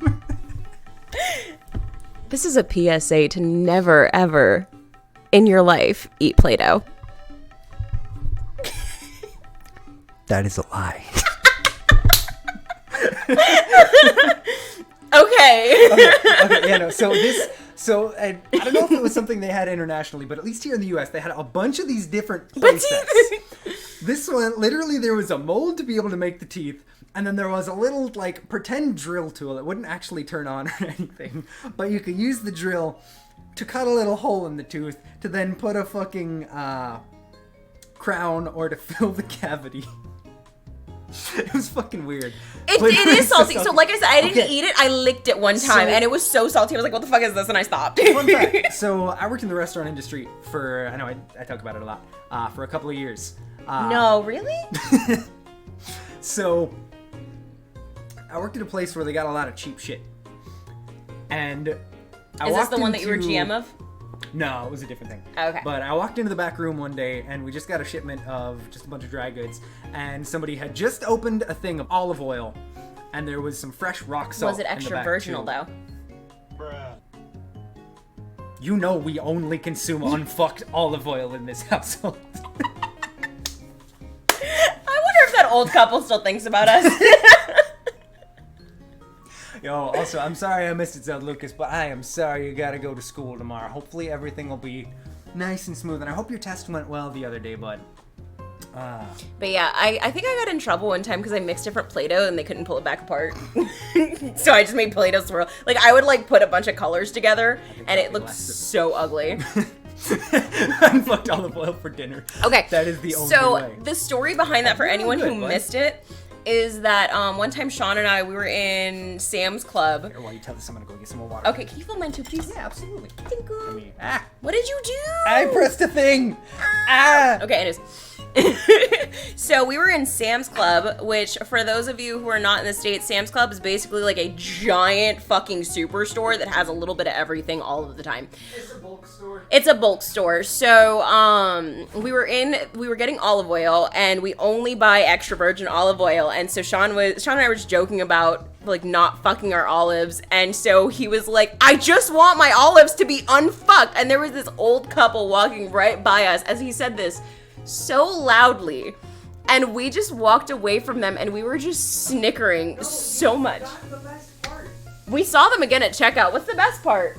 This is a PSA to never, ever in your life eat Play-Doh. That is a lie. Okay. Yeah, no. So I don't know if it was something they had internationally, but at least here in the U.S., they had a bunch of these different play sets. This one, literally, there was a mold to be able to make the teeth, and then there was a little, like, pretend drill tool that wouldn't actually turn on or anything, but you could use the drill to cut a little hole in the tooth to then put a fucking crown or to fill the cavity. It was fucking weird. It But is was salty. So like I said, I didn't Okay. eat it. I licked it one time, So- and it was so salty. I was like, "What the fuck is this?" And I stopped. Fun fact. So I worked in the restaurant industry for, I know I talk about it a lot, for a couple of years. No, really? So I worked at a place where they got a lot of cheap shit. And I Is this walked the one that you were into- GM of? No, it was a different thing. Okay. But I walked into the back room one day and we just got a shipment of just a bunch of dry goods. And somebody had just opened a thing of olive oil. And there was some fresh rock salt. Was it in the extra back, virginal too. though? You know we only consume unfucked olive oil in this household. I wonder if that old couple still thinks about us. Yo, also, I'm sorry I missed it, Zed Lucas, but I am sorry you gotta go to school tomorrow. Hopefully everything will be nice and smooth. And I hope your test went well the other day, bud. But yeah, I think I got in trouble one time because I mixed different Play-Doh and they couldn't pull it back apart. So I just made Play-Doh swirl. Like, I would, like, put a bunch of colors together, and it looked so ugly. Unfucked olive oil for dinner. Okay. That is the only so way. the story behind that for You're anyone good, who bud. missed it is that one time Sean and I, we were in Sam's Club. Here, while you tell this, I'm gonna go get some more water. Okay, can you fill mine too, please? Yeah, absolutely. Thank you. I mean, ah! What did you do? I pressed a thing! Ah! Okay, anyways. So we were in Sam's Club, which for those of you who are not in the States, Sam's Club is basically like a giant fucking superstore that has a little bit of everything all of the time. It's a bulk store. It's a bulk store. So we were getting olive oil and we only buy extra virgin olive oil. And so Sean and I were just joking about like not fucking our olives. And so he was like, I just want my olives to be unfucked. And there was this old couple walking right by us as he said this so loudly. And we just walked away from them and we were just snickering so much. That's the best part. We saw them again at checkout. What's the best part?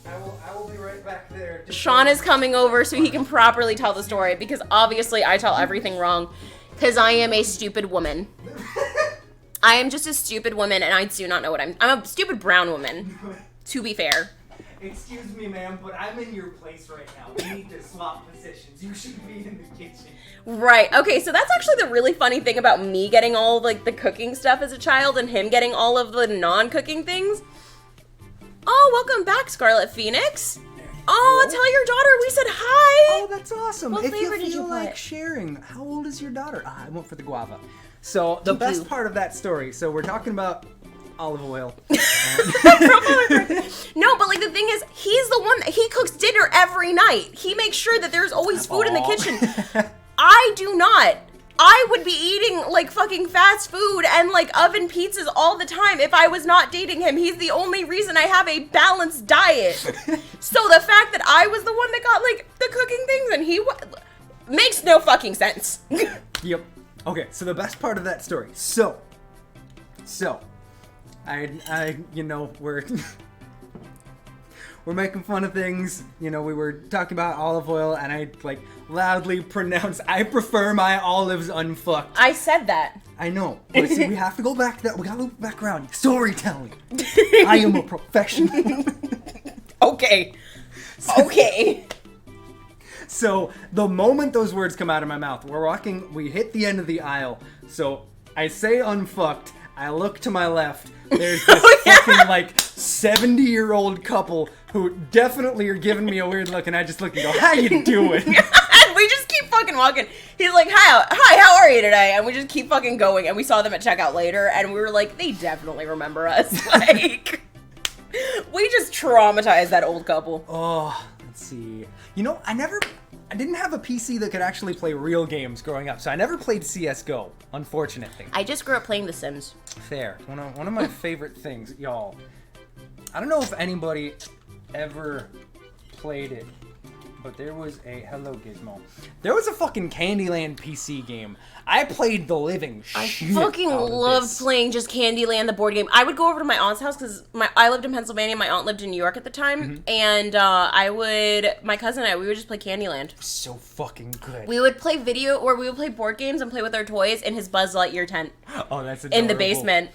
I will be right back there. Sean is coming over so he can properly tell the story because obviously I tell everything wrong because I am a stupid woman. I am just a stupid woman and I do not know what I'm a stupid brown woman, to be fair. Excuse me, ma'am, but I'm in your place right now. We need to swap positions. You should be in the kitchen. Right. Okay, so that's actually the really funny thing about me getting all of, like the cooking stuff as a child and him getting all of the non-cooking things. Oh, welcome back, Scarlet Phoenix. Oh, tell your daughter we said hi. Oh, that's awesome. What if flavor you did feel you like put? sharing, how old is your daughter? I went for the guava. So the best you. part of that story, so we're talking about olive oil. No, but like the thing is, he's the one that he cooks dinner every night. He makes sure that there's always food in the Aw. kitchen. I do not. I would be eating like fucking fast food and like oven pizzas all the time if I was not dating him. He's the only reason I have a balanced diet. So the fact that I was the one that got like the cooking things and makes no fucking sense. Yep. Okay, so the best part of that story. So, I you know, we're making fun of things. You know, we were talking about olive oil, and I like loudly pronounced, I prefer my olives unfucked. I said that. I know, but see, we have to go back. We gotta loop back around. Storytelling. I am a professional. Okay. Okay. So the moment those words come out of my mouth, we hit the end of the aisle. So I say unfucked. I look to my left. There's this fucking like 70-year-old couple who definitely are giving me a weird look, and I just look and go, "How you doing?" And we just keep fucking walking. He's like, hi, how are you today? And we just keep fucking going. And we saw them at checkout later, and we were like, they definitely remember us. Like, we just traumatized that old couple. Oh, let's see. You know, I didn't have a PC that could actually play real games growing up, so I never played CS:GO, unfortunately. I just grew up playing The Sims. Fair. One of my favorite things, y'all. I don't know if anybody ever played it, but there was hello Gizmo. There was a fucking Candyland PC game. I played the living I shit fucking out of loved this. playing just Candyland, the board game. I would go over to my aunt's house because I lived in Pennsylvania. My aunt lived in New York at the time, and my cousin and I, we would just play Candyland. So fucking good. We would play we would play board games and play with our toys in his Buzz Lightyear tent Oh, that's in the adorable. basement.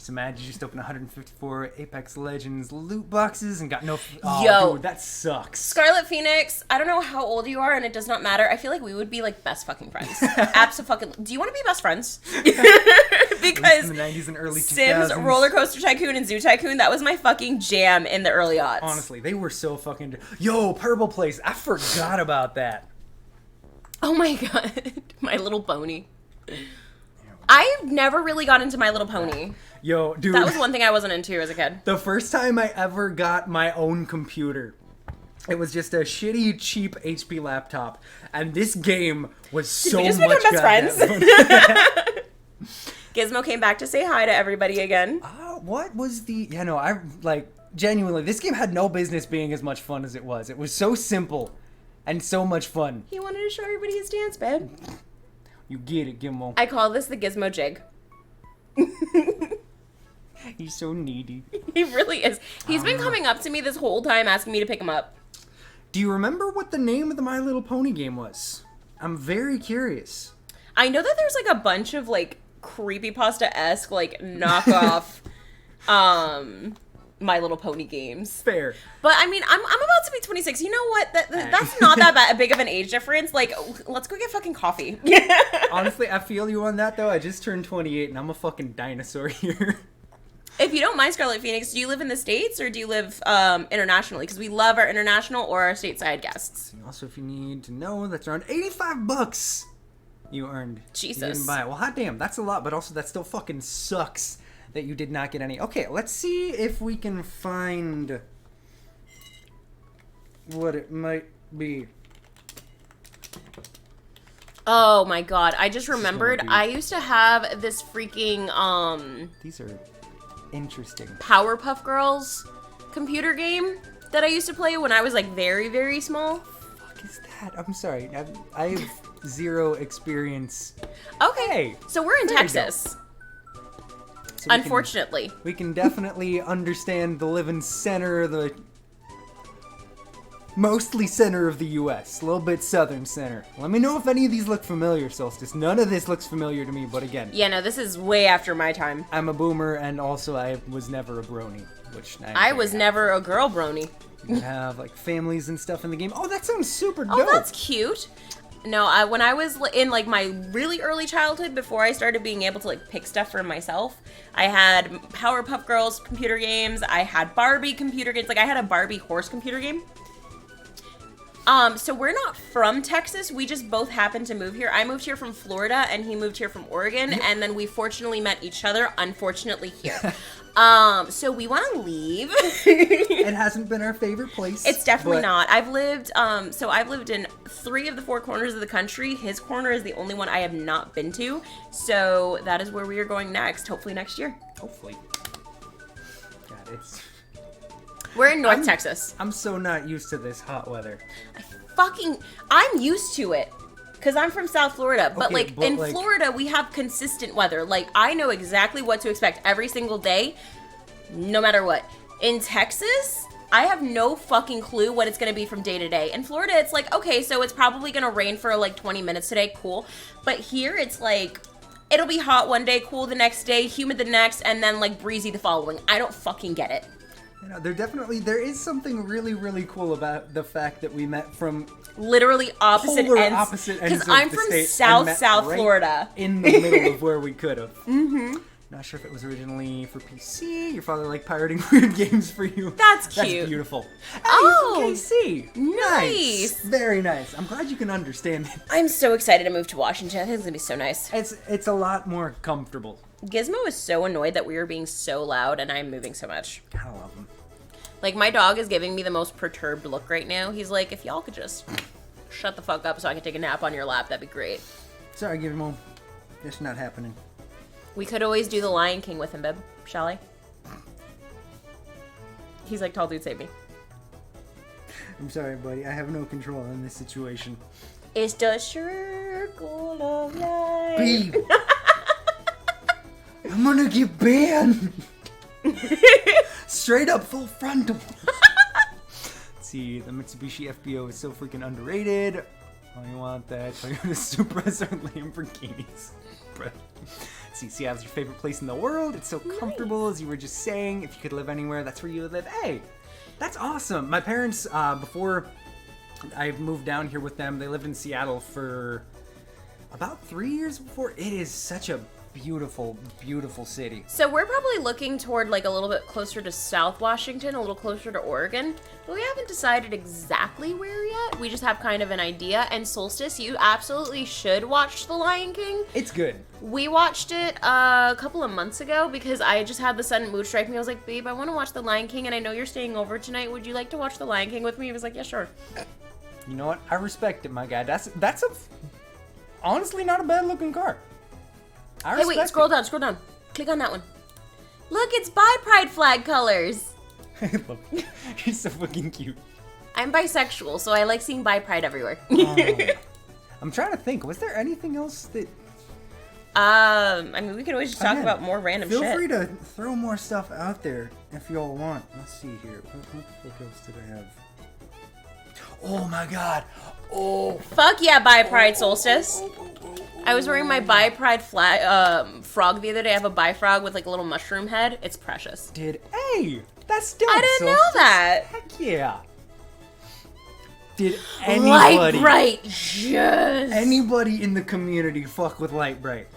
Just imagine you just opened 154 Apex Legends loot boxes and got no... Oh, Yo. dude, that sucks. Scarlet Phoenix, I don't know how old you are, and it does not matter. I feel like we would be like best fucking friends. Abso-fucking... Do you want to be best friends? Because in the 90s and early 2000s. Sims, Roller Coaster Tycoon, and Zoo Tycoon, that was my fucking jam in the early aughts. Honestly, they were so fucking... Yo, Purple Place. I forgot about that. Oh my god. My Little Pony. I've never really got into My Little Pony. Yo, dude. That was one thing I wasn't into as a kid. The first time I ever got my own computer, it was just a shitty, cheap HP laptop, and this game was so much. Did we just become best friends? Gizmo came back to say hi to everybody again. What was the... Yeah, no, I, like, genuinely, this game had no business being as much fun as it was. It was so simple and so much fun. He wanted to show everybody his dance, babe. You get it, Gizmo. I call this the Gizmo jig. He's so needy. He really is. He's been coming up to me this whole time asking me to pick him up. Do you remember what the name of the My Little Pony game was? I'm very curious. I know that there's like a bunch of like creepypasta-esque like knockoff My Little Pony games. Fair. But I mean, I'm about to be 26. You know what? That's not that big of an age difference. Like, let's go get fucking coffee. Honestly, I feel you on that though. I just turned 28 and I'm a fucking dinosaur here. If you don't mind, Scarlet Phoenix, do you live in the States or do you live internationally? Because we love our international or our stateside guests. Also, if you need to know, that's around $85 you earned. Jesus. You didn't buy it. Well, hot damn, that's a lot, but also that still fucking sucks that you did not get any. Okay, let's see if we can find what it might be. Oh my god, I just remembered I used to have this freaking These are interesting. Powerpuff Girls computer game that I used to play when I was like very, very small. What the fuck is that? I'm sorry. I have zero experience. Okay. Hey, so we're in Texas. So unfortunately. We can definitely understand the living center, the mostly center of the U.S., a little bit southern center. Let me know if any of these look familiar, Solstice. None of this looks familiar to me, but again. Yeah, no, this is way after my time. I'm a boomer, and also I was never a brony, which I was never a girl brony. You have, like, families and stuff in the game. Oh, that sounds super dope. Oh, that's cute. No, when I was in, like, my really early childhood, before I started being able to, like, pick stuff for myself, I had Powerpuff Girls computer games, I had Barbie computer games, like, I had a Barbie horse computer game. So we're not from Texas, we just both happened to move here. I moved here from Florida, and he moved here from Oregon, and then we fortunately met each other, unfortunately, here. So we want to leave. It hasn't been our favorite place. It's definitely not. I've lived in 3 of the 4 corners of the country. His corner is the only one I have not been to. So that is where we are going next, hopefully next year. Hopefully. God, we're in North Texas. I'm so not used to this hot weather. I'm used to it. Because I'm from South Florida. But, in Florida, we have consistent weather. Like, I know exactly what to expect every single day, no matter what. In Texas, I have no fucking clue what it's going to be from day to day. In Florida, it's like, okay, so it's probably going to rain for, like, 20 minutes today. Cool. But here, it's like, it'll be hot one day, cool the next day, humid the next, and then, like, breezy the following. I don't fucking get it. You know, there is something really, really cool about the fact that we met from literally opposite ends. Because I'm from South Florida. In the middle of where we could have. Mm-hmm. Not sure if it was originally for PC. Your father liked pirating weird games for you. That's cute. That's beautiful. Hey, oh, you're from KC. Nice. Very nice. I'm glad you can understand it. I'm so excited to move to Washington. I think it's gonna be so nice. It's a lot more comfortable. Gizmo is so annoyed that we are being so loud and I'm moving so much. I love him. Like, my dog is giving me the most perturbed look right now. He's like, if y'all could just shut the fuck up so I can take a nap on your lap, that'd be great. Sorry, Gizmo. It's not happening. We could always do the Lion King with him, babe. Shall I? He's like, tall dude, save me. I'm sorry, buddy. I have no control in this situation. It's the circle of life. Babe. I'm gonna get banned. Straight up full frontal. Let's see, the Mitsubishi FBO is so freaking underrated. Oh, you want that? So you're gonna suppress our Lamborghinis. Seattle's your favorite place in the world. It's so comfortable, as you were just saying. If you could live anywhere, that's where you would live. Hey, that's awesome. My parents, before I moved down here with them, they lived in Seattle for about 3 years before. It is such a beautiful, beautiful city. So we're probably looking toward like a little bit closer to South Washington, a little closer to Oregon, but we haven't decided exactly where yet. We just have kind of an idea. And Solstice, you absolutely should watch The Lion King. It's good. We watched it a couple of months ago because I just had the sudden mood strike me. I was like, babe, I want to watch The Lion King, and I know you're staying over tonight. Would you like to watch The Lion King with me? He was like, yeah, sure. You know what? I respect it, my guy. That's a honestly not a bad looking car. Hey, wait, scroll down. Click on that one. Look, it's bi-pride flag colors. He's so fucking cute. I'm bisexual, so I like seeing bi-pride everywhere. I'm trying to think. Was there anything else that... I mean, we could always just talk about more random shit. Feel free to throw more stuff out there if y'all want. Let's see here. What else did I have? Oh my god. Oh. Fuck yeah, bi-pride Solstice. I was wearing my bi-pride frog the other day. I have a bi-frog with like a little mushroom head. It's precious. Hey, that's dope. I didn't know that. Heck yeah. Did anybody... Light Bright, yes. Anybody in the community fuck with Light Bright?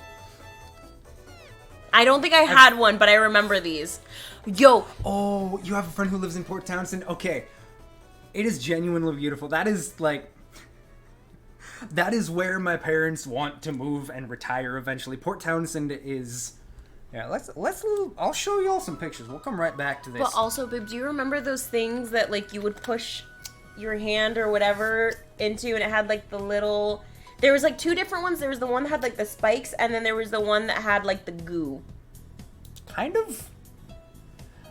I don't think I had one, but I remember these. Yo. Oh, you have a friend who lives in Port Townsend? Okay. It is genuinely beautiful. That is like... That is where my parents want to move and retire eventually. Port Townsend is... Yeah, I'll show you all some pictures. We'll come right back to this. But also, babe, do you remember those things that, like, you would push your hand or whatever into, and it had, like, the little... There was, like, two different ones. There was the one that had, like, the spikes, and then there was the one that had, like, the goo. Kind of.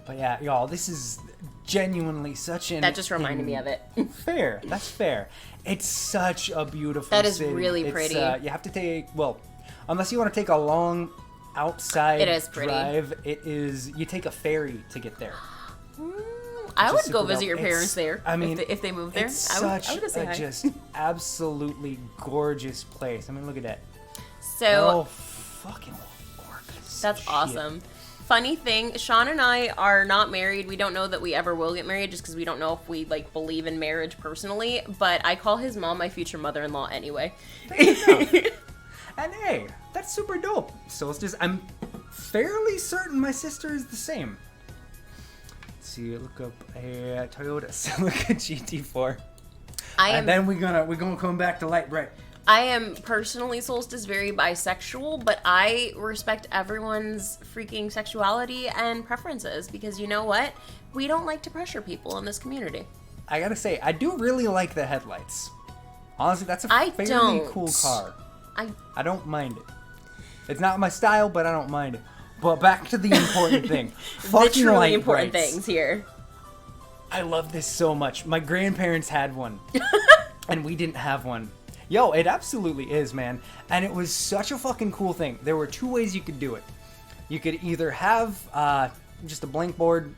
But yeah, y'all, this is genuinely such an... That just reminded me of it. Fair. That's fair. It's such a beautiful That is city. really pretty. You have to take... Well, unless you want to take a long outside It is pretty. drive, it is... You take a ferry to get there. I would Just go super visit dope. your parents there. I mean, if they moved there, it's I would such go say a hi. just absolutely gorgeous place. I mean, look at that. So Oh, fucking gorgeous. that's shit. awesome. Funny thing, Sean and I are not married. We don't know that we ever will get married, just because we don't know if we like believe in marriage personally. But I call his mom my future mother-in-law anyway. And hey, that's super dope. So it's just, I'm fairly certain my sister is the same. Let's see, look up a Toyota Celica GT4. And then we're gonna come back to Light Bright. I am personally, Solstice, very bisexual, but I respect everyone's freaking sexuality and preferences, because you know what? We don't like to pressure people in this community. I gotta say, I do really like the headlights. Honestly, that's a fairly don't. cool car. I don't mind it. It's not my style, but I don't mind it. But back to the important thing. The Fucking truly Light important Brights. things here. I love this so much. My grandparents had one, and we didn't have one. Yo, it absolutely is, man. And it was such a fucking cool thing. There were two ways you could do it. You could either have just a blank board,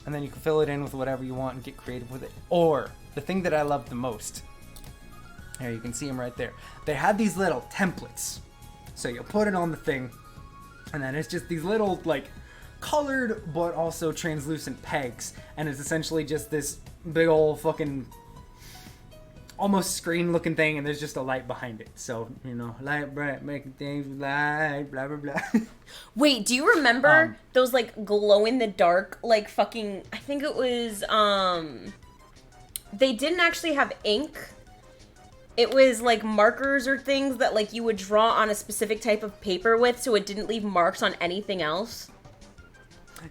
and then you can fill it in with whatever you want and get creative with it. Or, the thing that I loved the most, here, you can see them right there. They had these little templates. So you put it on the thing, and then it's just these little, like, colored but also translucent pegs. And it's essentially just this big old fucking... almost screen looking thing, and there's just a light behind it. So, you know, light bright, making things light, blah blah blah. Wait, do you remember those like glow in the dark, like fucking, I think it was they didn't actually have ink. It was like markers or things that like you would draw on a specific type of paper with, so it didn't leave marks on anything else.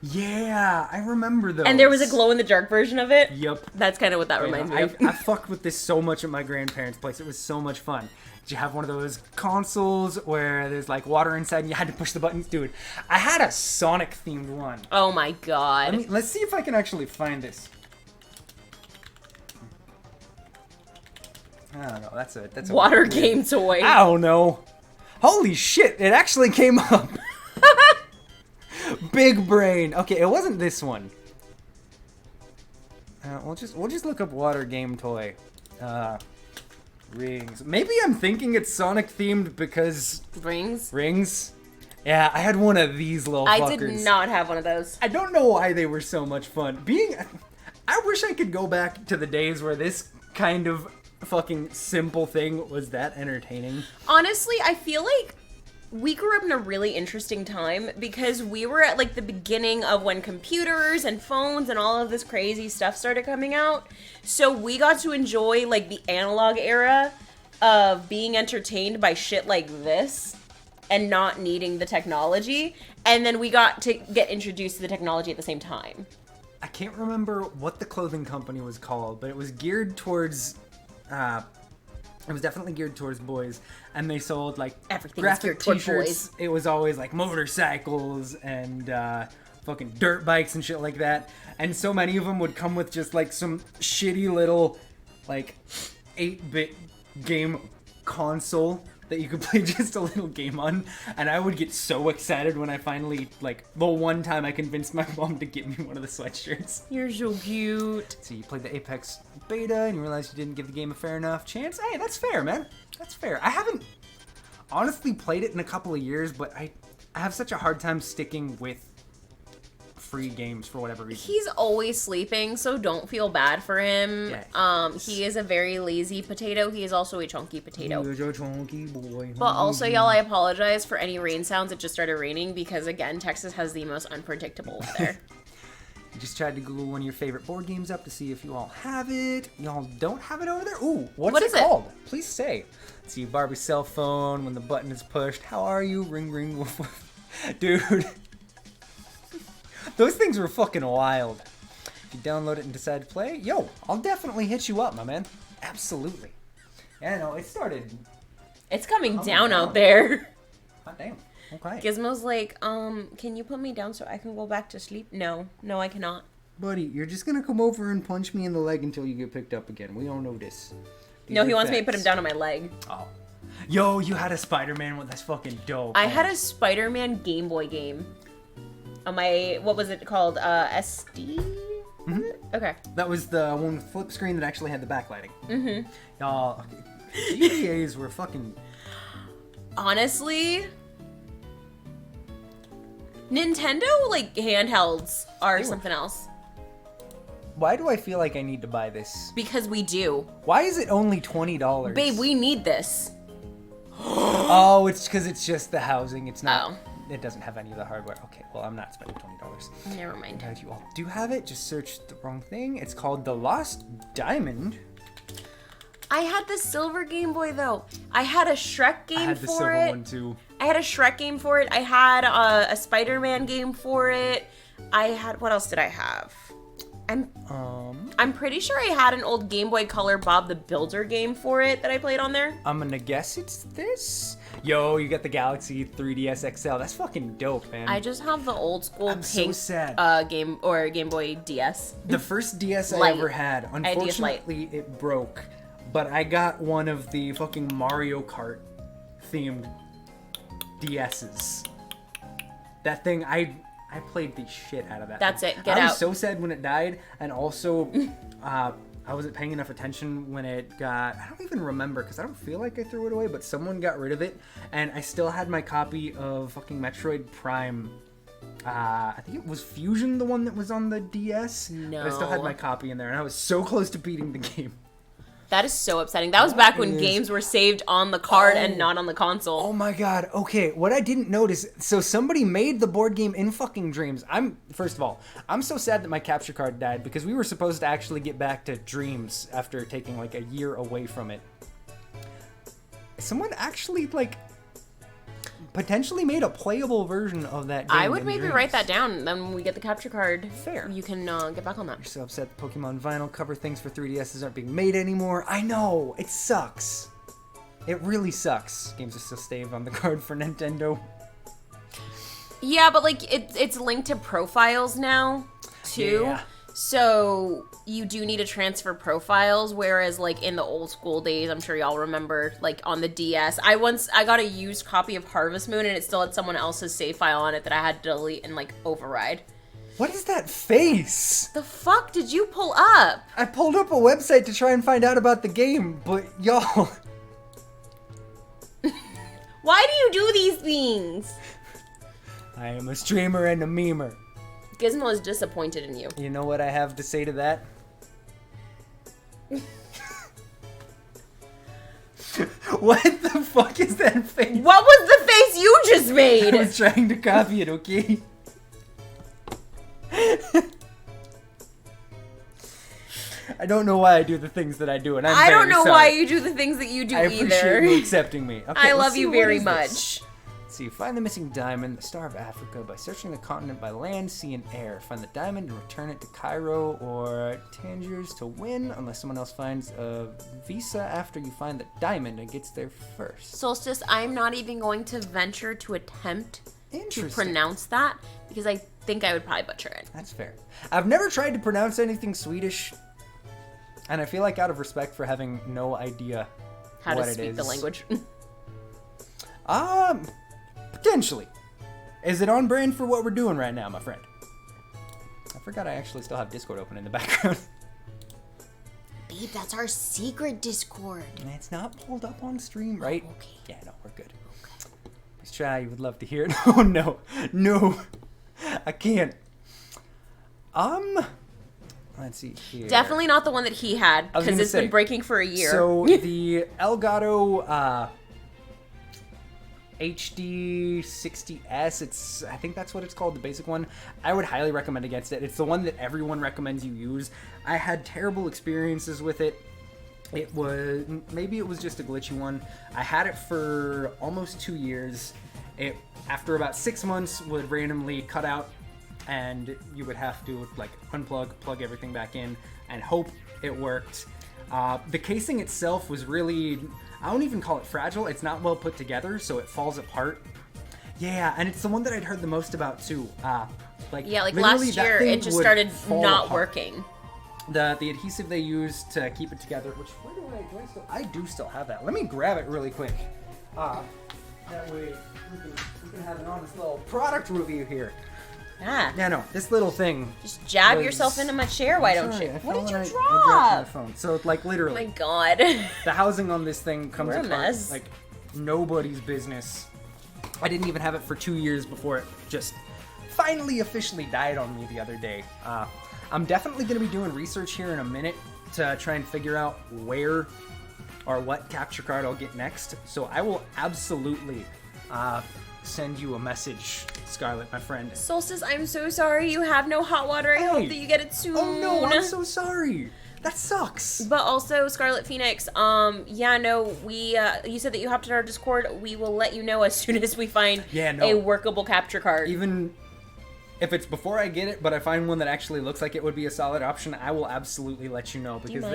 Yeah, I remember those. And there was a glow in the dark version of it. Yep. That's kind of what that reminds me of. I fucked with this so much at my grandparents' place. It was so much fun. Did you have one of those consoles where there's like water inside and you had to push the buttons? Dude, I had a Sonic themed one. Oh my god. Let's see if I can actually find this. I don't know. That's a water weird game toy. I don't know. Holy shit! It actually came up. Big brain. Okay, it wasn't this one. We'll just look up water game toy. Rings. Maybe I'm thinking it's Sonic themed because Rings. Rings. Yeah, I had one of these little I fuckers. did not have one of those. I don't know why they were so much fun. I wish I could go back to the days where this kind of fucking simple thing was that entertaining. Honestly, I feel like we grew up in a really interesting time because we were at like the beginning of when computers and phones and all of this crazy stuff started coming out. So we got to enjoy like the analog era of being entertained by shit like this and not needing the technology. And then we got to get introduced to the technology at the same time. I can't remember what the clothing company was called, but it was geared towards it was definitely geared towards boys, and they sold like Everything graphic geared toward t-shirts. boys. It was always like motorcycles and fucking dirt bikes and shit like that. And so many of them would come with just like some shitty little like 8-bit game console that you could play just a little game on. And I would get so excited when I finally, like, the one time I convinced my mom to get me one of the sweatshirts. You're so cute. So you played the Apex beta and you realized you didn't give the game a fair enough chance. Hey, that's fair, man. That's fair. I haven't honestly played it in a couple of years, but I have such a hard time sticking with free games for whatever reason. He's always sleeping, so don't feel bad for him. Yeah, he is a very lazy potato. He is also a chunky potato. He's a chunky boy. But also, y'all, I apologize for any rain sounds. It just started raining because, again, Texas has the most unpredictable weather. I just tried to Google one of your favorite board games up to see if you all have it. Y'all don't have it over there? Ooh, what is it called? Please say. Let's see, Barbie's cell phone, when the button is pushed. How are you? Ring, ring, woof, woof. Dude. Those things were fucking wild. If you download it and decide to play, yo, I'll definitely hit you up, my man. Absolutely. Yeah, no, it started. It's coming down out there. God damn. Okay. Gizmo's like, can you put me down so I can go back to sleep? No, I cannot. Buddy, you're just gonna come over and punch me in the leg until you get picked up again. We all know this. No, he wants me to put him down on my leg. Oh. Yo, you had a Spider-Man one. That's fucking dope. I had a Spider-Man Game Boy game. On my, what was it called? SD? Mm-hmm. Okay. That was the one with flip screen that actually had the backlighting. Mm-hmm. Y'all, okay. GBAs were fucking... Honestly, Nintendo, like, handhelds are something else. Why do I feel like I need to buy this? Because we do. Why is it only $20? Babe, we need this. Oh, it's because it's just the housing. It's not... Oh. It doesn't have any of the hardware. Okay, well, I'm not spending $20. Never mind. Glad you all do have it. Just searched the wrong thing. It's called The Lost Diamond. I had the silver Game Boy, though. I had a Shrek game for it. I had the silver one, too. I had a Shrek game for it. I had a Spider-Man game for it. I had... What else did I have? I'm pretty sure I had an old Game Boy Color Bob the Builder game for it that I played on there. I'm gonna guess it's this. Yo, you got the Galaxy 3DS XL. That's fucking dope, man. I just have the old school I'm so pink sad. Game Boy DS. The first DS I Light. ever had. I had DS Lite. Unfortunately, it broke. But I got one of the fucking Mario Kart themed DS's. That thing, I played the shit out of that. That's thing. it. Get I out. was so sad when it died, and also I wasn't paying enough attention when it got... I don't even remember, because I don't feel like I threw it away, but someone got rid of it, and I still had my copy of fucking Metroid Prime. I think it was Fusion, the one that was on the DS. No. But I still had my copy in there, and I was so close to beating the game. That is so upsetting. That was back when games were saved on the card and not on the console. Oh my god. Okay, what I didn't notice, so somebody made the board game in fucking Dreams. First of all, I'm so sad that my capture card died because we were supposed to actually get back to Dreams after taking like a year away from it. Someone actually like potentially made a playable version of that game. I would in maybe Dreams. write that down. Then when we get the capture card, Fair. you can get back on that. You're so upset the Pokemon vinyl cover things for 3DSs aren't being made anymore. I know, it sucks. It really sucks. Games are still saved on the card for Nintendo. Yeah, but like it's linked to profiles now too. Yeah. So you do need to transfer profiles, whereas like in the old school days, I'm sure y'all remember, like on the DS, I got a used copy of Harvest Moon and it still had someone else's save file on it that I had to delete and like override. What is that face? The fuck did you pull up? I pulled up a website to try and find out about the game, but y'all... Why do you do these things? I am a streamer and a memer. Gizmo is disappointed in you. You know what I have to say to that? What the fuck is that face? What was the face you just I made? was trying to copy it, okay? I don't know why I do the things that I do, and I don't know sorry. why you do the things that you do I appreciate either. you accepting me. Okay, I let's love see, you what very is much. this? Let's see, find the missing diamond, the Star of Africa, by searching the continent by land, sea, and air. Find the diamond and return it to Cairo or Tangiers to win, unless someone else finds a visa after you find the diamond and gets there first. Solstice, I'm not even going to venture to attempt to Interesting. pronounce that because I think I would probably butcher it. That's fair. I've never tried to pronounce anything Swedish, and I feel like out of respect for having no idea How what to it speak is. the language. Potentially. Is it on brand for what we're doing right now, my friend? I forgot I actually still have Discord open in the background. Babe, that's our secret Discord. And it's not pulled up on stream, right? Okay. Yeah, no, we're good. Please try. You would love to hear it. Oh, no. No. I can't. Let's see here. Definitely not the one that he had I was because gonna it's say, been breaking for a year. So the Elgato HD 60S, I think that's what it's called, the basic one. I would highly recommend against it. It's the one that everyone recommends you use. I had terrible experiences with it. Maybe it was just a glitchy one. I had it for almost 2 years. It, after about 6 months, would randomly cut out, and you would have to like unplug, plug everything back in, and hope it worked. The casing itself was really, I don't even call it fragile. It's not well put together, so it falls apart. Yeah, and it's the one that I'd heard the most about too. Like last literally that year thing it just would started fall not apart. working. The adhesive they used to keep it together, which where do I do still have that. Let me grab it really quick. That way we can have an honest little product review here. Ah, Yeah, no, this little thing. just jab was- yourself into my chair. Why don't Sorry, you? I What fell did you and I dropped my drop? phone. So like Oh literally, my god. the housing on this thing comes We're a apart mess. like nobody's business. I didn't even have it for 2 years before it just finally officially died on me the other day. I'm definitely going to be doing research here in a minute to try and figure out where or what capture card I'll get next. So I will absolutely send you a message, Scarlett, my friend. Solstice, I'm so sorry you have no hot water. I Hey. hope that you get it soon. Oh no, I'm so sorry. That sucks. But also, Scarlet Phoenix, yeah, no, we, you said that you hopped in our Discord. We will let you know as soon as we find a workable capture card. Even if it's before I get it, but I find one that actually looks like it would be a solid option, I will absolutely let you know because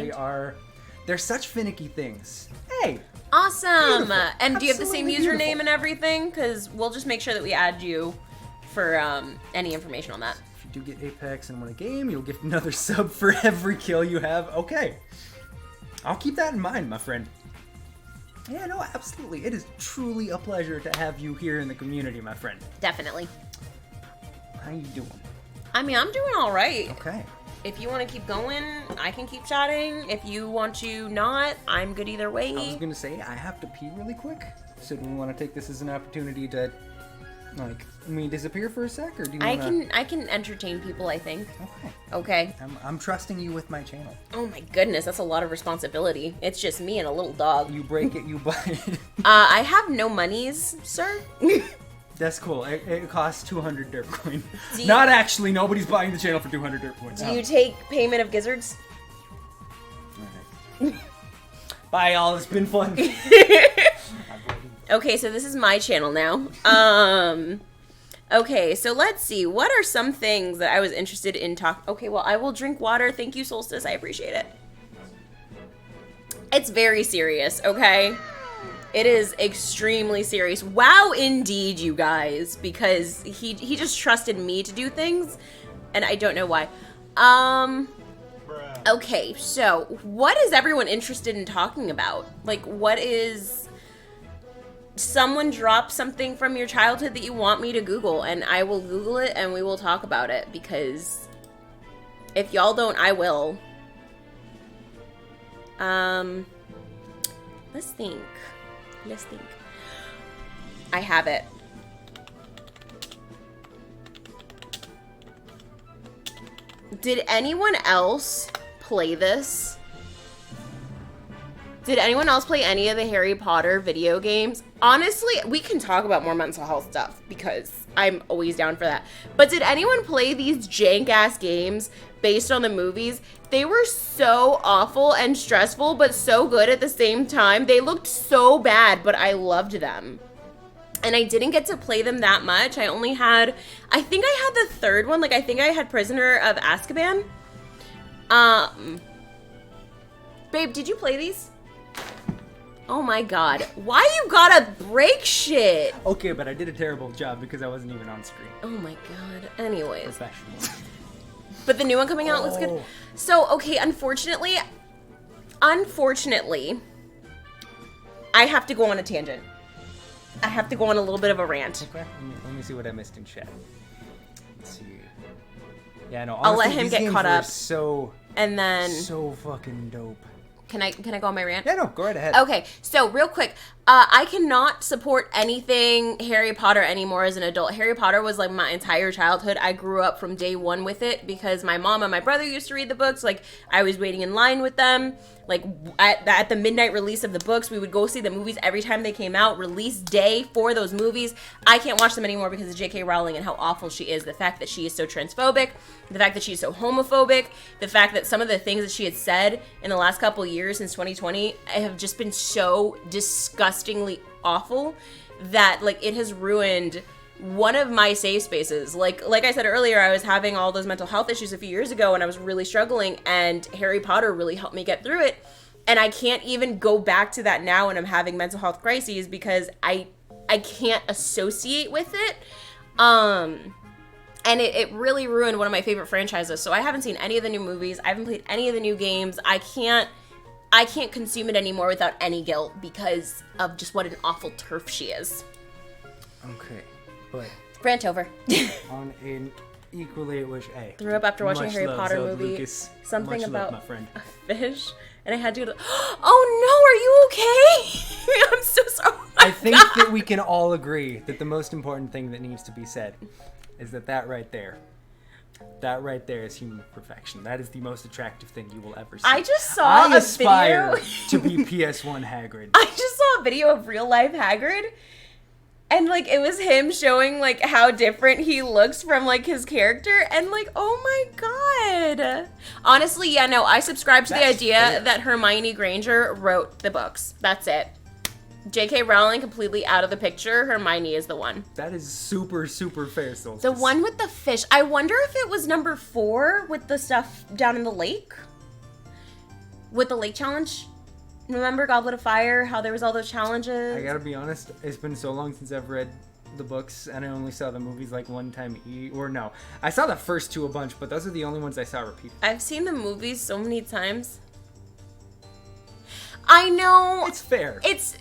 they're such finicky things. Hey, Awesome! Beautiful. And do you have the same Absolutely username beautiful. and everything? Because we'll just make sure that we add you for any information on that. if you do get Apex and win a game, you'll get another sub for every kill you have. Okay. I'll keep that in mind, my friend. Yeah, no, absolutely. It is truly a pleasure to have you here in the community, my friend. Definitely. How you doing? I mean, I'm doing all right. Okay. If you want to keep going, I can keep chatting. If you want to not, I'm good either way. I was gonna say, I have to pee really quick. So do we want to take this as an opportunity to, like, me disappear for a sec, or do you want to... I can entertain people, I think. Okay. Okay. I'm trusting you with my channel. Oh my goodness, that's a lot of responsibility. It's just me and a little dog. You break it, you buy it. I have no monies, sir. That's cool. It costs 200 derp coin. Do you- Not actually. Nobody's buying the channel for 200 derp coins. Do you take payment of gizzards? Alright. Bye, y'all. It's been fun. Okay, so this is my channel now. Okay, so let's see. What are some things that I was interested in Okay, well, I will drink water. Thank you, Solstice. I appreciate it. It's very serious, okay? It is extremely serious. Wow, indeed, you guys, because he just trusted me to do things, and I don't know why. Okay, so what is everyone interested in talking about? Like, what is... Someone drop something from your childhood that you want me to Google, and I will Google it, and we will talk about it, because if y'all don't, I will. Let's think. Let's think. I have it. Did anyone else play this? Did anyone else play any of the Harry Potter video games? Honestly, we can talk about more mental health stuff because I'm always down for that. But did anyone play these jank-ass games based on the movies? They were so awful and stressful, but so good at the same time. They looked so bad, but I loved them. And I didn't get to play them that much. I think I had the third one. Like, I think I had Prisoner of Azkaban. Babe, did you play these? Oh my god. Why you gotta break shit? Okay, but I did a terrible job because I wasn't even on screen. Oh my god. Anyways. Professional. But the new one coming out looks good. So, okay, unfortunately, I have to go on a tangent. I have to go on a little bit of a rant. Okay, let me see what I missed in chat. Let's see. Yeah, no, I'll honestly, let him these get games caught were up. So fucking dope. Can I go on my rant? Yeah, no, go right ahead. Okay, so real quick, I cannot support anything Harry Potter anymore as an adult. Harry Potter was like my entire childhood. I grew up from day one with it because my mom and my brother used to read the books. Like, I was waiting in line with them. Like, at the midnight release of the books, we would go see the movies every time they came out. Release day for those movies. I can't watch them anymore because of J.K. Rowling and how awful she is. The fact that she is so transphobic, the fact that she's so homophobic, the fact that some of the things that she had said in the last couple of years since 2020 have just been so disgustingly awful that, like, it has ruined one of my safe spaces. Like I said earlier, I was having all those mental health issues a few years ago and I was really struggling, and Harry Potter really helped me get through it. And I can't even go back to that now when I'm having mental health crises because I can't associate with it. And it really ruined one of my favorite franchises. So I haven't seen any of the new movies. I haven't played any of the new games. I can't consume it anymore without any guilt because of just what an awful turf she is. Okay, but Rant over. on an equally Threw up after watching a Harry Potter Zelda movie. Lucas. Something Much about love, my friend. a fish, and I had to go to. Oh no, are you okay? I'm so sorry. I think that we can all agree that the most important thing that needs to be said is that right there is human perfection. That is the most attractive thing you will ever see. I just saw a aspire video. to be PS1 Hagrid. I just saw a video of real life Hagrid. And, like, it was him showing, like, how different he looks from, like, his character. And, like, oh my god. Honestly, yeah, no, I subscribe to the idea that Hermione Granger wrote the books. That's it. J.K. Rowling completely out of the picture. Hermione is the one. That is super, super fair, Solstice. The one with the fish. I wonder if it was number 4 with the stuff down in the lake? With the lake challenge? Remember Goblet of Fire? How there was all those challenges? I gotta be honest, it's been so long since I've read the books, and I only saw the movies like one time no. I saw the first 2 a bunch, but those are the only ones I saw repeated. I've seen the movies so many times. I know. It's fair. It's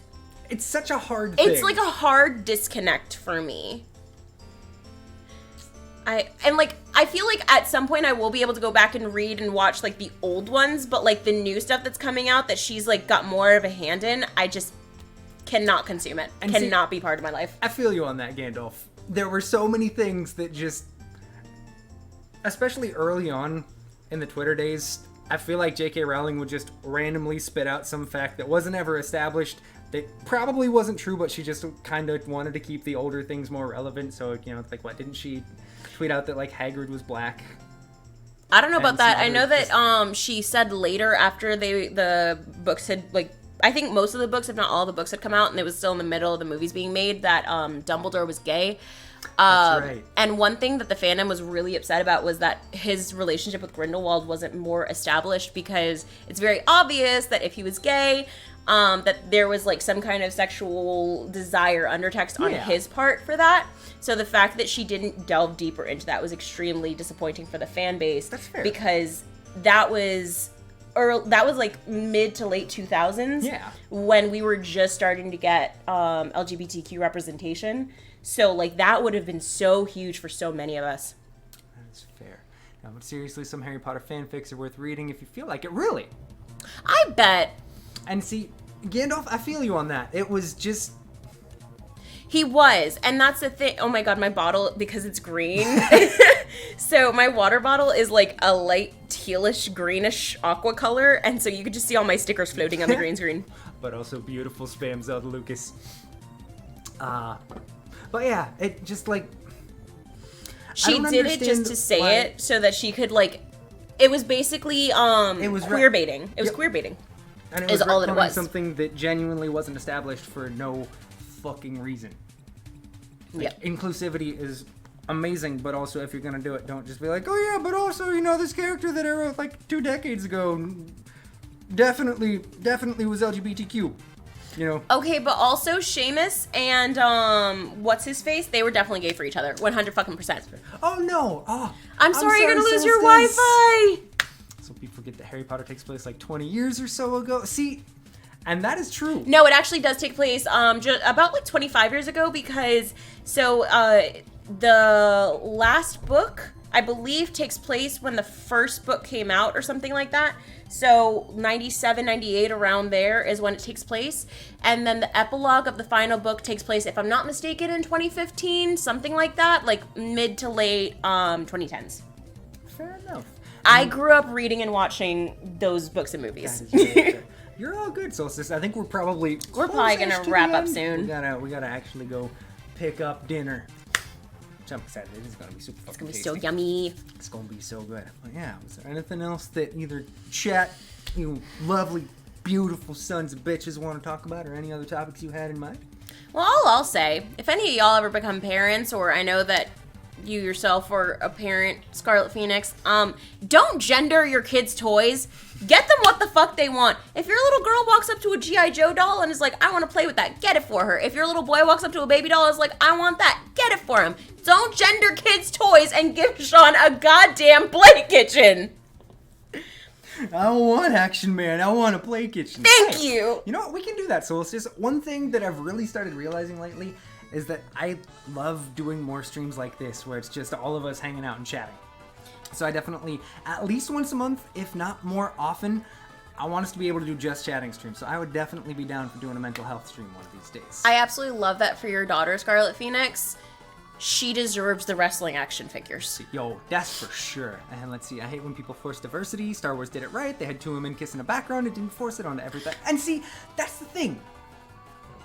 such a hard thing. It's like a hard disconnect for me. I feel like at some point I will be able to go back and read and watch like the old ones, but like the new stuff that's coming out that she's like got more of a hand in, I just cannot consume it. And cannot be part of my life. I feel you on that, Gandalf. There were so many things that just, especially early on in the Twitter days, I feel like J.K. Rowling would just randomly spit out some fact that wasn't ever established, that probably wasn't true, but she just kind of wanted to keep the older things more relevant. So, you know, like, what, didn't she tweet out that, like, Hagrid was black? I don't know about that. I know that she said later after the books had, like, I think most of the books, if not all the books, had come out, and it was still in the middle of the movies being made, that Dumbledore was gay. That's right. And one thing that the fandom was really upset about was that his relationship with Grindelwald wasn't more established, because it's very obvious that if he was gay, that there was like some kind of sexual desire undertext on his part for that. So the fact that she didn't delve deeper into that was extremely disappointing for the fan base. That's fair. Because that was like mid to late 2000s when we were just starting to get LGBTQ representation. So like that would have been so huge for so many of us. That's fair. Now, but seriously, some Harry Potter fanfics are worth reading if you feel like it, really. I bet. And see, Gandalf, I feel you on that. It was just... He was, and that's the thing. Oh my god, my bottle, because it's green. So my water bottle is like a light tealish, greenish aqua color, and so you could just see all my stickers floating on the green screen. But also beautiful spam Zelda Lucas. But yeah, it just like... She did it just to say it so that she could like... It was basically queer baiting. It was queer baiting. And it was all that it was. Something that genuinely wasn't established for no fucking reason. Like, inclusivity is amazing, but also if you're gonna do it, don't just be like, oh yeah, but also, you know, this character that I wrote like 2 decades ago definitely was LGBTQ. You know. Okay, but also Seamus and what's his face? They were definitely gay for each other, 100%. Oh no! Oh, I'm sorry you're gonna lose your Wi-Fi. So people forget that Harry Potter takes place like 20 years or so ago. See, and that is true. No, it actually does take place about like 25 years ago because the last book, I believe, takes place when the first book came out or something like that. So 97, 98, around there is when it takes place. And then the epilogue of the final book takes place, if I'm not mistaken, in 2015, something like that, like mid to late 2010s. Fair enough. I grew up reading and watching those books and movies. You're all good, Solstice. I think we're probably gonna wrap up soon. We gotta actually go pick up dinner. I'm excited. It is gonna be super fucking It's gonna be tasty. so yummy. It's gonna be so good. But yeah, was there anything else that either chat, you lovely, beautiful sons of bitches want to talk about, or any other topics you had in mind? Well, all I'll say, if any of y'all ever become parents, or I know that you yourself are a parent, Scarlet Phoenix, don't gender your kids' toys. Get them what the fuck they want. If your little girl walks up to a G.I. Joe doll and is like, I want to play with that, get it for her. If your little boy walks up to a baby doll and is like, I want that, get it for him. Don't gender kids' toys and give Sean a goddamn play kitchen. I don't want Action Man. I want a play kitchen. Thank you. You know what? We can do that, Solstice. One thing that I've really started realizing lately is that I love doing more streams like this, where it's just all of us hanging out and chatting. So I definitely, at least once a month, if not more often, I want us to be able to do just chatting streams. So I would definitely be down for doing a mental health stream one of these days. I absolutely love that for your daughter, Scarlet Phoenix. She deserves the wrestling action figures. Yo, that's for sure. And let's see, I hate when people force diversity. Star Wars did it right. They had 2 women kissing a background. It didn't force it onto everything. And see, that's the thing.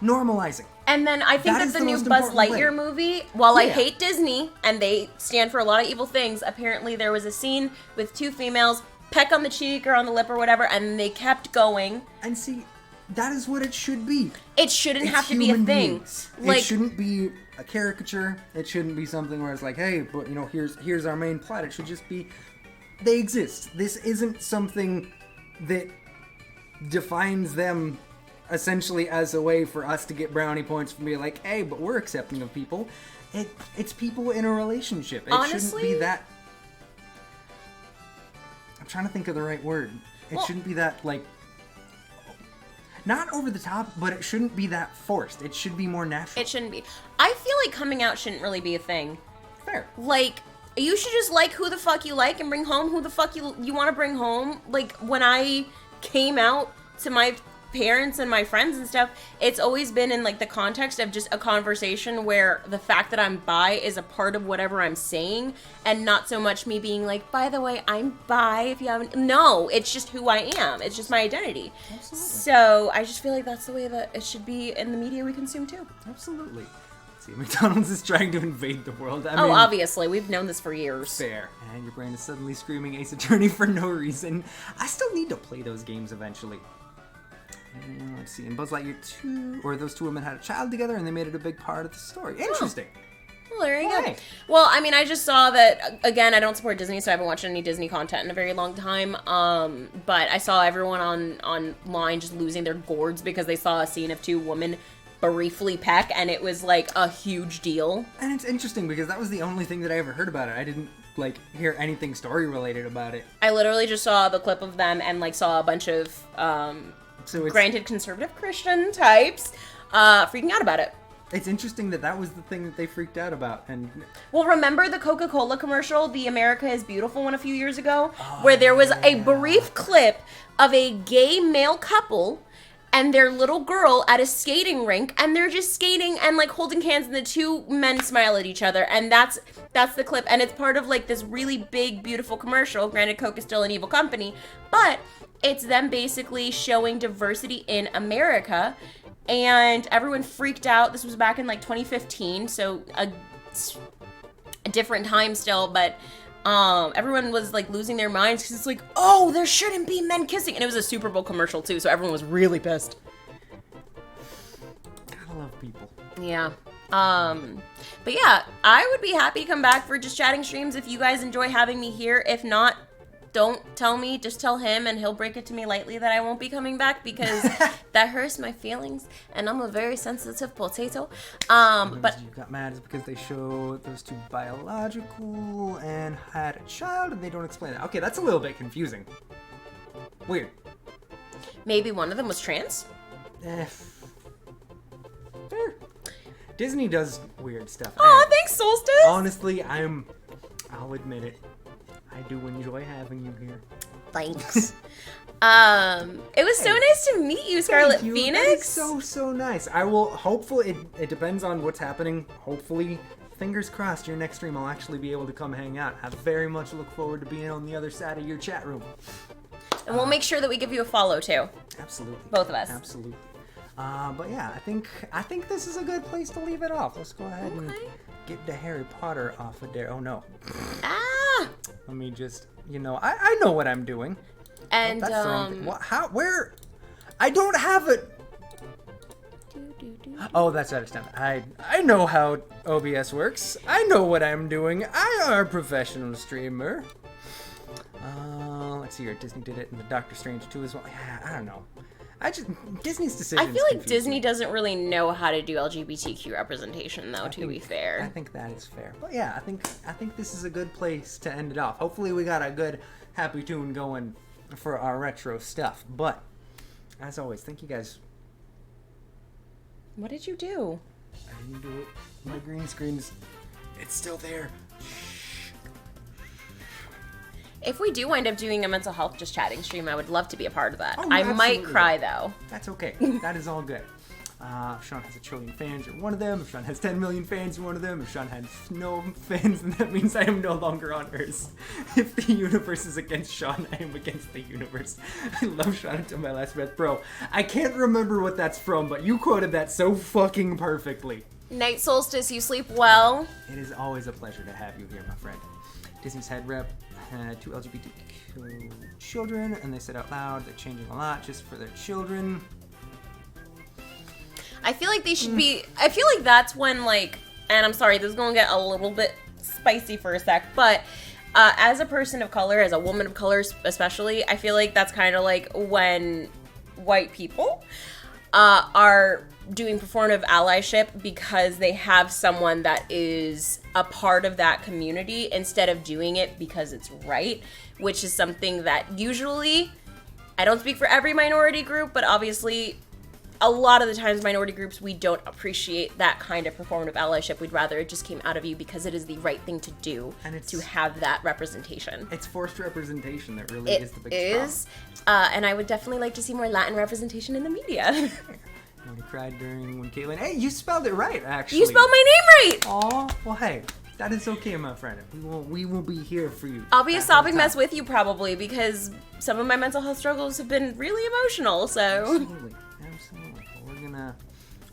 Normalizing. And then I think that the new Buzz Lightyear movie, while I hate Disney, and they stand for a lot of evil things, apparently there was a scene with 2 females, peck on the cheek or on the lip or whatever, and they kept going. And see, that is what it should be. It shouldn't have to be a thing. Beings. It shouldn't be a caricature. It shouldn't be something where it's like, hey, but you know, here's our main plot. It should just be, they exist. This isn't something that defines them essentially as a way for us to get brownie points from being like, hey, but we're accepting of people. It's people in a relationship. It shouldn't be that... I'm trying to think of the right word. It shouldn't be that, like... Not over the top, but it shouldn't be that forced. It should be more natural. It shouldn't be. I feel like coming out shouldn't really be a thing. Fair. Like, you should just like who the fuck you like and bring home who the fuck you want to bring home. Like, when I came out to my parents and my friends and stuff, it's always been in like the context of just a conversation where the fact that I'm bi is a part of whatever I'm saying, and not so much me being like, by the way, I'm bi, if you haven't. No, it's just who I am. It's just my identity. Absolutely. So I just feel like that's the way that it should be in the media we consume too. Absolutely. Let's see, McDonald's is trying to invade the world. I mean, obviously, we've known this for years. Fair. And your brain is suddenly screaming Ace Attorney for no reason. I still need to play those games eventually. Let's see, in Buzz Lightyear 2, or those 2 women had a child together and they made it a big part of the story. Interesting. Well, there you go. Well, I mean, I just saw that, again, I don't support Disney, so I haven't watched any Disney content in a very long time, but I saw everyone online just losing their gourds because they saw a scene of 2 women briefly peck, and it was, like, a huge deal. And it's interesting because that was the only thing that I ever heard about it. I didn't, like, hear anything story-related about it. I literally just saw the clip of them and, like, saw a bunch of, granted conservative Christian types freaking out about it. It's interesting that was the thing that they freaked out about. And well, remember the Coca-Cola commercial, the America is Beautiful one a few years ago, where there was a brief clip of a gay male couple and their little girl at a skating rink, and they're just skating and like holding hands, and the two men smile at each other, and that's the clip, and it's part of like this really big, beautiful commercial. Granted, Coke is still an evil company, but it's them basically showing diversity in America, and everyone freaked out. This was back in like 2015, so a different time still, but everyone was like losing their minds because it's like, oh, there shouldn't be men kissing, and it was a Super Bowl commercial too, so everyone was really pissed. Gotta love people. Yeah. But yeah, I would be happy to come back for Just Chatting streams if you guys enjoy having me here. If not, don't tell me, just tell him, and he'll break it to me lightly that I won't be coming back, because that hurts my feelings, and I'm a very sensitive potato. But you got mad is because they show those two biological and had a child, and they don't explain that. Okay, that's a little bit confusing. Weird. maybe one of them was trans? Fair. Disney does weird stuff. Oh, thanks, Solstice! Honestly, I'll admit it. I do enjoy having you here. Thanks. It was so nice to meet you, Scarlet Thank you. Phoenix. That is so nice. I will, hopefully, it depends on what's happening. Hopefully, fingers crossed, your next stream I'll actually be able to come hang out. I very much look forward to being on the other side of your chat room. And we'll make sure that we give you a follow, too. Absolutely. Both of us. Absolutely. But yeah, I think this is a good place to leave it off. Let's go ahead and get the Harry Potter off of there. Oh no. Ah! Let me just, I know what I'm doing. And, that's the wrong thing. What, how, where? I don't have it. Oh, that's out of time. I know how OBS works. I know what I'm doing. I am a professional streamer. Let's see here. Disney did it in the Doctor Strange 2 as well. Yeah, I don't know. Disney's decisions. I feel like confuse Disney me. doesn't really know how to do LGBTQ representation, though, to be I fair. think that is fair. But yeah, I think this is a good place to end it off. Hopefully we got a good happy tune going for our retro stuff. But as always, thank you guys. What did you do? I didn't do it. My green screen's it's still there. If we do wind up doing a mental health Just Chatting stream, I would love to be a part of that. Oh, I might absolutely. cry, though. That's okay. That is all good. If Sean has 1 trillion fans, you're one of them. If Sean has 10 million fans, you're one of them. If Sean has no fans, then that means I am no longer on Earth. If the universe is against Sean, I am against the universe. I love Sean until my last breath. Bro, I can't remember what that's from, but you quoted that so fucking perfectly. Night Solstice, you sleep well. It is always a pleasure to have you here, my friend. Disney's head rep had 2 LGBTQ children, and they said out loud they're changing a lot just for their children. I feel like they should be... I feel like that's when, like... And I'm sorry, this is going to get a little bit spicy for a sec, but as a person of color, as a woman of color especially, I feel like that's kind of like when white people are doing performative allyship because they have someone that is a part of that community instead of doing it because it's right, which is something that usually, I don't speak for every minority group, but obviously a lot of the times minority groups, we don't appreciate that kind of performative allyship. We'd rather it just came out of you because it is the right thing to do, and to have that representation. It's forced representation that really is the biggest and I would definitely like to see more Latin representation in the media. I cried during when Caitlin... Hey, you spelled it right, actually. You spelled my name right! Aw, well, hey, that is okay, my friend. We will be here for you. I'll be a sobbing mess with you, probably, because some of my mental health struggles have been really emotional, so... Absolutely.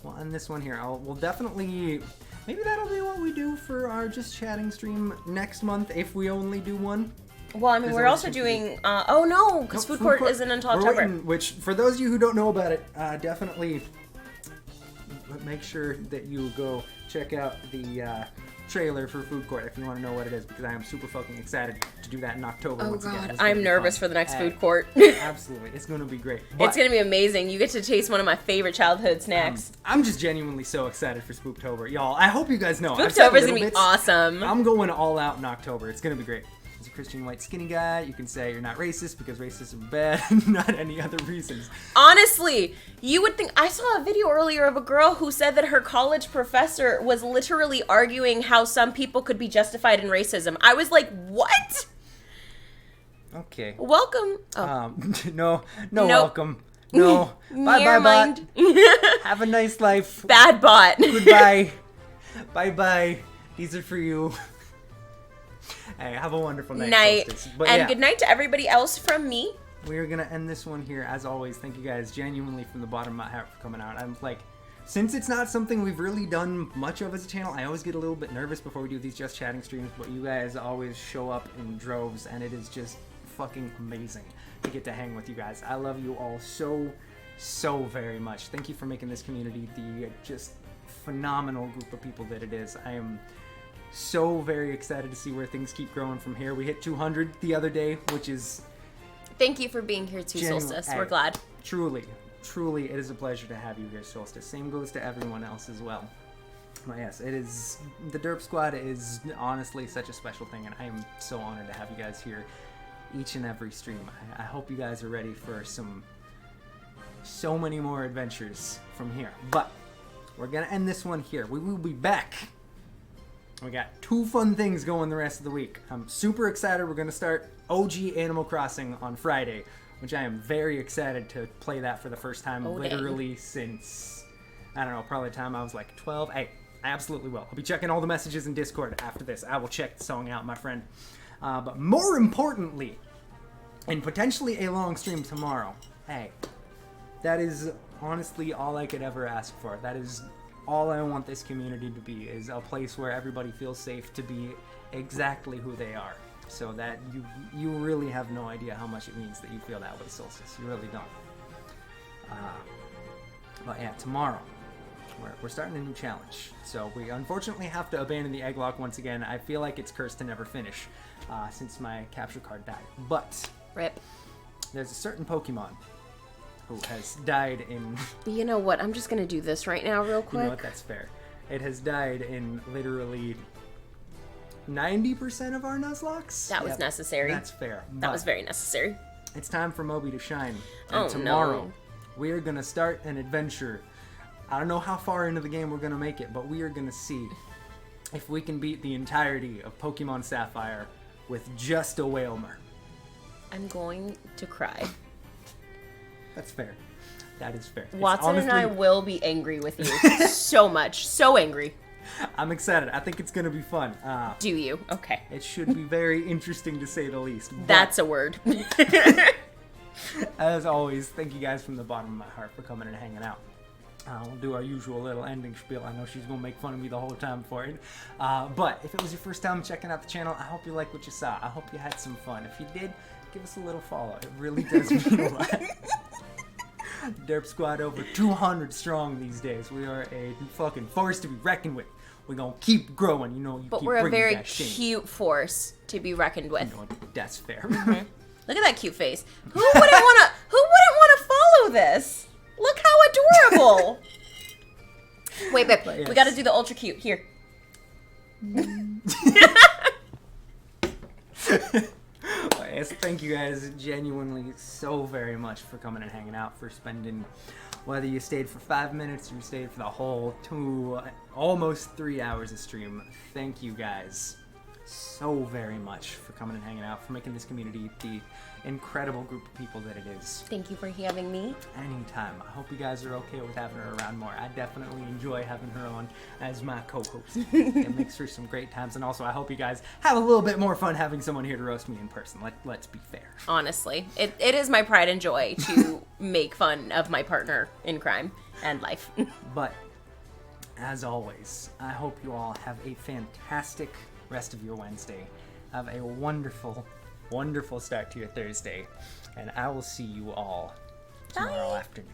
We'll end this one here. We'll definitely... Maybe that'll be what we do for our Just Chatting stream next month, if we only do one. Well, I mean, we're also doing... oh, no, because Food Court isn't until October. Which, for those of you who don't know about it, definitely make sure that you go check out the trailer for Food Court if you want to know what it is, because I am super fucking excited to do that in October once again. I'm nervous for the next Food Court. Absolutely. It's going to be great. It's going to be amazing. You get to taste one of my favorite childhood snacks. I'm just genuinely so excited for Spooktober. Y'all, I hope you guys know. Spooktober's going to be awesome. I'm going all out in October. It's going to be great. As a Christian white skinny guy, you can say you're not racist because racists are bad, not any other reasons. Honestly, you would think... I saw a video earlier of a girl who said that her college professor was literally arguing how some people could be justified in racism. I was like, what? Okay. Welcome. Oh. No, welcome. No. Bye, Never bot. mind. Have a nice life. Bad bot. Goodbye. Bye. These are for you. Hey, have a wonderful night. Solstice. But and yeah, good night to everybody else from me. we are going to end this one here. As always, thank you guys genuinely from the bottom of my heart for coming out. I'm like, since it's not something we've really done much of as a channel, I always get a little bit nervous before we do these Just Chatting streams, but you guys always show up in droves, and it is just fucking amazing to get to hang with you guys. I love you all so very much. Thank you for making this community the just phenomenal group of people that it is. I am so very excited to see where things keep growing from here. We hit 200 the other day, which is... Thank you for being here too, Solstice. We're glad. Truly, it is a pleasure to have you here, Solstice. Same goes to everyone else as well. But yes, it is... The Derp Squad is honestly such a special thing, and I am so honored to have you guys here each and every stream. I hope you guys are ready for so many more adventures from here. But we're going to end this one here. We will be back. We got 2 fun things going the rest of the week. I'm super excited. We're going to start OG Animal Crossing on Friday, which I am very excited to play that for the first time, literally since, I don't know, probably the time I was like 12. Hey, I absolutely will. I'll be checking all the messages in Discord after this. I will check the song out, my friend. But more importantly, and potentially a long stream tomorrow, hey, that is honestly all I could ever ask for. That is all I want this community to be, is a place where everybody feels safe to be exactly who they are. So that you really have no idea how much it means that you feel that way, Solstice. You really don't. But yeah, tomorrow, we're starting a new challenge. So we unfortunately have to abandon the egg lock once again. I feel like it's cursed to never finish since my capture card died. But Rip. there's a certain Pokemon who has died in... You know what? I'm just going to do this right now real quick. You know what? That's fair. It has died in literally 90% of our Nuzlocke. That was necessary. That's fair. That was very necessary. It's time for Moby to shine. Oh, And tomorrow, no. we are going to start an adventure. I don't know how far into the game we're going to make it, but we are going to see if we can beat the entirety of Pokemon Sapphire with just a Wailmer. I'm going to cry. That's fair. That is fair. It's Watson honestly, and I will be angry with you. So much. So angry. I'm excited. I think it's going to be fun. Do you? Okay. It should be very interesting to say the least. But That's a word. as always, thank you guys from the bottom of my heart for coming and hanging out. We'll do our usual little ending spiel. I know she's going to make fun of me the whole time for it. But if it was your first time checking out the channel, I hope you liked what you saw. I hope you had some fun. If you did, give us a little follow. It really does mean a lot. Derp Squad over 200 strong these days. We are a fucking force to be reckoned with. We're going to keep growing. You know, you But keep we're a bringing very back shame. cute force to be reckoned with. You know, that's fair. Look at that cute face. Who wouldn't want to follow this? Look how adorable. Wait, babe. But yes. We got to do the ultra cute. Here. Yes, thank you guys genuinely so very much for coming and hanging out, for spending, whether you stayed for 5 minutes or you stayed for the whole almost 3 hours of stream. Thank you guys so very much for coming and hanging out, for making this community the incredible group of people that it is. Thank you for having me. Anytime. I hope you guys are okay with having her around more. I definitely enjoy having her on as my co-host. It makes for some great times. And also, I hope you guys have a little bit more fun having someone here to roast me in person. Let's be fair. Honestly, it is my pride and joy to make fun of my partner in crime and life. But, as always, I hope you all have a fantastic rest of your Wednesday. Have a wonderful, wonderful start to your Thursday. And I will see you all tomorrow afternoon.